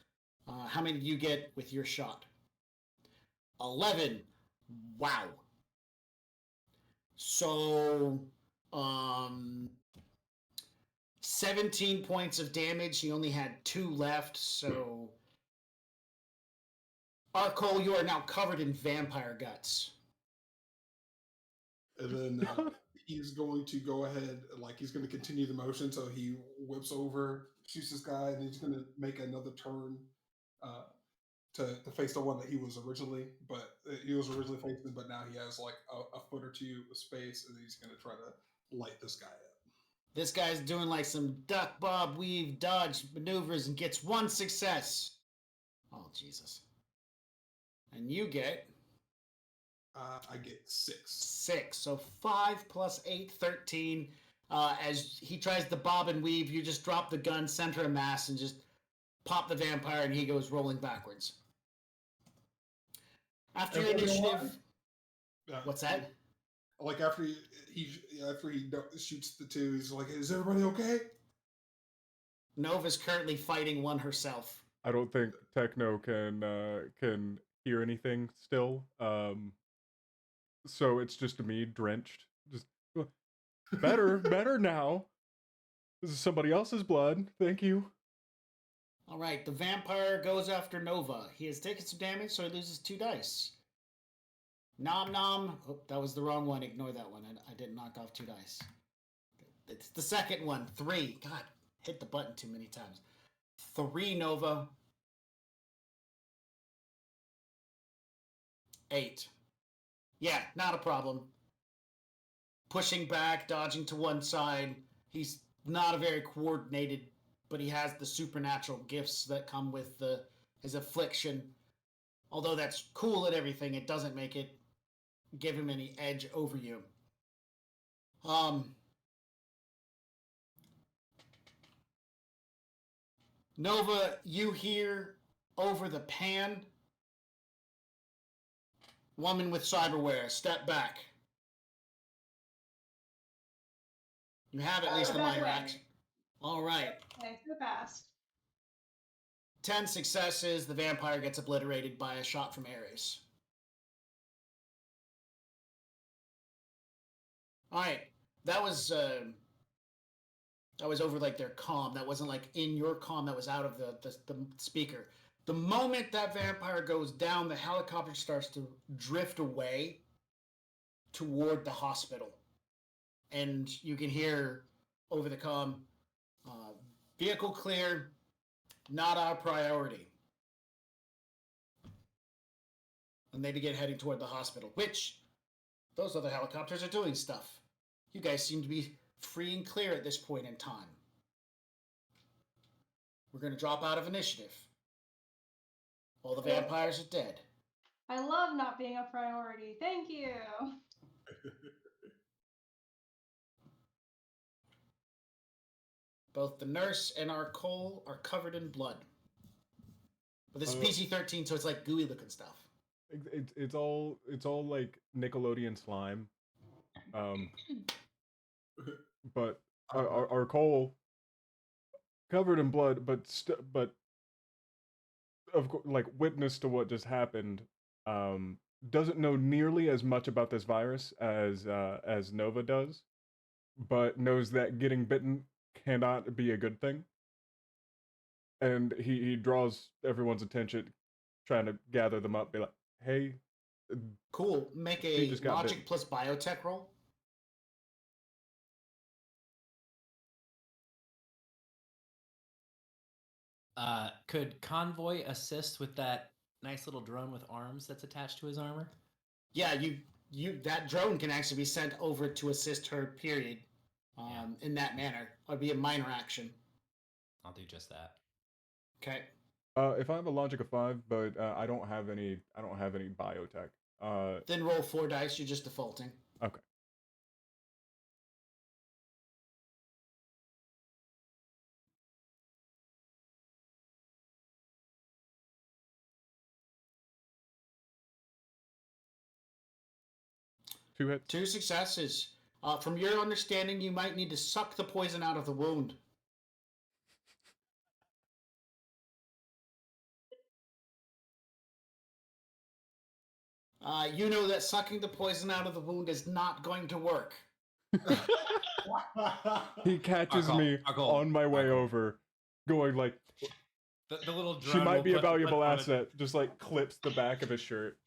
How many do you get with your shot? 11. Wow. So, 17 points of damage. He only had 2 left, so. Arcole, you are now covered in vampire guts. And then he's going to go ahead, like he's going to continue the motion. So he whips over, shoots this guy, and he's going to make another turn to face the one that he was originally facing. But now he has like a foot or 2 of space, and he's going to try to light this guy up. This guy's doing like some duck, bob, weave, dodge maneuvers and gets 1 success. Oh, Jesus. And you get? I get 6. 6. So 5 plus 8, 13. As he tries to bob and weave, you just drop the gun, center of mass, and just pop the vampire, and he goes rolling backwards. After your initiative... What's that? Like after he shoots the 2, he's like, "Is everybody okay?" Nova's currently fighting one herself. I don't think Techno can hear anything still. So it's just me drenched. Just better now. This is somebody else's blood. Thank you. All right, the vampire goes after Nova. He has taken some damage, so he loses 2 dice. Nom nom. Oh, that was the wrong one. Ignore that one. I didn't knock off 2 dice. It's the second one. 3. God, hit the button too many times. 3 Nova. 8. Yeah, not a problem. Pushing back, dodging to one side. He's not a very coordinated, but he has the supernatural gifts that come with his affliction. Although that's cool and everything, it doesn't make it give him any edge over you. Nova, you hear over the pan, woman with cyberware, step back. You have at least a minor action. All right. Okay, so fast. 10 successes, the vampire gets obliterated by a shot from Ares. All right, that was over like their comm. That wasn't like in your comm. That was out of the speaker. The moment that vampire goes down, the helicopter starts to drift away toward the hospital, and you can hear over the comm, "Vehicle clear. Not our priority." And they begin heading toward the hospital, which those other helicopters are doing stuff. You guys seem to be free and clear at this point in time. We're going to drop out of initiative. All the vampires are dead. I love not being a priority. Thank you. Both the nurse and our Cole are covered in blood. But this is PG-13, so it's like gooey looking stuff. It's all like Nickelodeon slime. But our Cole covered in blood, but of course, like witness to what just happened, doesn't know nearly as much about this virus as Nova does, but knows that getting bitten cannot be a good thing. And he draws everyone's attention, trying to gather them up, be like, "Hey, cool. Make a logic plus biotech roll." Could Convoy assist with that nice little drone with arms that's attached to his armor? Yeah, you that drone can actually be sent over to assist her. Period. In that manner, it'd be a minor action. I'll do just that. Okay. If I have a logic of 5, but I don't have any biotech. Then roll 4 dice. You're just defaulting. Okay. Two hits. 2 successes. From your understanding, you might need to suck the poison out of the wound. You know that sucking the poison out of the wound is not going to work. He catches me on my way over, going like, the little drone. She might will be a put valuable on asset. Just like clips the back of his shirt.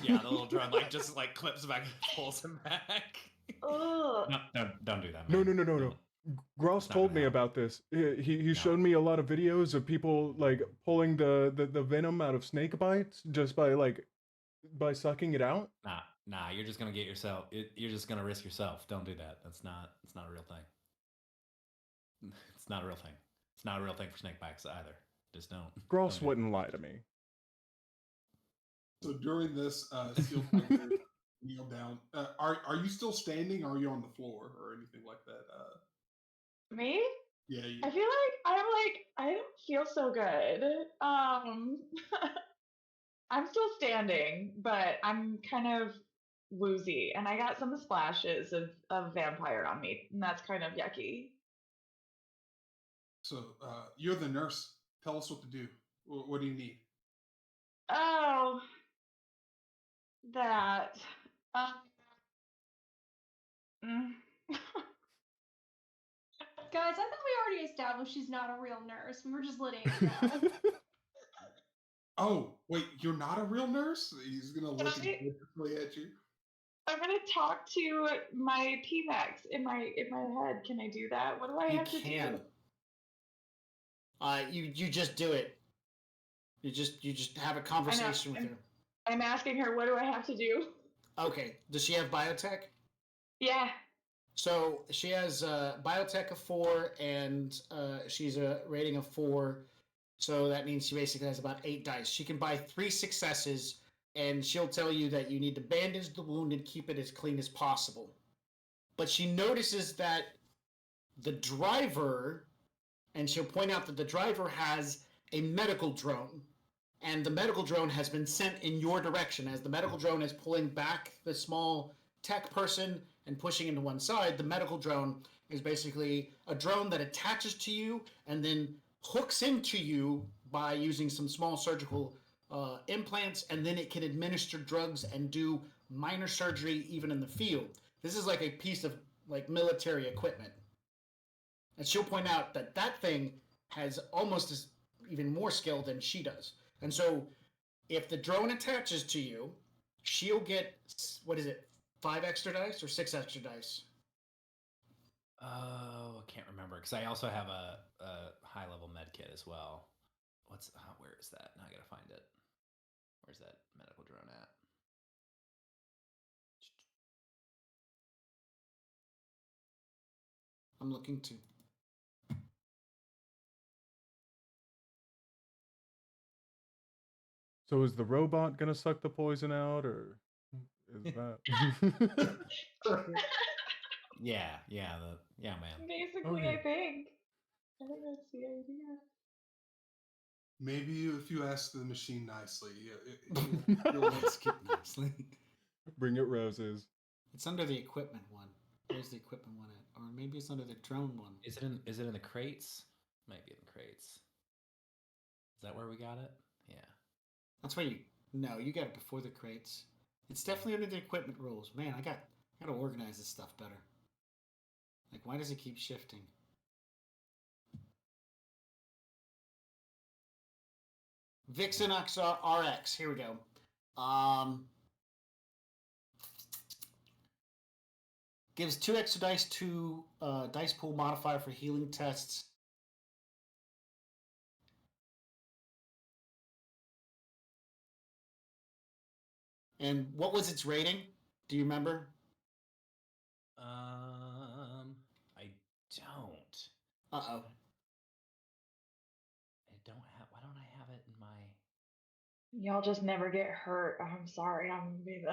Yeah, the little drone just clips back and pulls him back. Ugh. No, don't do that. No, man. no. Gross It's not told gonna me help. about this. He showed me a lot of videos of people like pulling the venom out of snake bites just by sucking it out. Nah. You're just gonna get yourself. You're just gonna risk yourself. Don't do that. It's not a real thing. It's not a real thing. It's not a real thing for snake bites either. Just don't. Gross don't do it. wouldn't lie to me. So during this, Steel Tiger kneel down. Are you still standing? Or are you on the floor or anything like that? Me? Yeah. You. I feel like I don't feel so good. I'm still standing, but I'm kind of woozy, and I got some splashes of vampire on me, and that's kind of yucky. So you're the nurse. Tell us what to do. What do you need? Oh, that. Mm. Guys, I thought we already established she's not a real nurse. We were just letting it know. Oh, wait, you're not a real nurse? He's gonna look I- incredibly at you. I'm gonna talk to my PMAX in my head. Can I do that? What do I You have to can. do? You just do it. You just have a conversation with her. I'm asking her, what do I have to do? Okay. Does she have biotech? Yeah. So she has biotech of 4, and she's a rating of 4. So that means she basically has about 8 dice. She can buy 3 successes, and she'll tell you that you need to bandage the wound and keep it as clean as possible. But she notices that the driver, and she'll point out that the driver has a medical drone, and the medical drone has been sent in your direction. As the medical drone is pulling back the small tech person and pushing him to one side, the medical drone is basically a drone that attaches to you and then hooks into you by using some small surgical implants, and then it can administer drugs and do minor surgery even in the field. This is like a piece of like military equipment. And she'll point out that that thing has almost as even more skill than she does. And so if the drone attaches to you, she'll get, what is it, 5 extra dice or 6 extra dice? Oh, I can't remember because I also have a high level med kit as well. Where is that? Now I gotta find it. Where's that medical drone at? I'm looking too. So is the robot gonna suck the poison out, or is that? Yeah, man. Basically, Okay. I think that's the idea. Maybe if you ask the machine nicely, Let's get nicely. Bring it roses. It's under the equipment one. Where's the equipment one at? Or maybe it's under the drone one. Is it in the crates? Might be in the crates. Is that where we got it? Yeah. That's where you. No, you got it before the crates. It's definitely under the equipment rules. Man, I gotta organize this stuff better. Like, why does it keep shifting? Vixen RX. Here we go. Gives 2 extra dice to dice pool modifier for healing tests. And what was its rating? Do you remember? I don't. Uh-oh. I don't have. Why don't I have it in my? Y'all just never get hurt. I'm sorry. I'm gonna be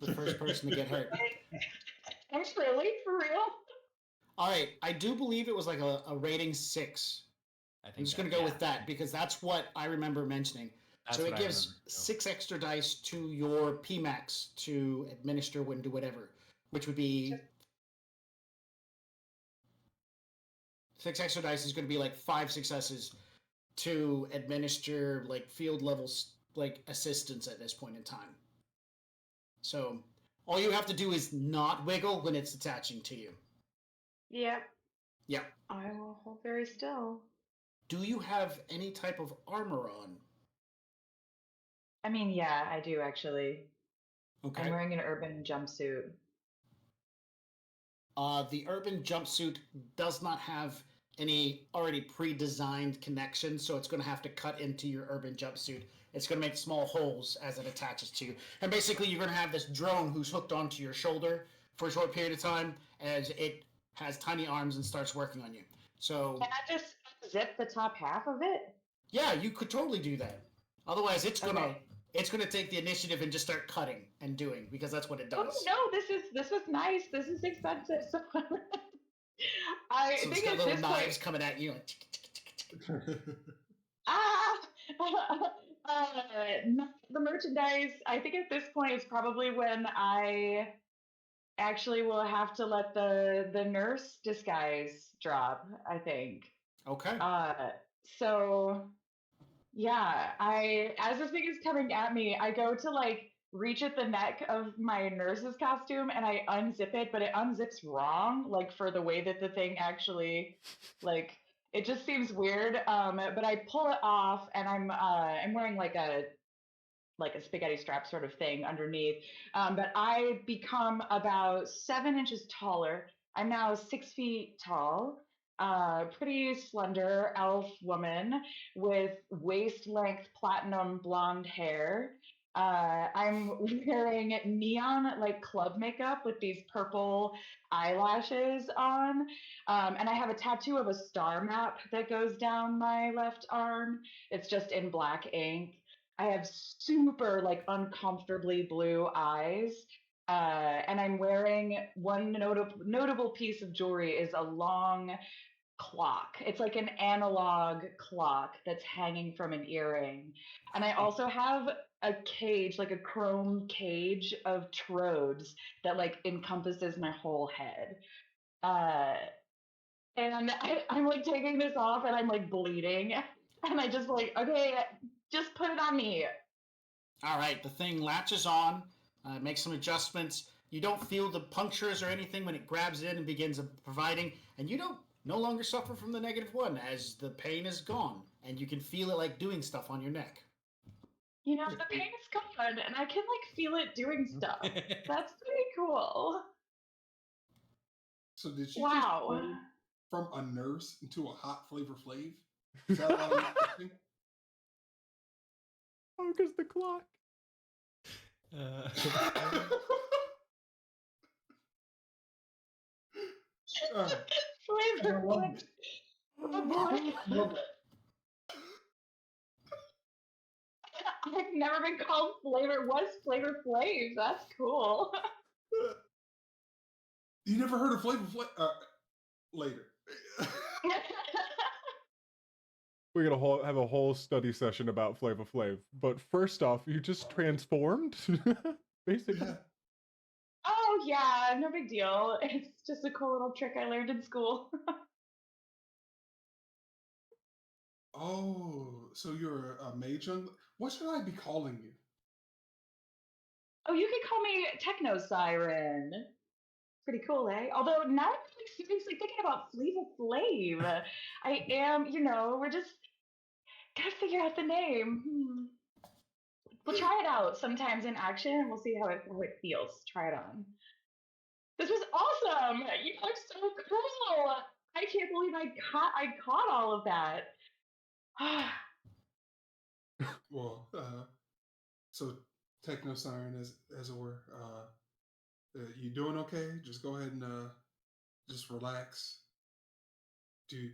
The first person to get hurt. I'm really for real. All right, I do believe it was like a rating 6. I'm just going to go with that because that's what I remember mentioning. So it gives 6 extra dice to your PMAX to administer when do whatever, which would be 6 extra dice is going to be like 5 successes to administer like field levels like assistance at this point in time. So all you have to do is not wiggle when it's attaching to you. Yep. Yep. I will hold very still. Do you have any type of armor on? I mean, yeah, I do actually. Okay. I'm wearing an urban jumpsuit. The urban jumpsuit does not have any already pre-designed connections, so it's going to have to cut into your urban jumpsuit. It's going to make small holes as it attaches to you. And basically, you're going to have this drone who's hooked onto your shoulder for a short period of time as it has tiny arms and starts working on you. So can I just zip the top half of it? Yeah, you could totally do that. Otherwise, it's gonna take the initiative and just start cutting and doing because that's what it does. Oh no, this was nice. This is expensive. So I So it's think got at little this knives point, coming at you. not the merchandise. I think at this point is probably when I actually will have to let the nurse disguise drop, I think. Okay. So yeah, as this thing is coming at me, I go to like reach at the neck of my nurse's costume and I unzip it, but it unzips wrong, like for the way that the thing actually like it just seems weird. But I pull it off and I'm wearing like a spaghetti strap sort of thing underneath. But I become about 7 inches taller. I'm now 6 feet tall, pretty slender elf woman with waist length platinum blonde hair. I'm wearing neon like club makeup with these purple eyelashes on. And I have a tattoo of a star map that goes down my left arm. It's just in black ink. I have super like uncomfortably blue eyes. And I'm wearing one notable piece of jewelry is a long clock. It's like an analog clock that's hanging from an earring. And I also have a cage, like a chrome cage of trodes that like encompasses my whole head. And I'm like taking this off and I'm like bleeding. And I just like, okay, just put it on me. All right, the thing latches on, makes some adjustments. You don't feel the punctures or anything when it grabs in and begins providing, and you don't no longer suffer from the -1 as the pain is gone, and you can feel it like doing stuff on your neck. You know, the pain is gone, and I can like feel it doing stuff. That's pretty cool. So did you Wow. just turn from a nurse into a hot Flavor Flav? Is that what I'm expecting? Oh, because the clock. Flavor Flav. I've never been called Flavor. What's Flavor Flav? That's cool. You never heard of Flavor Flav? Later. We're gonna have a whole study session about Flavor Flav. But first off, you just transformed, basically. Oh yeah, no big deal. It's just a cool little trick I learned in school. Oh, so you're a mage? What should I be calling you? Oh, you could call me Techno Siren. Pretty cool, eh? Although now I'm like seriously thinking about Flavor Flav. I am, we're just gotta figure out the name. We'll try it out sometimes in action and we'll see how it feels. Try it on. This was awesome! You are so cool! I can't believe I caught all of that. Well, so techno siren, as it were. You doing okay? Just go ahead and just relax. Do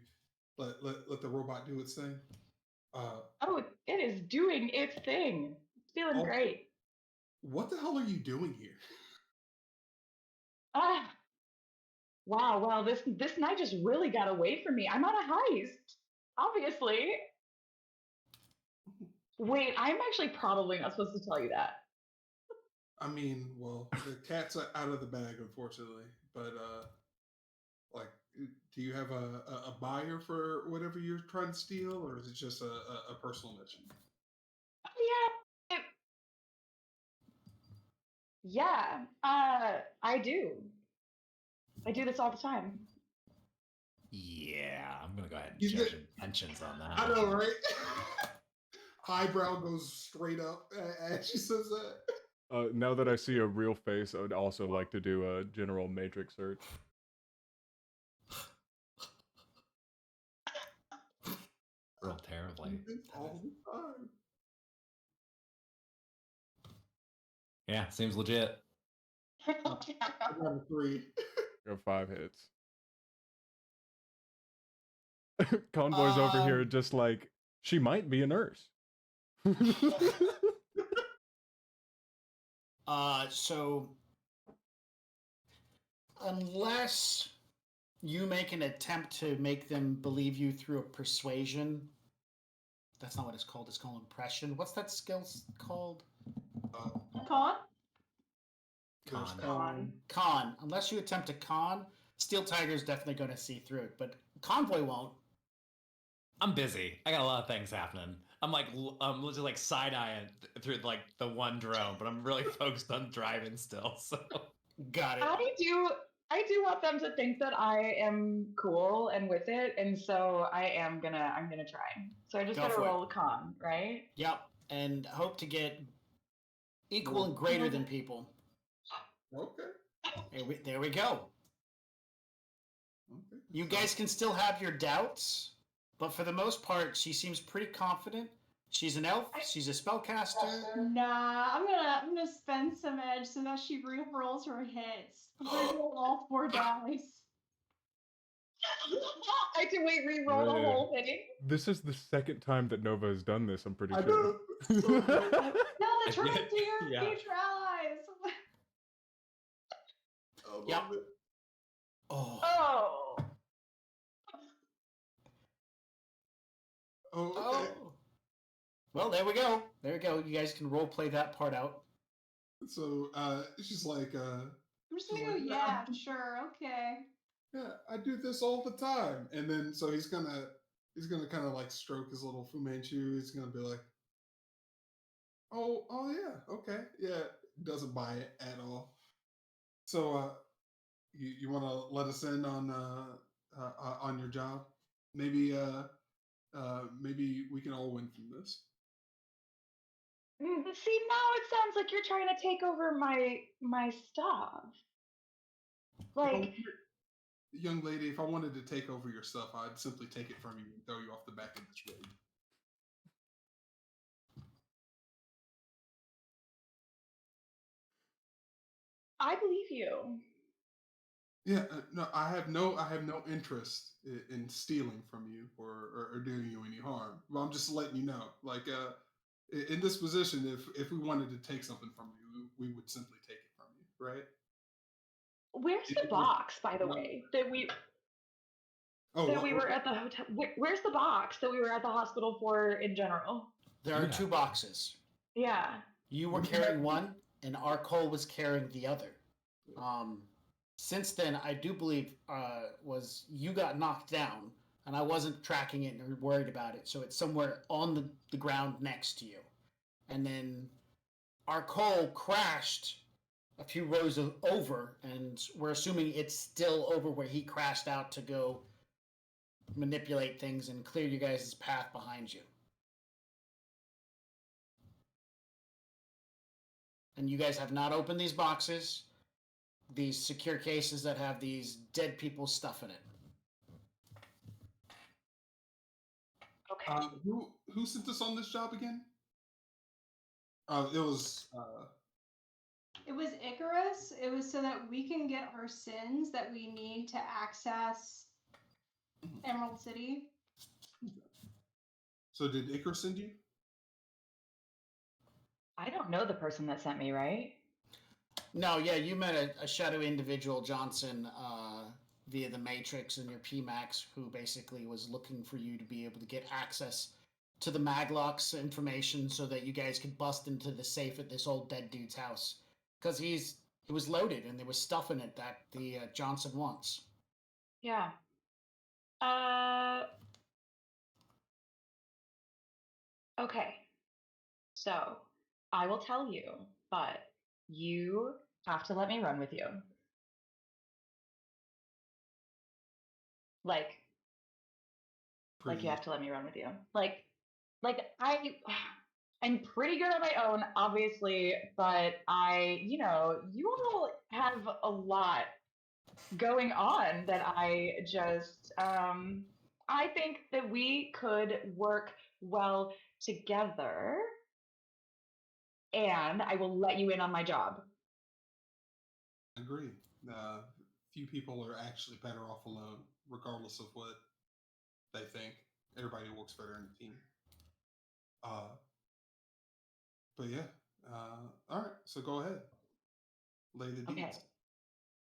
let the robot do its thing. Oh, it is doing its thing. It's feeling Also, great. what the hell are you doing here? Ah, wow. Well, this night just really got away from me. I'm on a heist, obviously. Wait, I'm actually probably not supposed to tell you that. I mean, well, the cat's out of the bag, unfortunately. But like, do you have a buyer for whatever you're trying to steal, or is it just a personal mission? Yeah. Yeah. I do. I do this all the time. Yeah, I'm gonna go ahead and You charge did- intentions on that. I know, right? Eyebrow goes straight up as she says that. Now that I see a real face, I would also like to do a general matrix search. Real terribly. All the time. Yeah, seems legit. I got a 3. Got 5 hits. Convoy's over here just like, she might be a nurse. So unless you make an attempt to make them believe you through a persuasion, that's not what it's called. It's called impression. What's that skill called? Con? Con. Unless you attempt a con, Steel Tiger's definitely going to see through it, but Convoy won't. I'm busy. I got a lot of things happening. I'm just like side eyeing through like the one drone, but I'm really focused on driving still. So got it. I do want them to think that I am cool and with it, and so I'm gonna try. So I just gotta roll a con, right? Yep, and hope to get equal and greater than people. Okay. There we go. Okay. You guys can still have your doubts, but for the most part, she seems pretty confident. She's an elf. She's a spellcaster. Nah, I'm gonna spend some edge so that she re-rolls her hits. Re-roll all 4 dice. I can re-roll the whole thing. This is the second time that Nova has done this, I'm pretty sure. No, the turn to your Yeah. future allies. Yep. Oh. Okay. Well, there we go. There we go. You guys can role play that part out. So she's like, I'm just she's gonna go, like, yeah, sure, okay. yeah, I do this all the time. And then so he's gonna kind of like stroke his little Fu Manchu. He's gonna be like, oh yeah, okay, yeah. Doesn't buy it at all. So you want to let us in on your job? Maybe maybe we can all win from this. See, now it sounds like you're trying to take over my stuff. Like, Young lady, if I wanted to take over your stuff, I'd simply take it from you and throw you off the back of this road. I believe you. Yeah, no, I have no interest in stealing from you or doing you any harm. Well, I'm just letting you know, like, in this position, if we wanted to take something from you, we would simply take it from you, right? Where's the box, by the way, that we were at the hotel? Where's the box that we were at the hospital for in general? There are 2 boxes. Yeah. You were carrying one, and Arcole was carrying the other. Since then, I do believe was you got knocked down, and I wasn't tracking it or worried about it, so it's somewhere on the ground next to you. And then Arcole crashed a few rows over, and we're assuming it's still over where he crashed out to go manipulate things and clear you guys' path behind you. And you guys have not opened these boxes, these secure cases that have these dead people's stuff in it. Okay. Who sent us on this job again? It was. It was Icarus. It was so that we can get our sins that we need to access Emerald City. So did Icarus send you? I don't know the person that sent me, right? No, yeah, you met a shadow individual, Johnson, via the Matrix and your PMAX, who basically was looking for you to be able to get access to the Maglocks information so that you guys could bust into the safe at this old dead dude's house. Because it was loaded and there was stuff in it that the Johnson wants. Yeah. Okay. So I will tell you, but you have to let me run with you. Like you have to let me run with you. I'm pretty good on my own, obviously, but you all have a lot going on that I just I think that we could work well together, and I will let you in on my job. I agree. Few people are actually better off alone, regardless of what they think. Everybody works better in a team. But yeah. All right. So go ahead. Lay the deeds. Okay.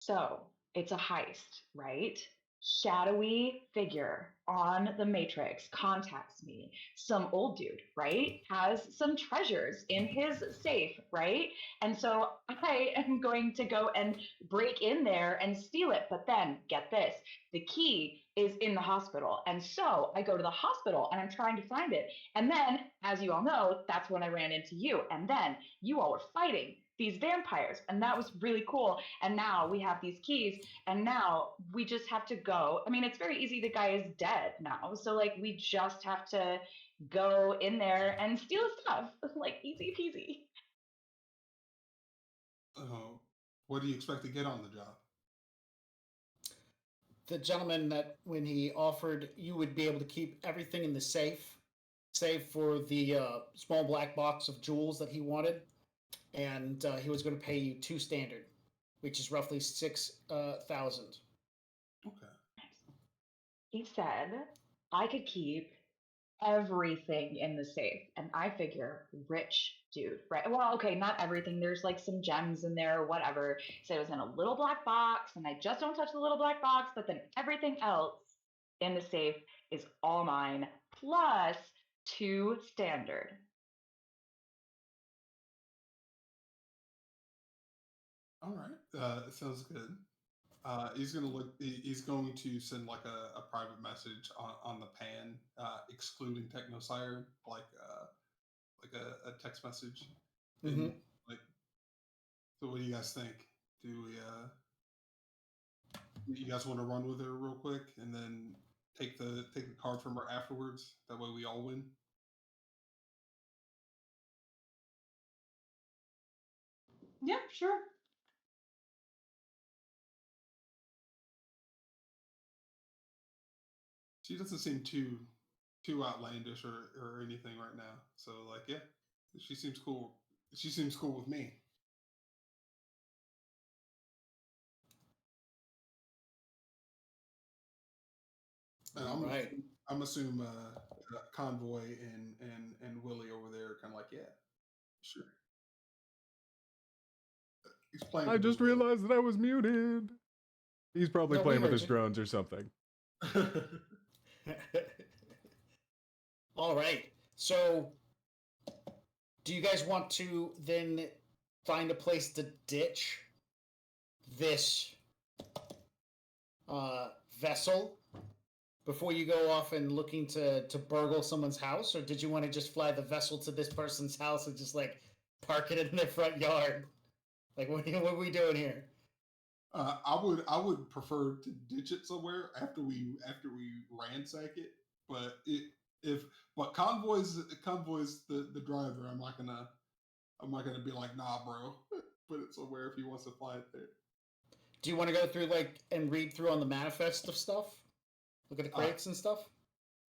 So it's a heist, right? Shadowy figure on the Matrix contacts me. Some old dude, right? Has some treasures in his safe, right? And so I am going to go and break in there and steal it. But then get this, the key is in the hospital. And so I go to the hospital and I'm trying to find it. And then, as you all know, that's when I ran into you. And then you all were fighting these vampires, and that was really cool. And now we have these keys, and now we just have to go. I mean, it's very easy. The guy is dead now, so like we just have to go in there and steal stuff, like easy peasy. What do you expect to get on the job? The gentleman that when he offered you would be able to keep everything in the safe, save for the small black box of jewels that he wanted. And he was going to pay you 2 standard, which is roughly 6,000. Okay. He said I could keep everything in the safe, and I figure rich dude, right? Well, okay, not everything. There's like some gems in there or whatever. So it was in a little black box, and I just don't touch the little black box. But then everything else in the safe is all mine, plus 2 standard. All right, sounds good. He's gonna look. He's going to send like a private message on the pan, excluding technosiren, like a text message. Mm-hmm. Like, so what do you guys think? Do you guys want to run with her real quick and then take the card from her afterwards? That way we all win. Yeah, sure. She doesn't seem too outlandish or anything right now. So like, yeah, she seems cool. She seems cool with me. And I'm assuming Convoy and Willie over there kind of like, yeah, sure. He's playing. I just realized that I was muted. He's probably playing with his drones or something. All right. So, do you guys want to then find a place to ditch this vessel before you go off and looking to burgle someone's house, or did you want to just fly the vessel to this person's house and just like park it in their front yard? Like, what are we doing here? I would prefer to ditch it somewhere after we ransack it. But but Convoy's the driver. I'm not gonna be like, nah, bro. Put it somewhere if he wants to fly it there. Do you want to go through and read through on the manifest of stuff? Look at the crates and stuff?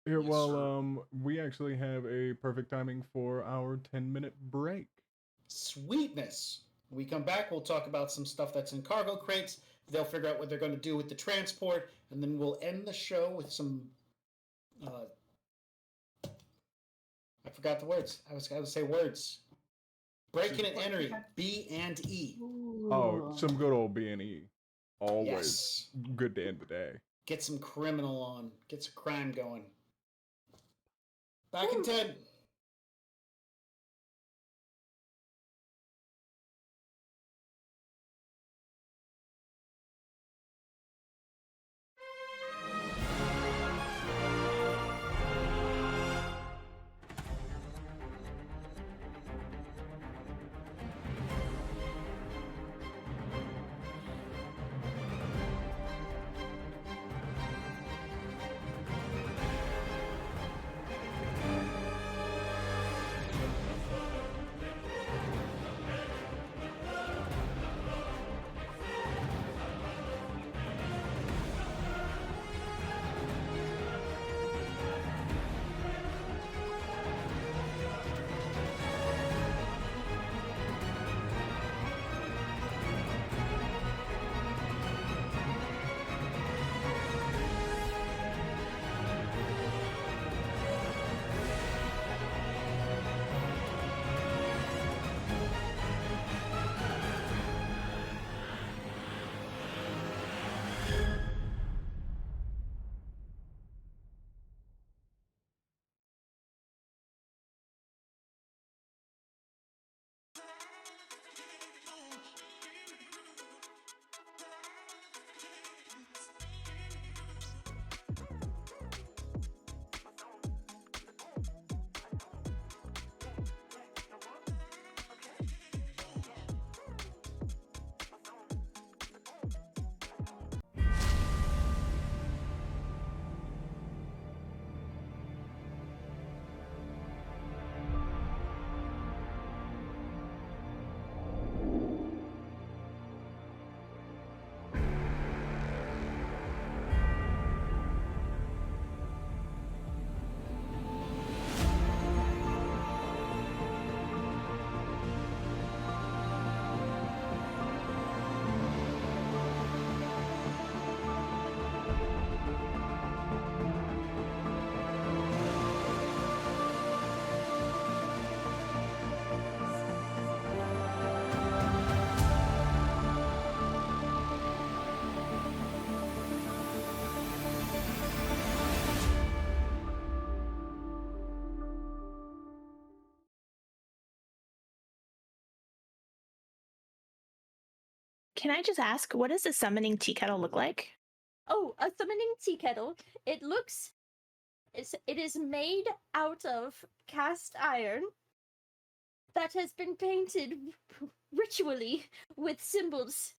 Here, well, we actually have a perfect timing for our 10-minute break. Sweetness. When we come back, we'll talk about some stuff that's in cargo crates. They'll figure out what they're going to do with the transport, and then we'll end the show with some. I forgot the words. I was going to say words. Breaking and entering. B and E. Oh, some good old B&E. Always Yes. good to end the day. Get some criminal on. Get some crime going. Back in 10. Can I just ask, what does a summoning tea kettle look like? Oh, a summoning tea kettle. It is made out of cast iron that has been painted ritually with symbols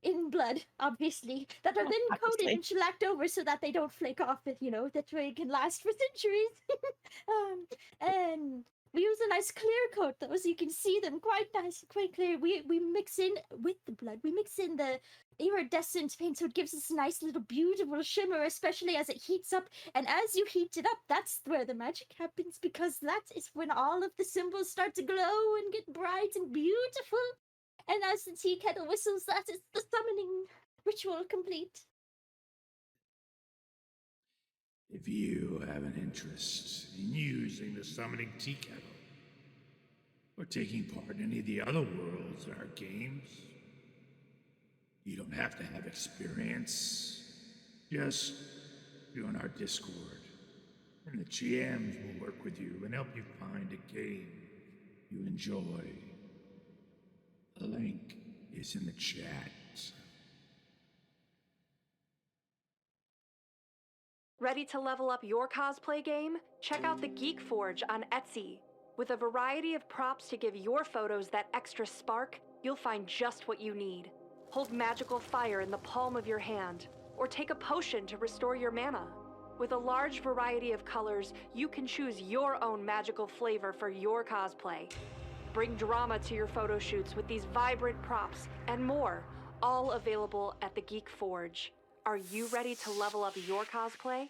in blood, obviously, that are then coated and shellacked over so that they don't flake off, that way it can last for centuries. And we use a nice clear coat, though, so you can see them quite nice, quite clear. We mix in with the blood. We mix in the iridescent paint, so it gives us a nice little beautiful shimmer, especially as it heats up. And as you heat it up, that's where the magic happens, because that is when all of the symbols start to glow and get bright and beautiful. And as the tea kettle whistles, that is the summoning ritual complete. If you have an interest in using the summoning tea kettle, or taking part in any of the other worlds in our games, you don't have to have experience. Just join our Discord, and the GMs will work with you and help you find a game you enjoy. The link is in the chat. Ready to level up your cosplay game? Check out the Geek Forge on Etsy. With a variety of props to give your photos that extra spark, you'll find just what you need. Hold magical fire in the palm of your hand, or take a potion to restore your mana. With a large variety of colors, you can choose your own magical flavor for your cosplay. Bring drama to your photo shoots with these vibrant props and more, all available at the Geek Forge. Are you ready to level up your cosplay?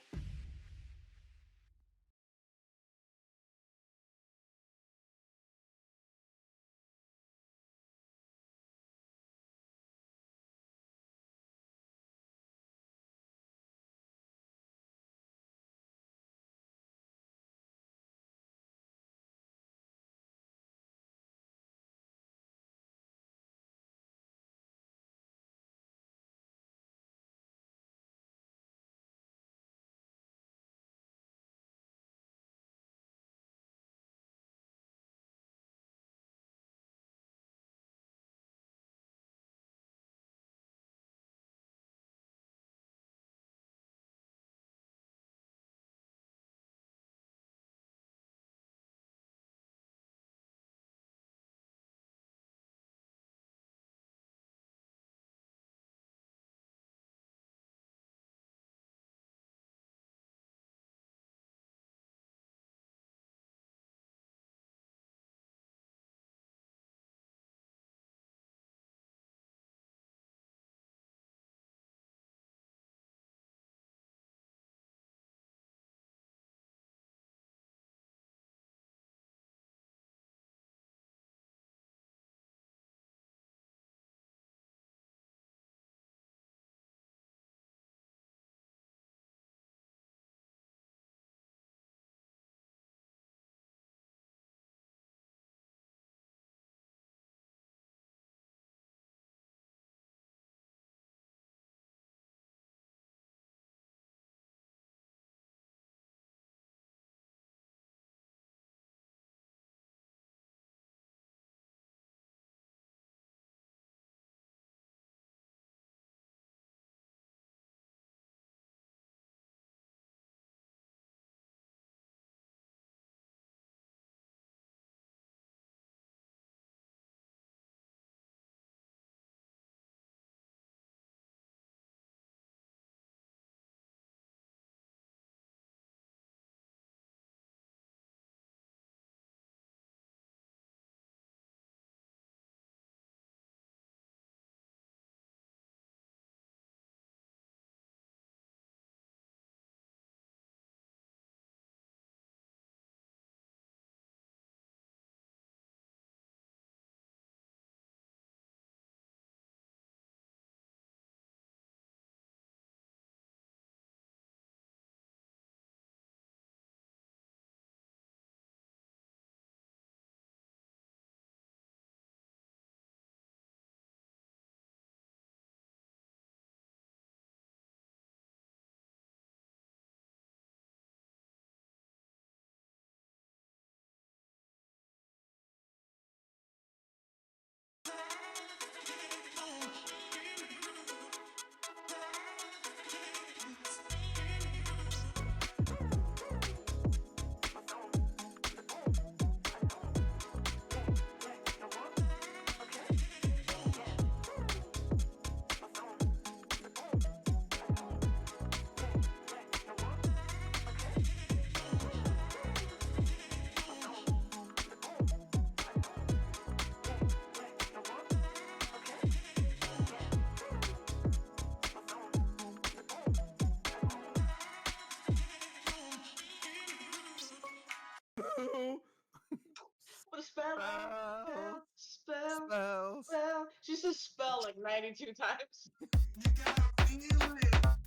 92 times.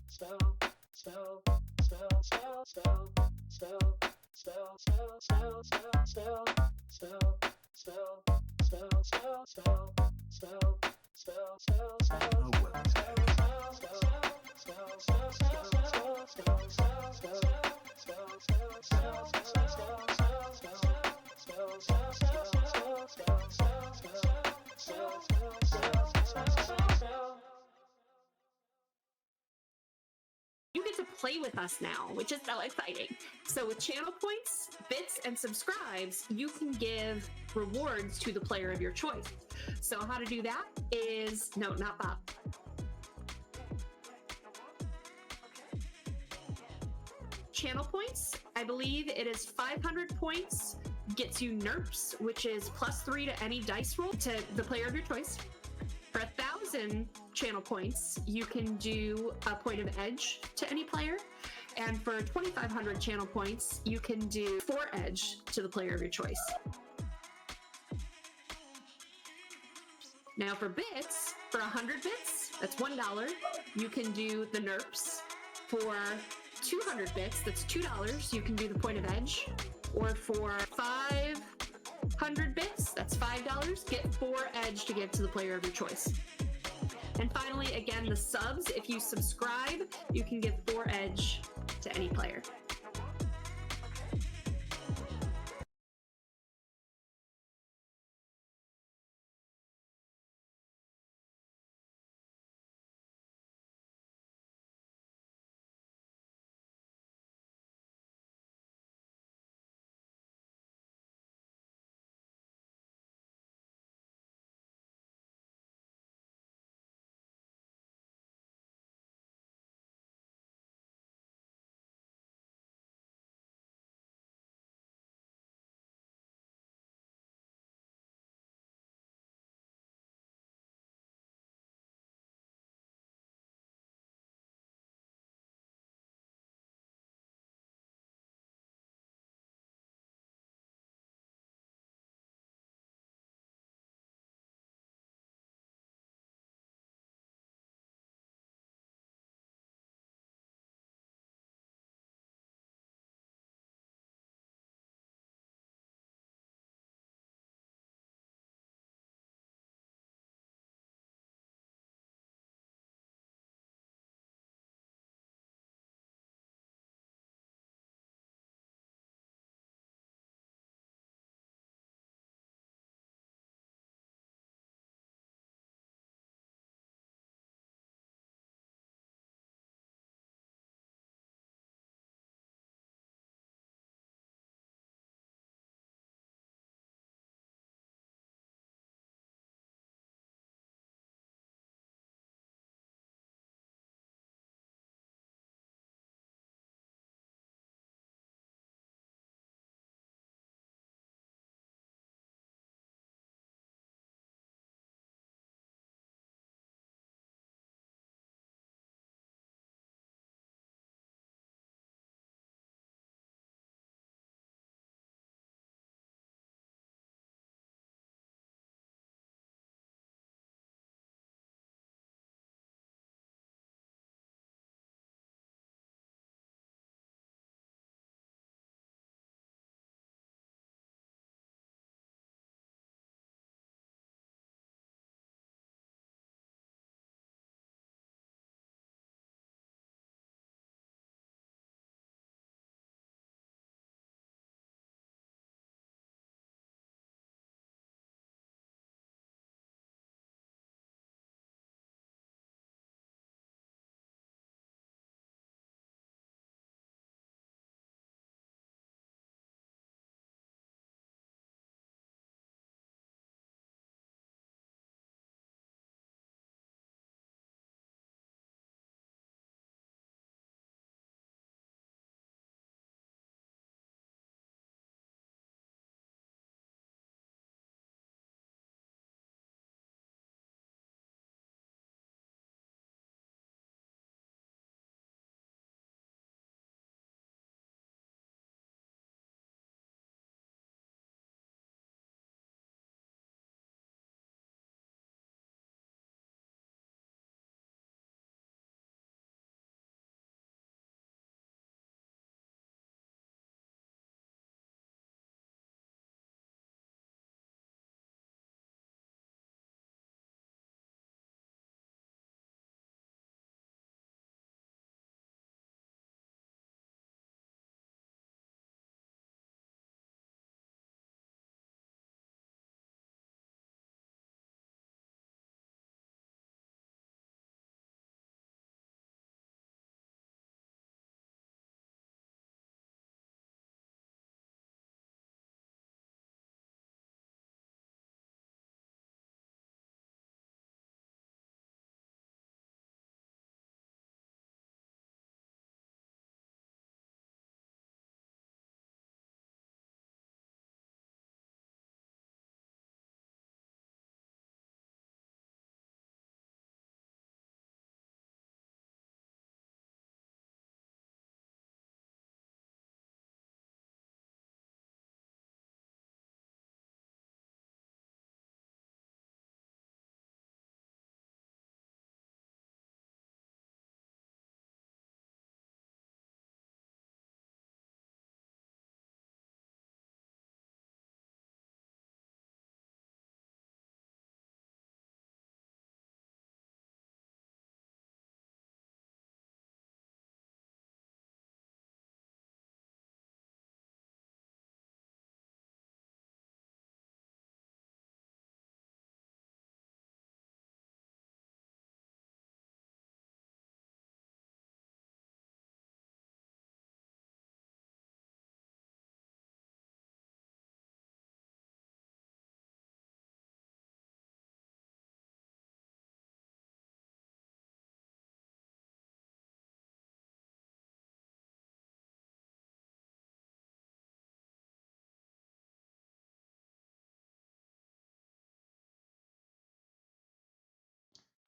Spell, spell, spell, spell, spell, spell, spell, spell, spell, spell, spell, spell, spell, spell, spell, spell, spell, spell, You get to play with us now, which is so exciting. So with channel points, bits, and subscribes, you can give rewards to the player of your choice. So how to do that is, no, not Bob. Channel points, I believe it is 500 points, gets you NERPs, which is +3 to any dice roll to the player of your choice. For 1,000 channel points, you can do a point of edge to any player. And for 2,500 channel points, you can do 4 edge to the player of your choice. Now for bits, for 100 bits, that's $1. You can do the NERPs. For 200 bits, that's $2. You can do the point of edge. Or for 500 bits, that's $5. Get 4 edge to give to the player of your choice. And finally, again, the subs, if you subscribe, you can give 4 edge to any player.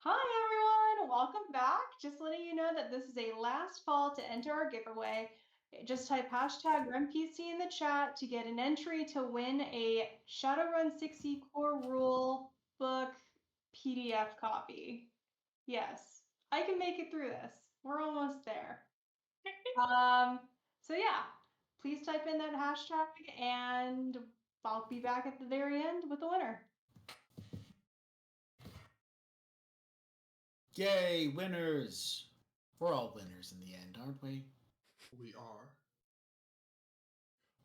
Hi everyone, welcome back. Just letting you know that this is a last call to enter our giveaway. Just type hashtag RunPC in the chat to get an entry to win a Shadowrun 6e core rule book PDF copy. Yes, I can make it through this. We're almost there. So yeah, please type in that hashtag and I'll be back at the very end with the winner. Yay, winners! We're all winners in the end, aren't we? We are.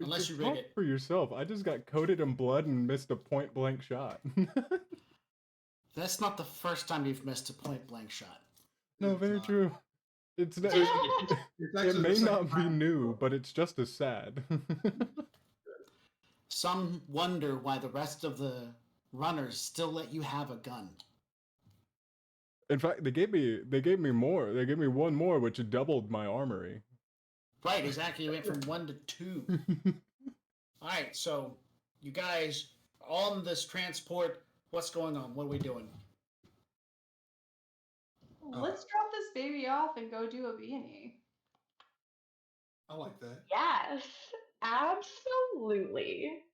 Unless you Talk rig it. for yourself. I just got coated in blood and missed a point blank shot. That's not the first time you've missed a point blank shot. No, very true. It's it actually may the second not be time. new, but it's just as sad. Some wonder why the rest of the runners still let you have a gun. In fact, they gave me more. They gave me one more, which doubled my armory. Right, exactly. You went from 1 to 2. All right, so you guys on this transport, what's going on? What are we doing? Let's drop this baby off and go do a B&E. I like that. Yes, absolutely.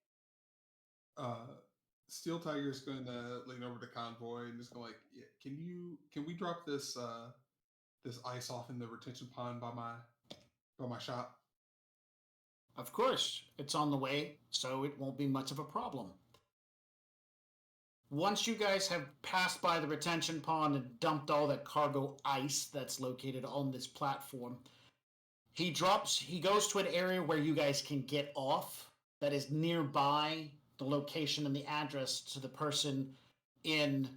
Steel Tiger's going to lean over to Convoy and just go like, yeah, can we drop this this ice off in the retention pond by my shop? Of course, it's on the way, so it won't be much of a problem. Once you guys have passed by the retention pond and dumped all that cargo ice that's located on this platform, he goes to an area where you guys can get off that is nearby the location and the address to the person in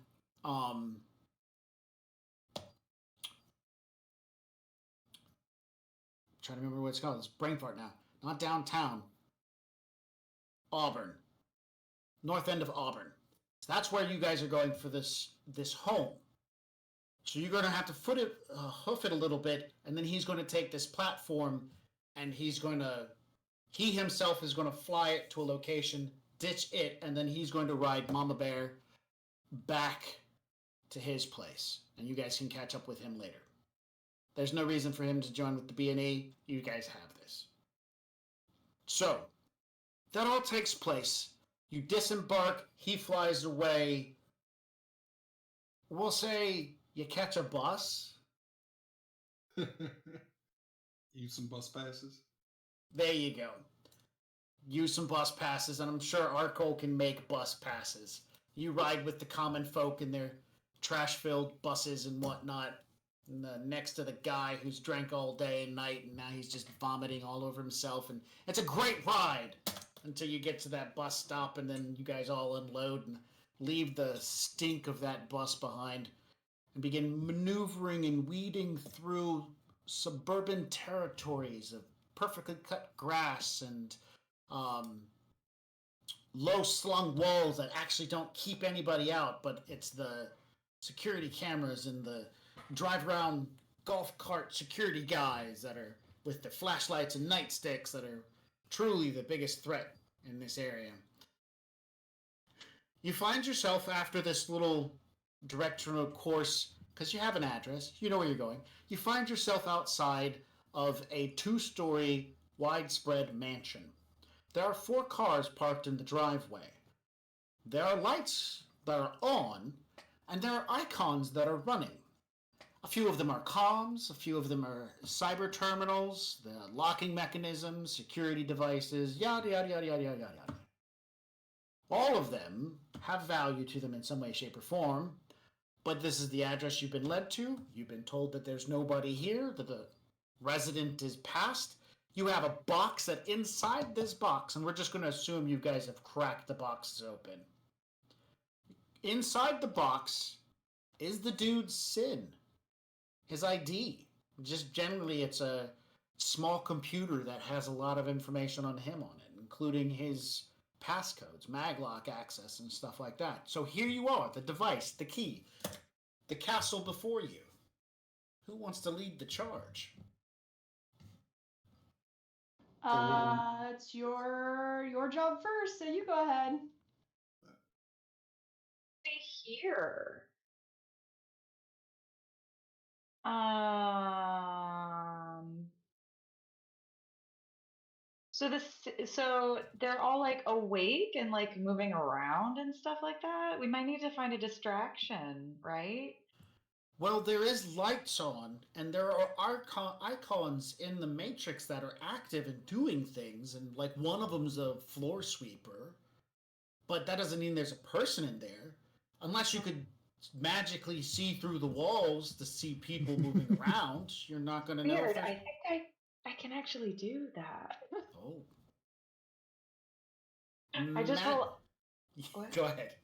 trying to remember what it's called. It's brain fart now. Not downtown. Auburn. North end of Auburn. So that's where you guys are going for this home. So you're going to have to hoof it a little bit, and then he's going to take this platform, and he himself is going to fly it to a location, ditch it, and then he's going to ride Mama Bear back to his place, and you guys can catch up with him later. There's no reason for him to join with the B&E. You guys have this. So, that all takes place. You disembark, he flies away. We'll say you catch a bus. Use some bus passes. There you go. Use some bus passes, and I'm sure Arco can make bus passes. You ride with the common folk in their trash-filled buses and whatnot, and next to the guy who's drank all day and night, and now he's just vomiting all over himself. And it's a great ride until you get to that bus stop, and then you guys all unload and leave the stink of that bus behind and begin maneuvering and weeding through suburban territories of perfectly cut grass and low-slung walls that actually don't keep anybody out, but it's the security cameras and the drive-around golf cart security guys that are with their flashlights and nightsticks that are truly the biggest threat in this area. You find yourself after this little directional course, because you have an address, you know where you're going, you find yourself outside of a 2-story widespread mansion. There are 4 cars parked in the driveway. There are lights that are on, and there are icons that are running. A few of them are comms, a few of them are cyber terminals, the locking mechanisms, security devices, yada, yada, yada, yada, yada, yada. All of them have value to them in some way, shape, or form, but this is the address you've been led to. You've been told that there's nobody here, that the resident is passed. You have a box that inside this box, and we're just going to assume you guys have cracked the boxes open. Inside the box is the dude's SIN, his ID. Just generally, it's a small computer that has a lot of information on him on it, including his passcodes, maglock access, and stuff like that. So here you are, the device, the key, the castle before you. Who wants to lead the charge? It's your job first, so you go ahead. Here. Um. So they're all like awake and like moving around and stuff like that. We might need to find a distraction, right? Well, there is lights on, and there are icons in the Matrix that are active and doing things, and like one of them's a floor sweeper. But that doesn't mean there's a person in there, unless you could magically see through the walls to see people moving around. You're not going to know. Weird. I think I can actually do that. Oh. I just roll. What? Go ahead.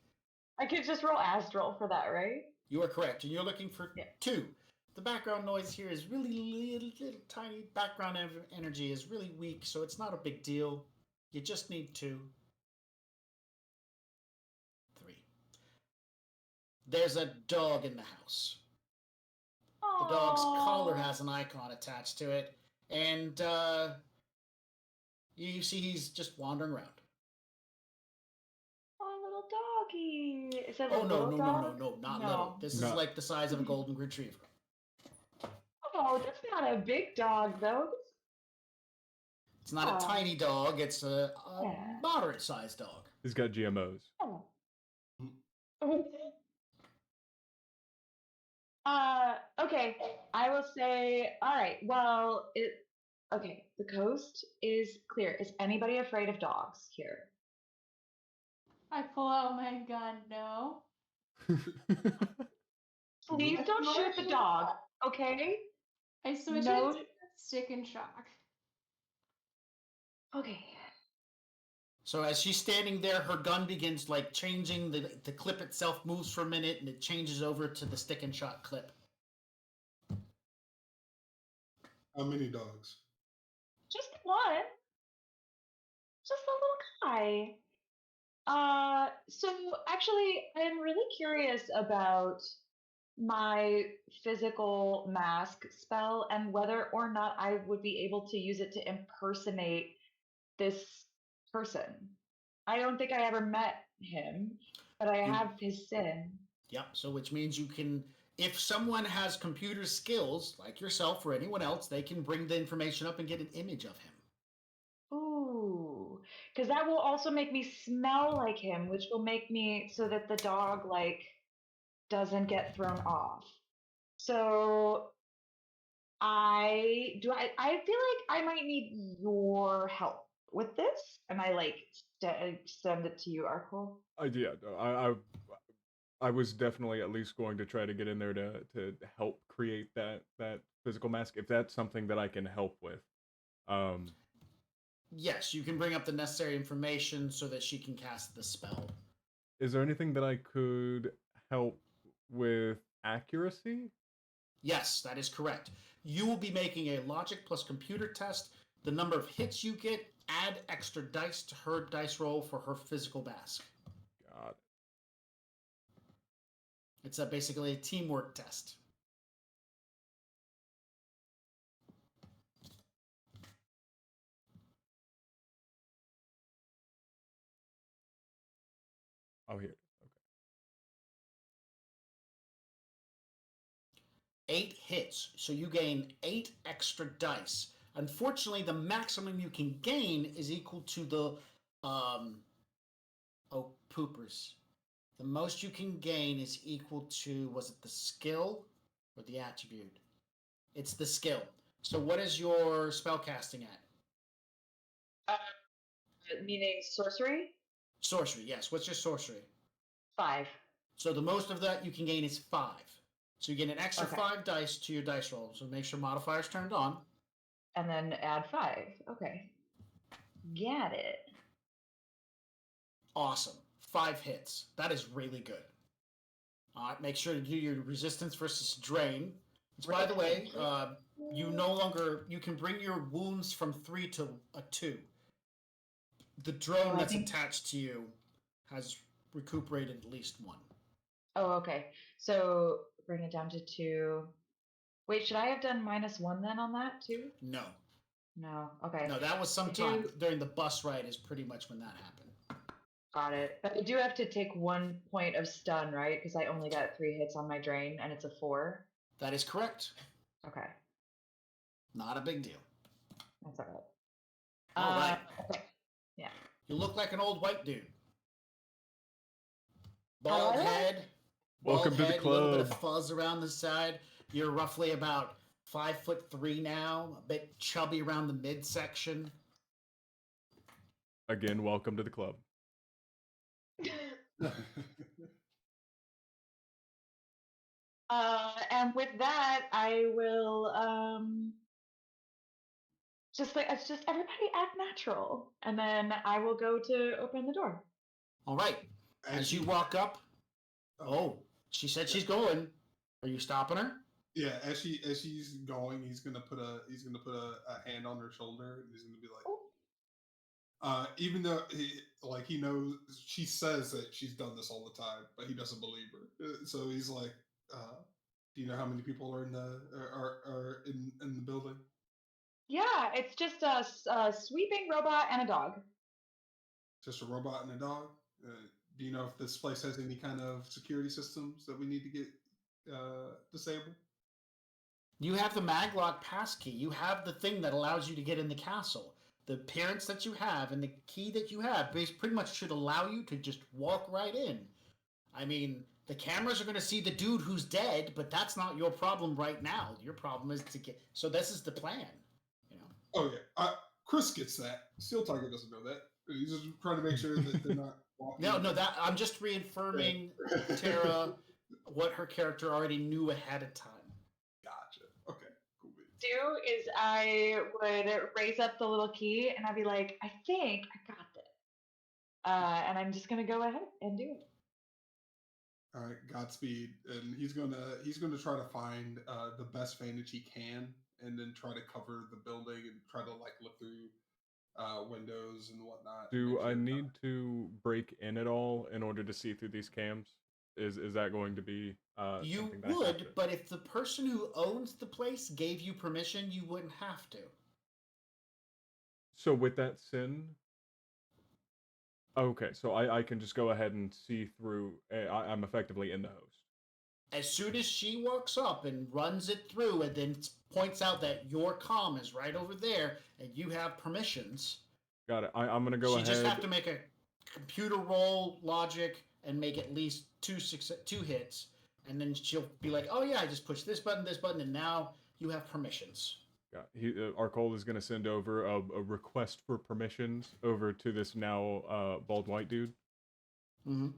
I could just roll astral for that, right? You are correct, and you're looking for 2. The background noise here is really little tiny. Background energy is really weak, so it's not a big deal. You just need 2. 3. There's a dog in the house. Aww. The dog's collar has an icon attached to it, and you see he's just wandering around. Oh, little doggy. Is that Oh, a no, little dog? not little. This is like the size of a golden retriever. Oh, that's not a big dog, though. It's not a tiny dog. It's a moderate-sized dog. He's got GMOs. Oh. Okay. I will say, all right. Well, okay. The coast is clear. Is anybody afraid of dogs here? I pull out my gun. No. Please don't shoot the dog, okay? I switch No. it to stick and shock. Okay. So as she's standing there, her gun begins like changing. The clip itself moves for a minute, and it changes over to the stick and shot clip. How many dogs? Just one. Just a little guy. So actually, I'm really curious about my physical mask spell and whether or not I would be able to use it to impersonate this person. I don't think I ever met him, but I have his sin. Yep. So which means you can, if someone has computer skills like yourself or anyone else, they can bring the information up and get an image of him. Ooh, because that will also make me smell like him, which will make me so that the dog like doesn't get thrown off. So I feel like I might need your help with this, and I like send it to you, Arkle. Yeah, I was definitely at least going to try to get in there to help create that physical mask if that's something that I can help with. Yes, you can bring up the necessary information so that she can cast the spell. Is there anything that I could help with accuracy? Yes, that is correct. You will be making a logic plus computer test. The number of hits you get, add extra dice to her dice roll for her physical mask. Got it. It's basically a teamwork test. Oh, here. Okay. 8 hits, so you gain 8 extra dice. Unfortunately, the maximum you can gain is equal to the poopers. The most you can gain is equal to, was it the skill or the attribute? It's the skill. So what is your spellcasting at? Meaning sorcery? Sorcery, yes. What's your sorcery? 5. So the most of that you can gain is 5. So you get an extra Okay. 5 dice to your dice roll. So make sure modifier's turned on. And then add 5. Okay. Got it. Awesome. 5 hits. That is really good. All right, make sure to do your resistance versus drain. Which, by the way, you can bring your wounds from 3 to a 2. The drone that's attached to you has recuperated at least 1. Oh, okay. So bring it down to 2. Wait, should I have done -1 then on that too? No. No. Okay. No, that was sometime during the bus ride is pretty much when that happened. Got it. But I do have to take 1 point of stun, right? Because I only got 3 hits on my drain and it's a 4. That is correct. Okay, Not a big deal. that's all right. All right. Okay. Yeah. You look like an old white dude. How do I Bald look? head. Welcome to the A little bit of club. fuzz around the side. You're roughly about 5'3" now, a bit chubby around the midsection. Again, welcome to the club. And with that, I will just everybody act natural, and then I will go to open the door. All right. As you walk up, oh, she said she's going. Are you stopping her? Yeah, as she's going, he's gonna put a hand on her shoulder, and he's gonna be like, even though he knows she says that she's done this all the time, but he doesn't believe her. So he's like, "Do you know how many people are in the building?" Yeah, it's just a sweeping robot and a dog. Just a robot and a dog. Do you know if this place has any kind of security systems that we need to get disabled? You have the maglock passkey. You have the thing that allows you to get in the castle. The appearance that you have and the key that you have pretty much should allow you to just walk right in. I mean, the cameras are going to see the dude who's dead, but that's not your problem right now. Your problem is to get... So this is the plan. You know? Oh, yeah. Chris gets that. Steel Tiger doesn't know that. He's just trying to make sure that they're not walking. No, I'm just reaffirming Tara what her character already knew ahead of time. Gotcha. Okay, cool. Do is I would raise up the little key and I'd be like, I think I got this. And I'm just gonna go ahead and do it. All right, Godspeed, and he's gonna try to find the best vantage he can, and then try to cover the building and try to look through windows and whatnot. Do I need to break in at all in order to see through these cams? Is that going to be You something that I have would, to- but if the person who owns the place gave you permission, you wouldn't have to. So with that sin, okay, so I can just go ahead and see through. I'm effectively in the host. As soon as she walks up and runs it through and then points out that your comm is right over there and you have permissions, Got it. I'm gonna go she ahead. just have to make a computer roll logic and make at least two hits, and then she'll be like, "Oh yeah, I just pushed this button, and now you have permissions." Arcole is gonna send over a request for permissions over to this now bald white dude. Mm-hmm.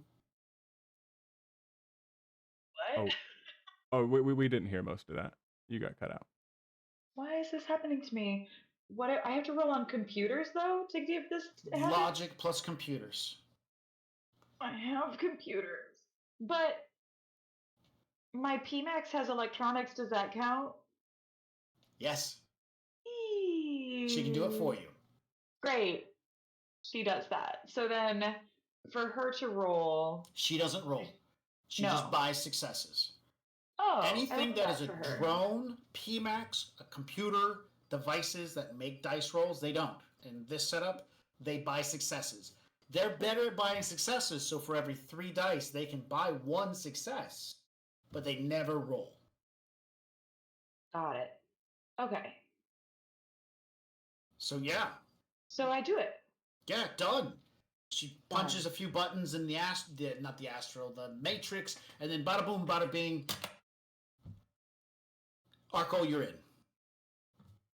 What? Oh, we didn't hear most of that. You got cut out. Why is this happening to me? What I have to roll on computers though to give this to happen? Logic plus computers. I have computers, but my PMax has electronics. Does that count? Yes. She can do it for you. Great. She does that. So then, for her to roll, She doesn't roll. She No. just buys successes. oh, Anything that is a for her. drone, PMax, a computer, devices that make dice rolls, they don't. In this setup, they buy successes. They're better at buying successes, so for every 3 dice, they can buy 1 success, but they never roll. Got it. Okay. So yeah, So I do it. yeah, done. She punches a few buttons in the not the astral, the matrix, and then bada boom, bada bing. Arco, you're in.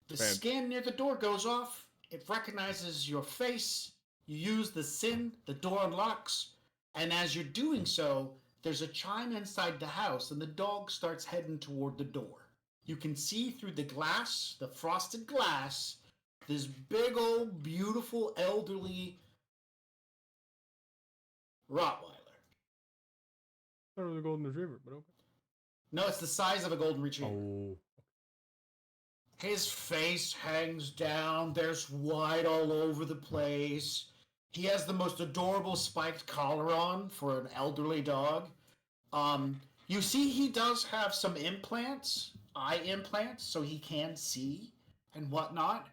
The Man. scan near the door goes off. It recognizes your face. You use the SIN, the door unlocks, and as you're doing so, there's a chime inside the house, and the dog starts heading toward the door. You can see through the glass, the frosted glass, this big old, beautiful, elderly Rottweiler. Thought it was a golden retriever, but okay. No, it's the size of a golden retriever. Oh, His face hangs down. There's white all over the place. He has the most adorable spiked collar on for an elderly dog. You see he does have some implants, eye implants, so he can see and whatnot.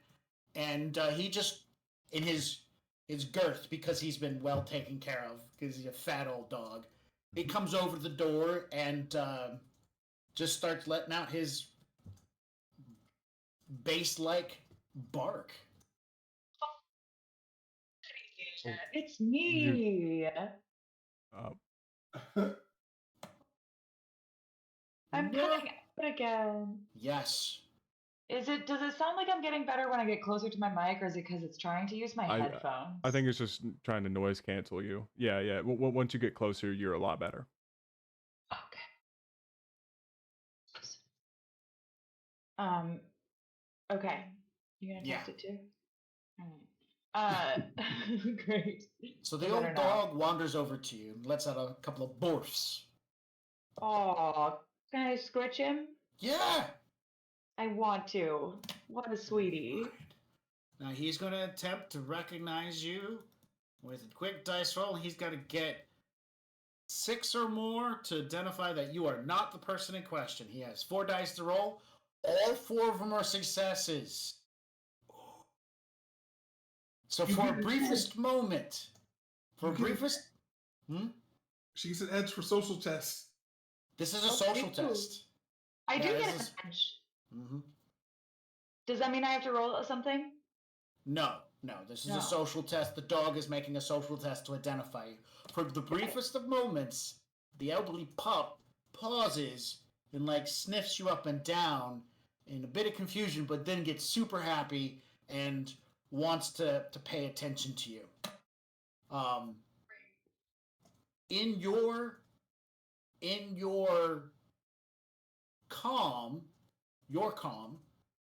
And he just, in his girth, because he's been well taken care of, because he's a fat old dog, he comes over to the door and just starts letting out his bass-like bark. It's You, me. I'm No. cutting out again. Yes. Does it sound like I'm getting better when I get closer to my mic, or is it because it's trying to use my headphones? I think it's just trying to noise cancel you. Yeah. Once you get closer, you're a lot better. Okay. Okay. You gonna test it too? All right. Great. So the We're better old now. dog wanders over to you and lets out a couple of barfs. Oh, can I scritch him? Yeah. I want to. What a sweetie. Now he's going to attempt to recognize you with a quick dice roll. He's got to get 6 or more to identify that you are not the person in question. He has 4 dice to roll. All 4 of them are successes. So for a briefest moment, She gets an edge for social tests. This is a social test. I do Yeah, get this an is- edge. Mhm. Does that mean I have to roll something? No. This is No. a social test. The dog is making a social test to identify you. For the briefest of moments, the elderly pup pauses and sniffs you up and down in a bit of confusion, but then gets super happy and wants to pay attention to you. In your calm,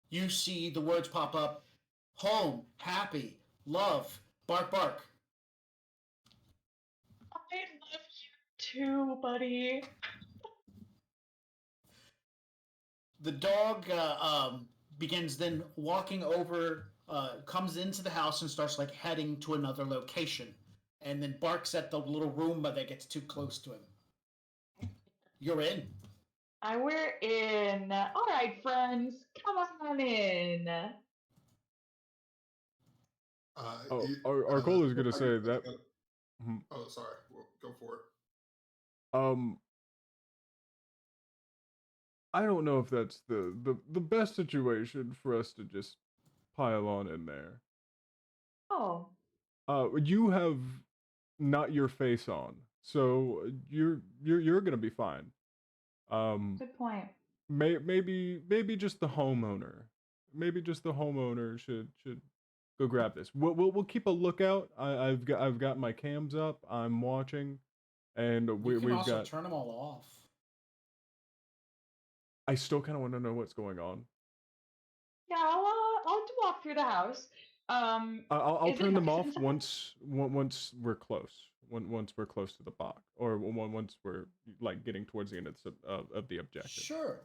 you see the words pop up: home, happy, love, bark, bark. I love you too, buddy. The dog begins then walking over, comes into the house and starts heading to another location, and then barks at the little Roomba that gets too close to him. You're in. We're in. All right, friends, come on in. Our is going to say that. Oh, sorry. Well, go for it. I don't know if that's the best situation for us to just pile on in there. Oh. You have not your face on, so you're gonna be fine. Good point. Maybe just the homeowner. Maybe just the homeowner should go grab this. We'll keep a lookout. I've got my cams up. I'm watching, and You can we've also got. turn them all off. I still kind of want to know what's going on. Yeah, I'll walk through the house. I'll is it turn them nice off inside? once we're close. Once we're close to the box, or once we're getting towards the end of the objective. Sure.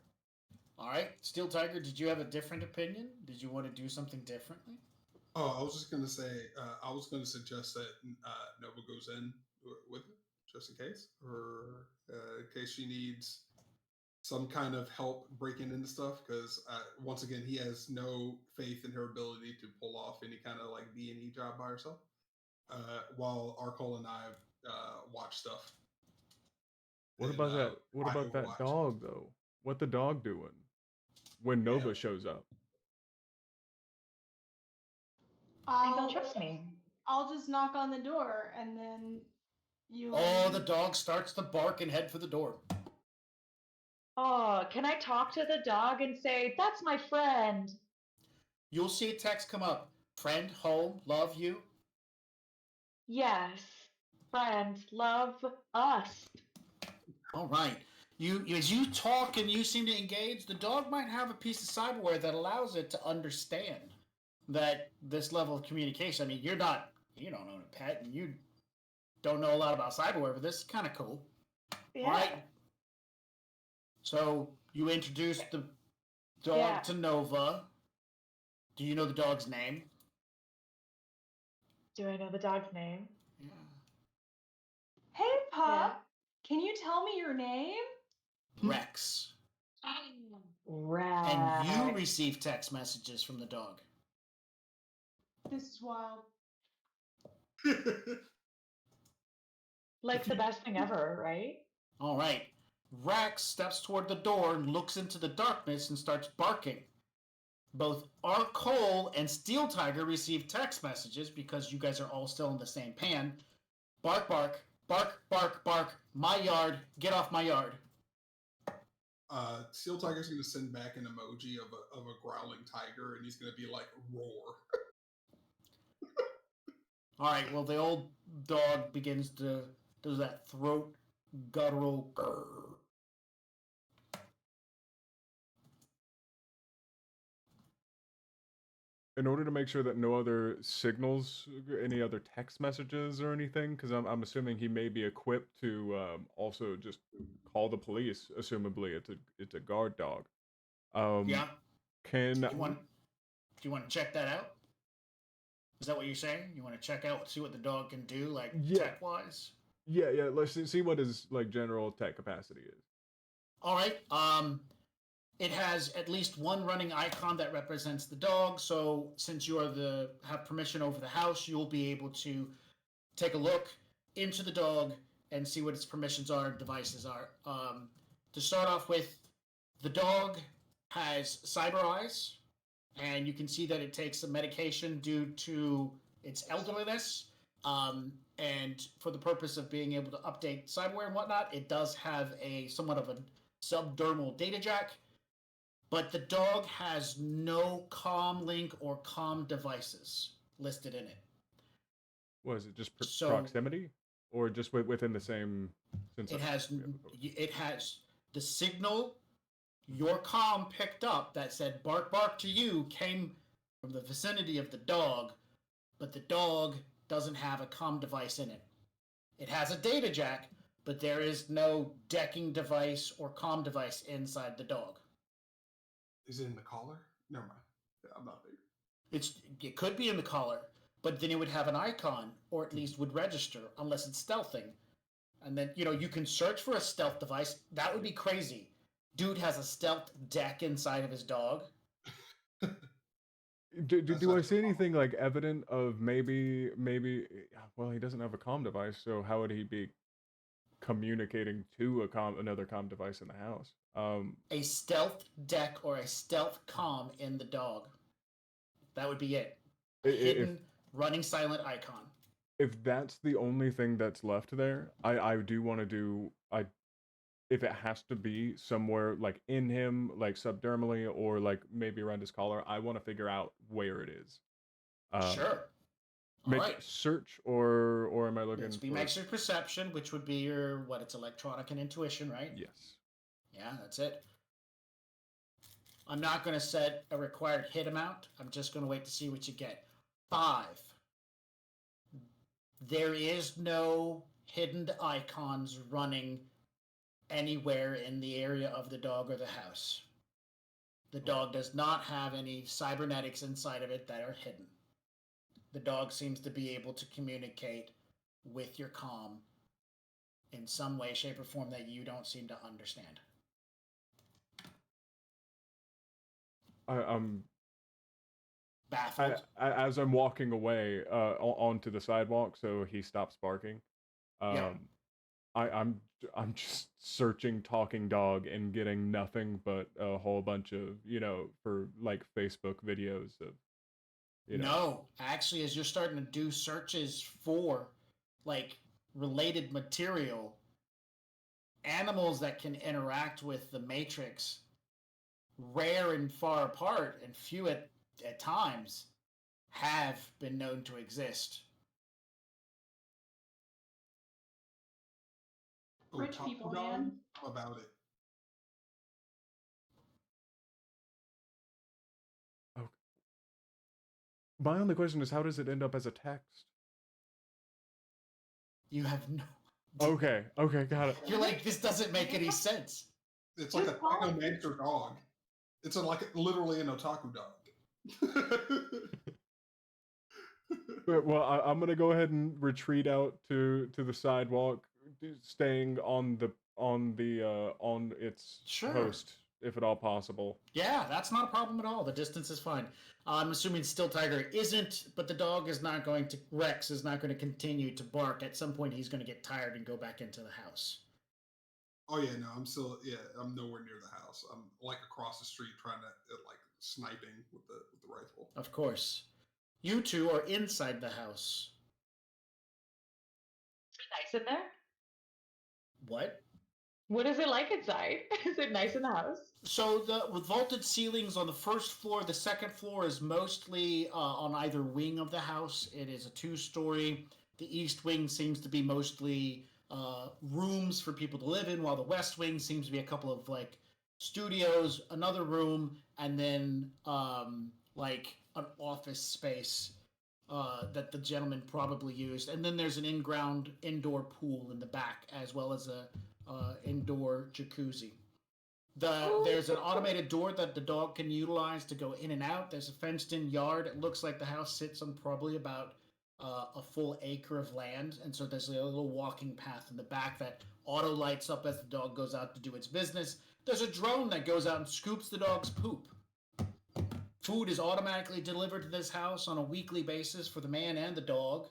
All right, Steel Tiger. Did you have a different opinion? Did you want to do something differently? Oh, I was just going to say, I was going to suggest that Nova goes in with it, just in case, or in case she needs some kind of help breaking into stuff, because once again, he has no faith in her ability to pull off any kind of B&E job by herself, while Arcole and I watch stuff. What about that dog though? What the dog doing when Nova shows up? I think they'll trust me. I'll just knock on the door and then you. Oh, the dog starts to bark and head for the door. Oh, can I talk to the dog and say, that's my friend? You'll see a text come up. Friend, home, love you. Yes. Friend, love us. All right. As you talk and you seem to engage, the dog might have a piece of cyberware that allows it to understand that this level of communication. I mean, you don't own a pet and you don't know a lot about cyberware, but this is kind of cool. Yeah. All right. So you introduce the dog to Nova. Do you know the dog's name? Do I know the dog's name? Yeah. Hey, pup. Can you tell me your name? Rex. Rex. And you receive text messages from the dog. This is wild. Like the best thing ever, right? All right. Rex steps toward the door and looks into the darkness and starts barking. Both R. Cole and Steel Tiger receive text messages because you guys are all still in the same pan. Bark, bark, bark, bark, bark, my yard, get off my yard. Steel Tiger's going to send back an emoji of a growling tiger, and he's going to be like, roar. All right, well, the old dog begins to do that throat guttural grrr. In order to make sure that no other signals, any other text messages or anything, because I'm assuming he may be equipped to also just call the police. Assumably, it's a guard dog. Yeah. Can Do you want to check that out? Is that what you're saying? You want to check out, see what the dog can do, like tech wise? Yeah. Let's see what his like general tech capacity is. All right. It has at least one running icon that represents the dog. So since you are have permission over the house, you'll be able to take a look into the dog and see what its permissions are, devices are. To start off with, the dog has cyber eyes, and you can see that it takes some medication due to its elderliness. And for the purpose of being able to update cyberware and whatnot, it does have somewhat of a subdermal data jack. But the dog has no comm link or comm devices listed in it. Was it just proximity, or just within the same? It has the signal your comm picked up that said "bark, bark" to you came from the vicinity of the dog, but the dog doesn't have a comm device in it. It has a data jack, but there is no decking device or comm device inside the dog. Is it in the collar? Never mind. Yeah, I'm not there. It could be in the collar, but then it would have an icon, or at least would register, unless it's stealthing. And then, you can search for a stealth device. That would be crazy. Dude has a stealth deck inside of his dog. Do I see anything like evident of maybe? Well, he doesn't have a comm device, so how would he be communicating to another comm device in the house? A stealth deck or a stealth comm in the dog. That would be it. Hidden, running silent icon. If that's the only thing that's left there, I do want to do. If it has to be somewhere like in him, like subdermally, or like maybe around his collar, I want to figure out where it is. Sure. Make right. search, or am I looking? It's be makes your perception, which would be your it's electronic and intuition, right? Yes. Yeah, that's it. I'm not going to set a required hit amount. I'm just going to wait to see what you get. 5. There is no hidden icons running anywhere in the area of the dog or the house. The dog does not have any cybernetics inside of it that are hidden. The dog seems to be able to communicate with your comm in some way, shape, or form that you don't seem to understand. I'm baffled. As I'm walking away onto the sidewalk, so he stops barking. I'm just searching talking dog and getting nothing but a whole bunch of for like Facebook videos of No, actually, as you're starting to do searches for like related material, animals that can interact with the Matrix, rare and far apart and few at times, have been known to exist. Rich people, man. About it. Okay. My only question is, how does it end up as a text? You have no. Okay, got it. You're like, this doesn't make any sense. It's like a Dino dog. It's literally an otaku dog. Well, I'm gonna go ahead and retreat out to the sidewalk, staying on its host, if at all possible. Yeah, that's not a problem at all. The distance is fine. I'm assuming Still Tiger isn't, but the dog is not going to. Rex is not going to continue to bark. At some point, he's going to get tired and go back into the house. Oh yeah, no, I'm still I'm nowhere near the house. I'm like across the street trying to like sniping with the rifle. Of course. You two are inside the house. Nice in there. What? What is it like inside? Is it nice in the house? So with vaulted ceilings on the first floor, the second floor is mostly on either wing of the house. It is a 2-story. The east wing seems to be mostly rooms for people to live in, while the west wing seems to be a couple of like studios, another room, and then like an office space that the gentleman probably used. And then there's an in-ground indoor pool in the back, as well as a indoor jacuzzi. There's an automated door that the dog can utilize to go in and out. There's a fenced-in yard. It looks like the house sits on probably about a full acre of land, and so there's a little walking path in the back that auto lights up as the dog goes out to do its business. There's a drone that goes out and scoops the dog's poop. Food is automatically delivered to this house on a weekly basis for the man and the dog,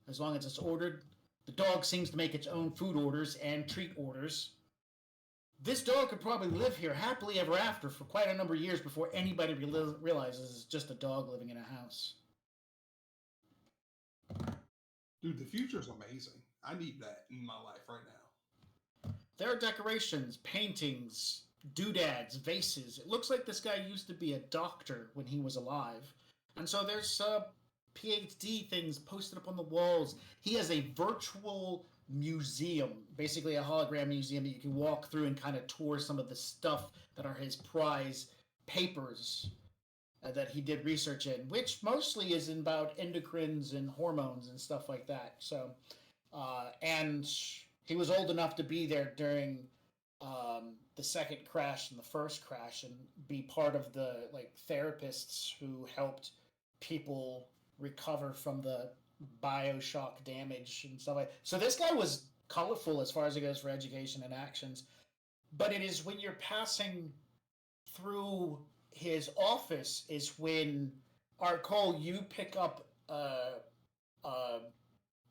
as long as it's ordered. The dog seems to make its own food orders and treat orders. This dog could probably live here happily ever after for quite a number of years before anybody realizes it's just a dog living in a house. Dude, the future's amazing. I need that in my life right now. There are decorations, paintings, doodads, vases. It looks like this guy used to be a doctor when he was alive. And so there's PhD things posted up on the walls. He has a virtual museum, basically a hologram museum that you can walk through and kind of tour some of the stuff that are his prize papers that he did research in, which mostly is about endocrines and hormones and stuff like that. So, and he was old enough to be there during the second crash and the first crash and be part of the like therapists who helped people recover from the Bioshock damage and stuff like that. So this guy was colorful as far as it goes for education and actions. But it is when you're passing through his office is when, Cole, you pick up a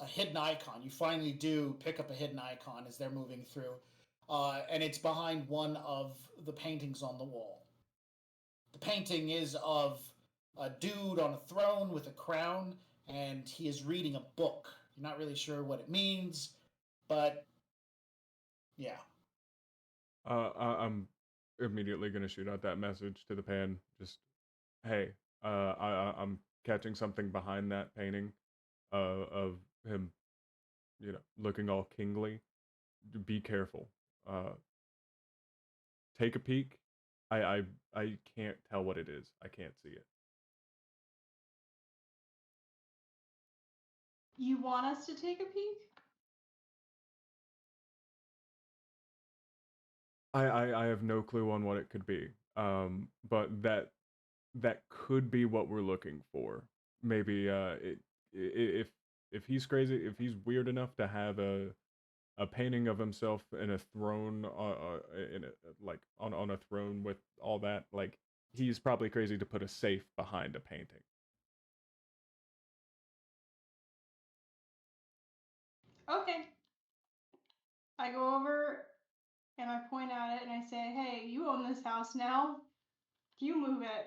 hidden icon. You finally do pick up a hidden icon as they're moving through. And it's behind one of the paintings on the wall. The painting is of a dude on a throne with a crown, and he is reading a book. You're not really sure what it means, but yeah. I'm immediately gonna shoot out that message to the pan. Just, hey, I'm catching something behind that painting, of him, looking all kingly. Be careful. Take a peek. I can't tell what it is. I can't see it. You want us to take a peek? I have no clue on what it could be. But that could be what we're looking for. Maybe if he's crazy, if he's weird enough to have a painting of himself in a throne, on a throne with all that, like he's probably crazy to put a safe behind a painting. Okay. I go over and I point at it and I say, hey, you own this house now. You move it.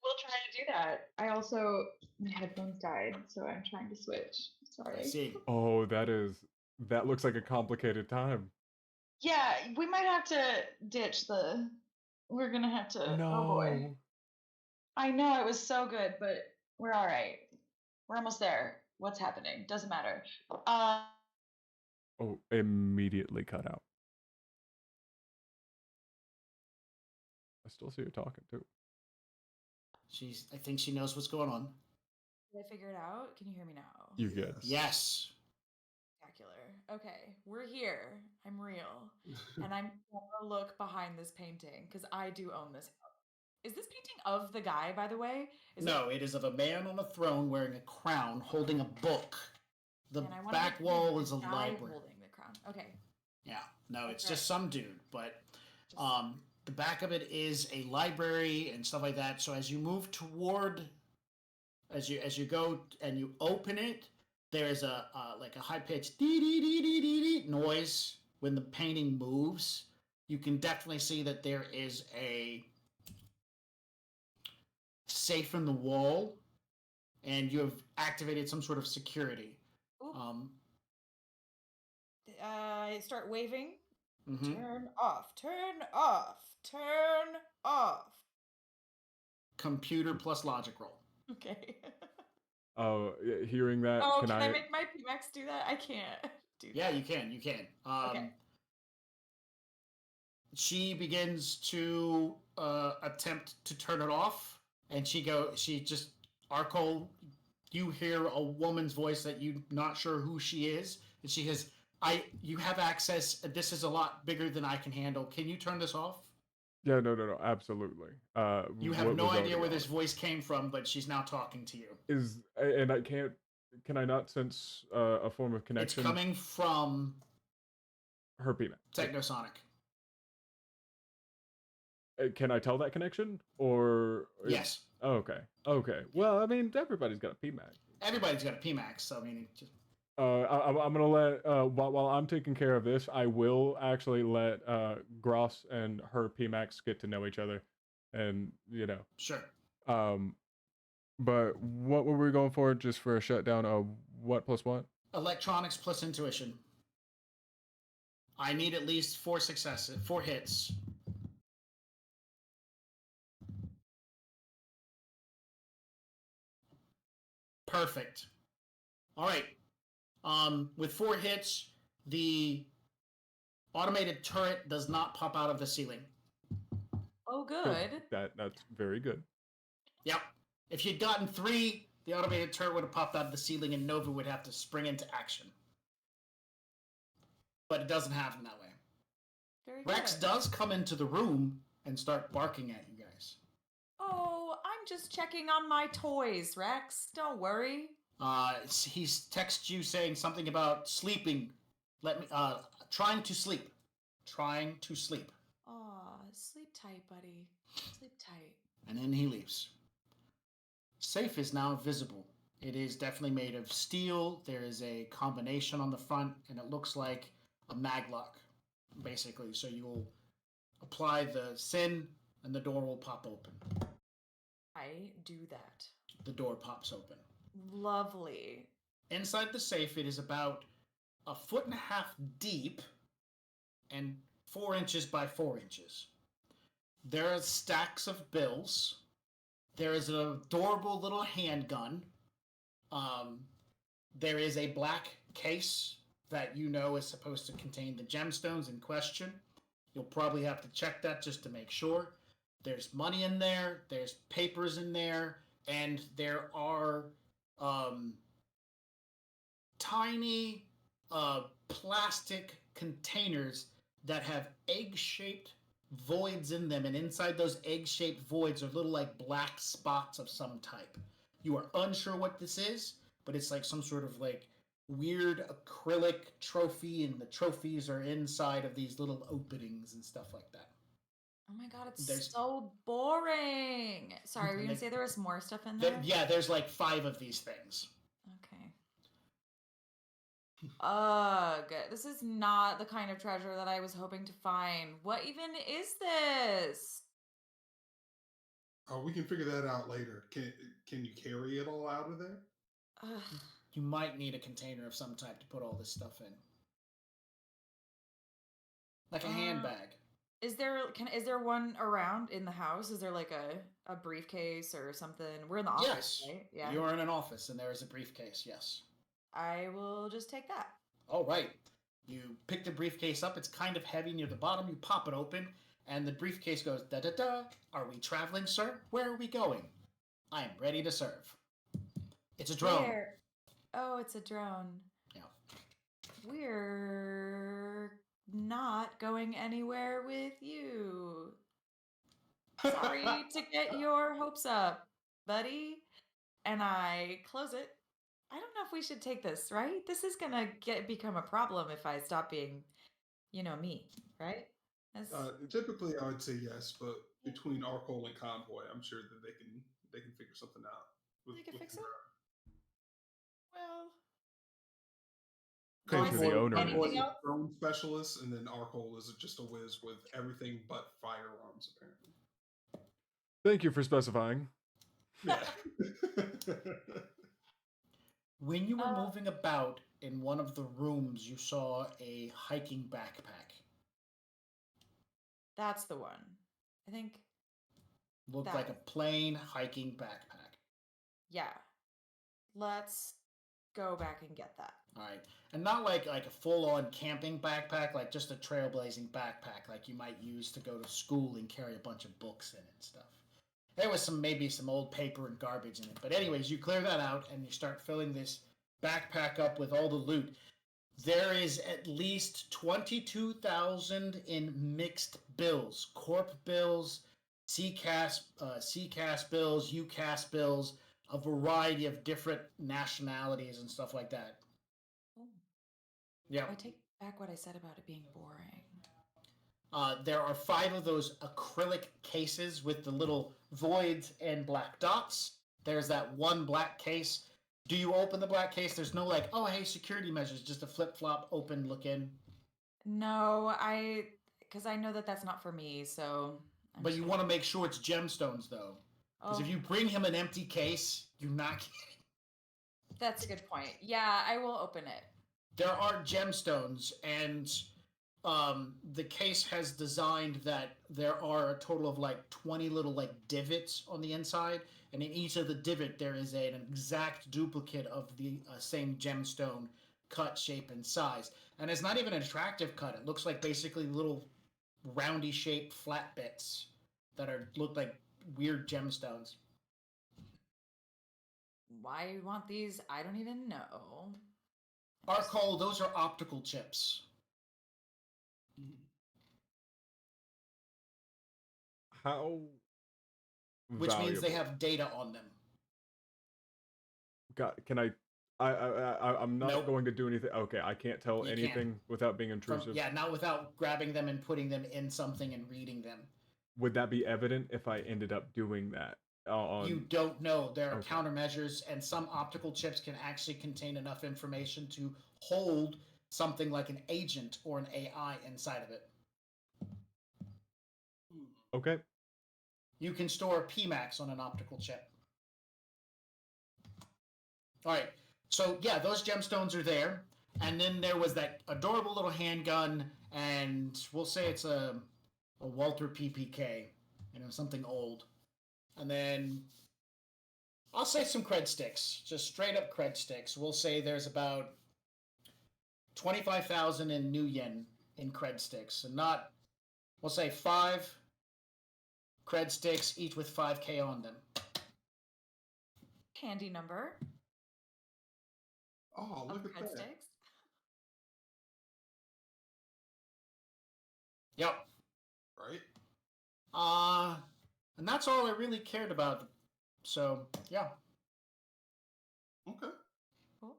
We'll try to do that. I also, my headphones died, so I'm trying to switch. Sorry. I see. Oh, that looks like a complicated time. Yeah, we might have to ditch the. We're gonna have to. Oh boy. No. I know it was so good, but we're all right. We're almost there. What's happening? Doesn't matter. Oh, immediately cut out. I still see her talking too. I think she knows what's going on. Did I figure it out? Can you hear me now? You good? Yes. Spectacular. Okay, we're here. I'm real. And I'm gonna look behind this painting because I do own this house. Is this painting of the guy, by the way? No, it is of a man on a throne wearing a crown holding a book. The And I wanna back make sure wall it's is a the guy library. holding the crown. Okay. Yeah, no, it's Okay. just some dude, but the back of it is a library and stuff like that. So as you move toward, as you go and you open it, there is a like a high pitched dee dee dee dee dee dee noise when the painting moves. You can definitely see that there is a safe in the wall, and you have activated some sort of security. I start waving. Mhm. Turn off. Turn off. Turn off. Computer plus logic roll. Okay. Oh, hearing that, Oh, can can I I? make my PMAX do that? I can't do Yeah, that. you can. You can. Okay. She begins to attempt to turn it off, and she just Arcole. You hear a woman's voice that you're not sure who she is, and she says, you have access. This is a lot bigger than I can handle. Can you turn this off?" Yeah, no, absolutely. You have what no was idea already where on. this voice came from, but she's now talking to you. And I can't. Can I not sense a form of It's connection? coming from Her peanut. Technosonic. Can I tell that connection? Or Yes. Okay. Okay. Well, I mean, everybody's got a PMAX. Everybody's got a PMAX, so I mean, it just I'm gonna let while I'm taking care of this, I will actually let Gross and her PMAX get to know each other, and sure. But what were we going for? Just for a shutdown of what plus what? Electronics plus intuition. I need at least 4 hits. Perfect. All right. With 4 hits, the automated turret does not pop out of the ceiling. Oh, good. That's very good. Yep. If you'd gotten 3, the automated turret would have popped out of the ceiling, and Nova would have to spring into action. But it doesn't happen that way. Very Rex good. does come into the room and start barking at you guys. Oh, I'm just checking on my toys, Rex. Don't worry. He's texts you saying something about sleeping. Trying to sleep. Trying to sleep. Aw, sleep tight, buddy. Sleep tight. And then he leaves. Safe is now visible. It is definitely made of steel. There is a combination on the front, and it looks like a maglock, basically. So you will apply the SIN, and the door will pop open. I do that. The door pops open. Lovely. Inside the safe, it is about 1.5 feet deep and 4 inches by 4 inches. There are stacks of bills. There is an adorable little handgun. There is a black case that you know is supposed to contain the gemstones in question. You'll probably have to check that just to make sure. There's money in there. There's papers in there. And there are tiny plastic containers that have egg-shaped voids in them, and inside those egg-shaped voids are little like black spots of some type. You are unsure what this is, but it's like some sort of like weird acrylic trophy, and the trophies are inside of these little openings and stuff like that. Oh my god, it's so boring. Sorry, were you gonna say there was more stuff in there? Yeah, there's like 5 of these things. Okay. Ugh, this is not the kind of treasure that I was hoping to find. What even is this? Oh, we can figure that out later. Can you carry it all out of there? Ugh. You might need a container of some type to put all this stuff in. Like a handbag. Is there one around in the house? Is there like a briefcase or something? We're in the office, Yes. right? Yeah. You're in an office and there is a briefcase, yes. I will just take that. All right. You pick the briefcase up. It's kind of heavy near the bottom. You pop it open, and the briefcase goes da-da-da. Are we traveling, sir? Where are we going? I am ready to serve. It's a drone. Where? Oh, it's a drone. Yeah. We're not going anywhere with you. Sorry to get your hopes up, buddy. And I close it. I don't know if we should take this, right? This is gonna become a problem if I stop being, me, right? Typically, I would say yes, but between Arcole and Convoy, I'm sure that they can figure something out. They can fix it. Well, Pay to the Voice, owner. anything is a else? drone specialist, and then Arcole is just a whiz with everything but firearms, apparently. Thank you for specifying. Yeah. When you were moving about in one of the rooms, you saw a hiking backpack. That's the one. I think. Looked That like a was- plain hiking backpack. Yeah. Let's go back and get that. All right, and not like a full-on camping backpack, like just a trailblazing backpack, like you might use to go to school and carry a bunch of books in and stuff. There was maybe some old paper and garbage in it, but anyways, you clear that out and you start filling this backpack up with all the loot. There is at least 22,000 in mixed bills, corp bills, CCAS bills, UCAS bills, a variety of different nationalities and stuff like that. Oh. Yeah. I take back what I said about it being boring. There are 5 of those acrylic cases with the little voids and black dots. There's that one black case. Do you open the black case? There's no like, oh, hey, security measures, just a flip-flop, open, look in. No, because I know that that's not for me, so. But you want to make sure it's gemstones, though. Because if you bring him an empty case, you're not kidding. That's a good point. Yeah, I will open it. There are gemstones, and the case has designed that there are a total of like 20 little like divots on the inside, and in each of the divot there is an exact duplicate of the same gemstone cut, shape, and size. And it's not even an attractive cut. It looks like basically little roundy shaped flat bits that look like weird gemstones. Why you want these? I don't even know. Arcole, those are optical chips. How Which means they valuable? have data on them. Can I'm not Nope. going to do anything. Okay, I can't tell You anything can't. without being intrusive. Yeah, not without grabbing them and putting them in something and reading them. Would that be evident if I ended up doing that? You don't know. There are Okay. countermeasures, and some optical chips can actually contain enough information to hold something like an agent or an AI inside of it. Okay. You can store PMAX on an optical chip. All right. So, yeah, those gemstones are there. And then there was that adorable little handgun, and we'll say it's a Walter PPK, something old. And then I'll say some cred sticks, just straight up cred sticks. We'll say there's about 25,000 in new yen in cred sticks, and not, we'll say 5 cred sticks, each with 5K on them. Handy number. Oh, look of at cred that. sticks. Yep. Right? And that's all I really cared about. So, yeah. Okay. Cool.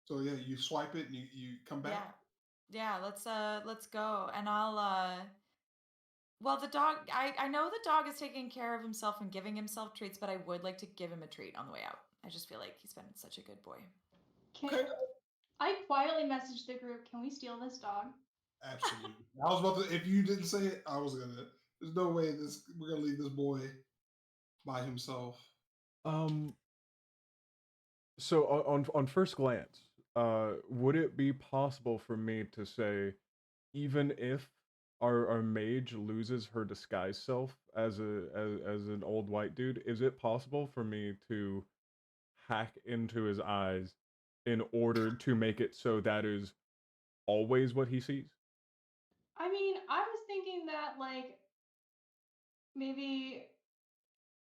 So yeah, you swipe it and you come back. Yeah, let's go. And I'll well, the dog, I know the dog is taking care of himself and giving himself treats, but I would like to give him a treat on the way out. I just feel like he's been such a good boy. I quietly messaged the group, can we steal this dog? Absolutely. I was about to. If you didn't say it, I was gonna. There's no way we're gonna leave this boy by himself. So on first glance, would it be possible for me to say, even if our mage loses her disguise self as an old white dude, is it possible for me to hack into his eyes in order to make it so that is always what he sees? I mean, I was thinking that like maybe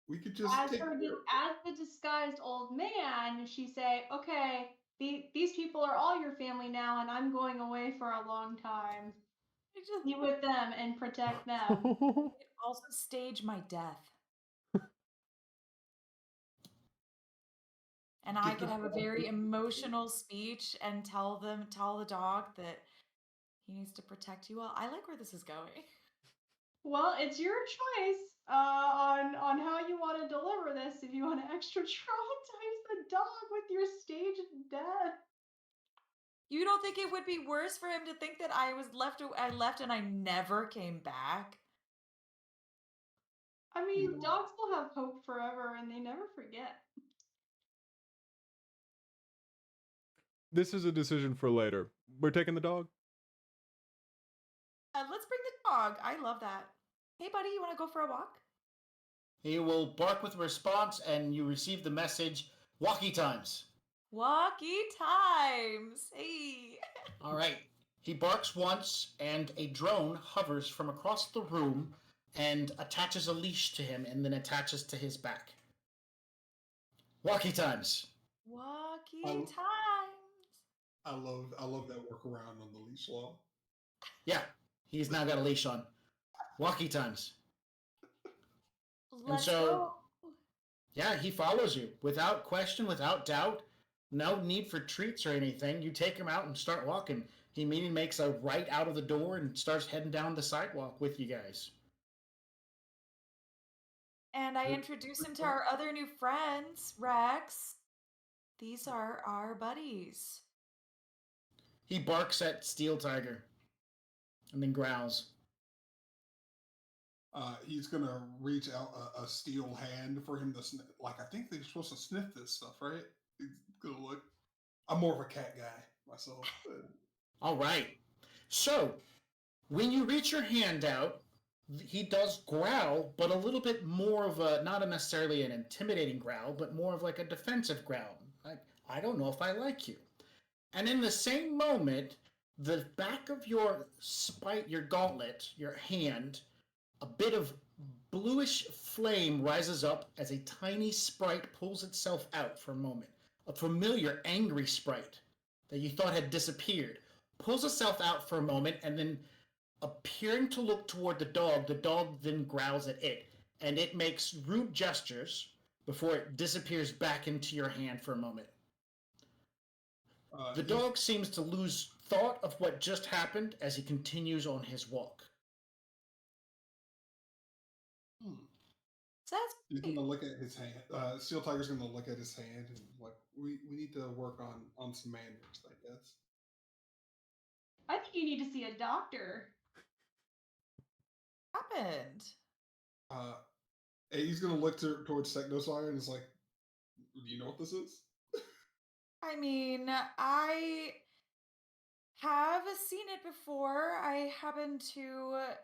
we could just as the disguised old man, she say, "Okay, these people are all your family now, and I'm going away for a long time. Be with them and protect them." It also stage my death. And I could have a very emotional speech and tell the dog that he needs to protect you all. I like where this is going. Well, it's your choice on how you want to deliver this. If you want to extra traumatize the dog with your staged death. You don't think it would be worse for him to think that I left and I never came back? I mean, dogs will have hope forever and they never forget. This is a decision for later. We're taking the dog. Let's bring the dog. I love that. Hey, buddy, you want to go for a walk? He will bark with a response, and you receive the message, walkie times. Walkie times. Hey. All right. He barks once, and a drone hovers from across the room and attaches a leash to him and then attaches to his back. Walkie times. Walkie Oh. times. I love that workaround on the leash law. Yeah, he's now got a leash on. Walkie times. Let's so- go. Yeah, he follows you without question, without doubt. No need for treats or anything. You take him out and start walking. He immediately makes a right out of the door and starts heading down the sidewalk with you guys. And I introduce him to our other new friends, Rex. These are our buddies. He barks at Steel Tiger and then growls. He's gonna reach out a steel hand for him to sniff. Like, I think they're supposed to sniff this stuff, right? He's gonna look. I'm more of a cat guy myself. All right. So, when you reach your hand out, he does growl, but a little bit more of a, not necessarily an intimidating growl, but more of like a defensive growl. Like, I don't know if I like you. And in the same moment, the back of your your gauntlet, your hand, a bit of bluish flame rises up as a tiny sprite pulls itself out for a moment. A familiar, angry sprite that you thought had disappeared pulls itself out for a moment, and then appearing to look toward the dog then growls at it, and it makes rude gestures before it disappears back into your hand for a moment. The dog seems to lose thought of what just happened as he continues on his walk. He's gonna look at his hand. Steel Tiger's gonna look at his hand and like, we need to work on some manners, I guess. I think you need to see a doctor. Happened. And he's gonna look towards Technosire and is like, "Do you know what this is?" I mean, I have seen it before. I happen to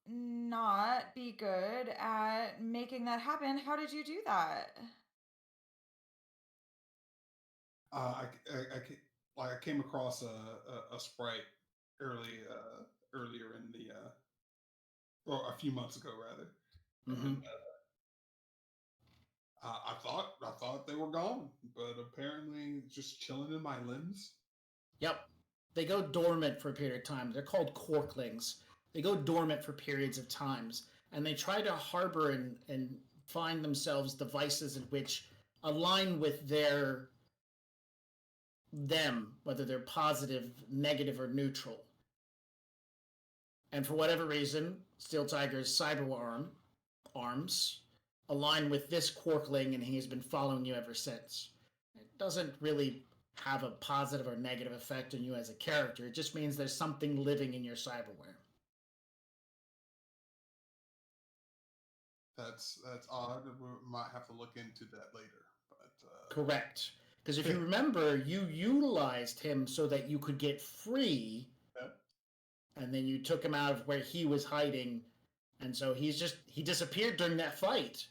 not be good at making that happen. How did you do that? I came across a sprite earlier in the or a few months ago rather. Mm-hmm. And, I thought they were gone, but apparently just chilling in my limbs. Yep. They go dormant for a period of time. They're called corklings. They go dormant for periods of times, and they try to harbor and find themselves devices in which align with them, whether they're positive, negative, or neutral. And for whatever reason, Steel Tiger's cyber arms align with this corkling, and he has been following you ever since. It doesn't really have a positive or negative effect on you as a character. It just means there's something living in your cyberware. That's odd. We might have to look into that later. But Correct. Because if you remember, you utilized him so that you could get free, and then you took him out of where he was hiding, and so he disappeared during that fight.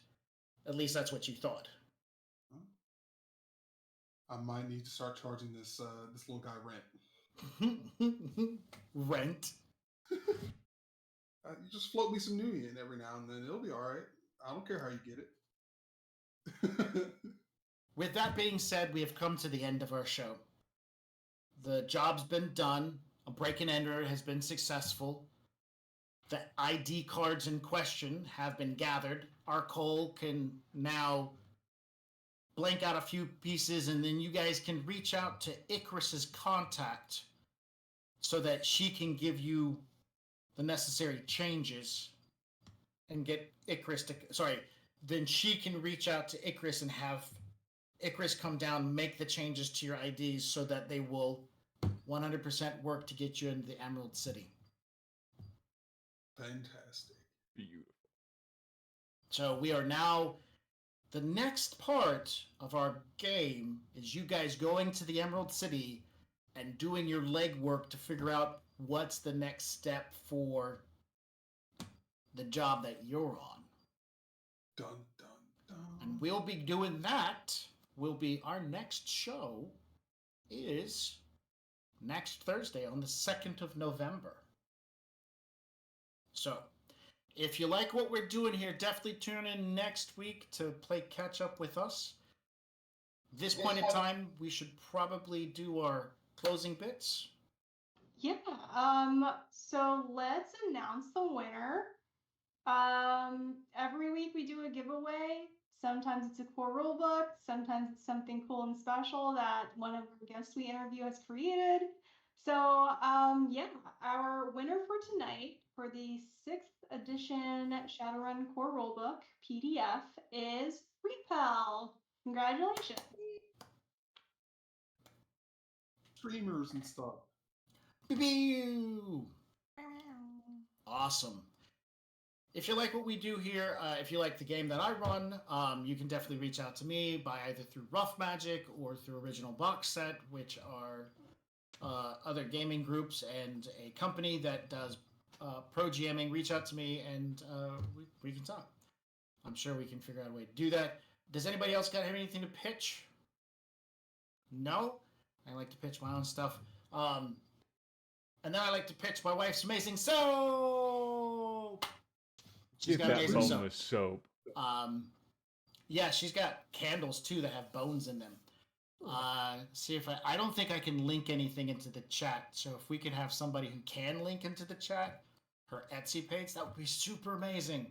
At least that's what you thought. I might need to start charging this little guy rent. Rent? You just float me some Nuyen every now and then. It'll be all right. I don't care how you get it. With that being said, we have come to the end of our show. The job's been done. A break-and-enter has been successful. The ID cards in question have been gathered. Our Cole can now blank out a few pieces, and then you guys can reach out to Icarus's contact so that she can give you the necessary changes and get Icarus to... Sorry, then she can reach out to Icarus and have Icarus come down, make the changes to your IDs so that they will 100% work to get you into the Emerald City. Fantastic. Beautiful. So we are now. The next part of our game is you guys going to the Emerald City and doing your legwork to figure out what's the next step for the job that you're on. Dun, dun, dun. And we'll be doing that. Our next show is next Thursday on the 2nd of November. So, if you like what we're doing here, definitely tune in next week to play catch up with us. This point in time, we should probably do our closing bits. Yeah. So let's announce the winner. Every week we do a giveaway. Sometimes it's a core rulebook. Sometimes it's something cool and special that one of our guests we interview has created. So, yeah, our winner for tonight for the 6th edition Shadowrun core rulebook PDF is Repel. Congratulations. Streamers and stuff. Pew! Awesome. If you like what we do here, if you like the game that I run, you can definitely reach out to me by either through Rough Magic or through Original Box Set, which are other gaming groups and a company that does pro GMing. Reach out to me and we can talk. I'm sure we can figure out a way to do that. Does anybody else got anything to pitch? No? I like to pitch my own stuff. And then I like to pitch my wife's amazing soap. She's Get got that amazing boneless soap. Yeah, she's got candles too that have bones in them. See if I don't think I can link anything into the chat. So if we could have somebody who can link into the chat, her Etsy page, that would be super amazing.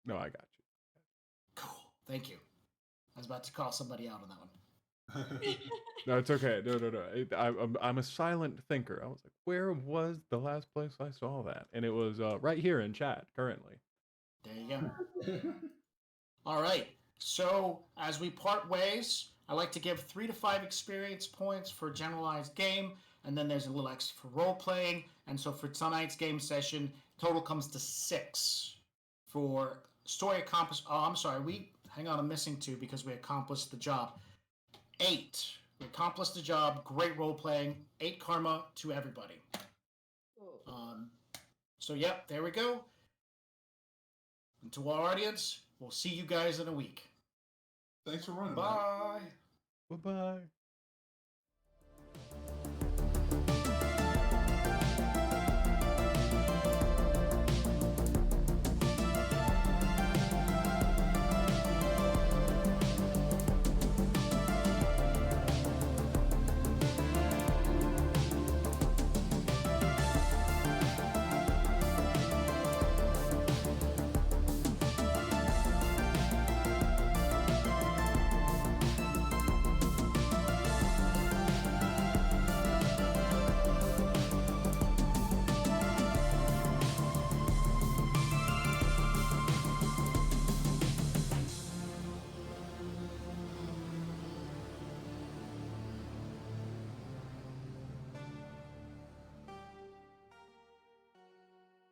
No, I got you. Cool. Thank you. I was about to call somebody out on that one. No, it's okay. No. I'm a silent thinker. I was like, where was the last place I saw that? And it was right here in chat currently. There you go. All right. So as we part ways, I like to give 3 to 5 experience points for a generalized game, and then there's a little extra for role playing. And so for tonight's game session, total comes to 6 for story accomplished. Oh, I'm sorry. Hang on. I'm missing 2 because we accomplished the job. 8. We accomplished the job. Great role playing. 8 karma to everybody. So yep, there we go. And to our audience, we'll see you guys in a week. Thanks for running. Bye. Bye-bye.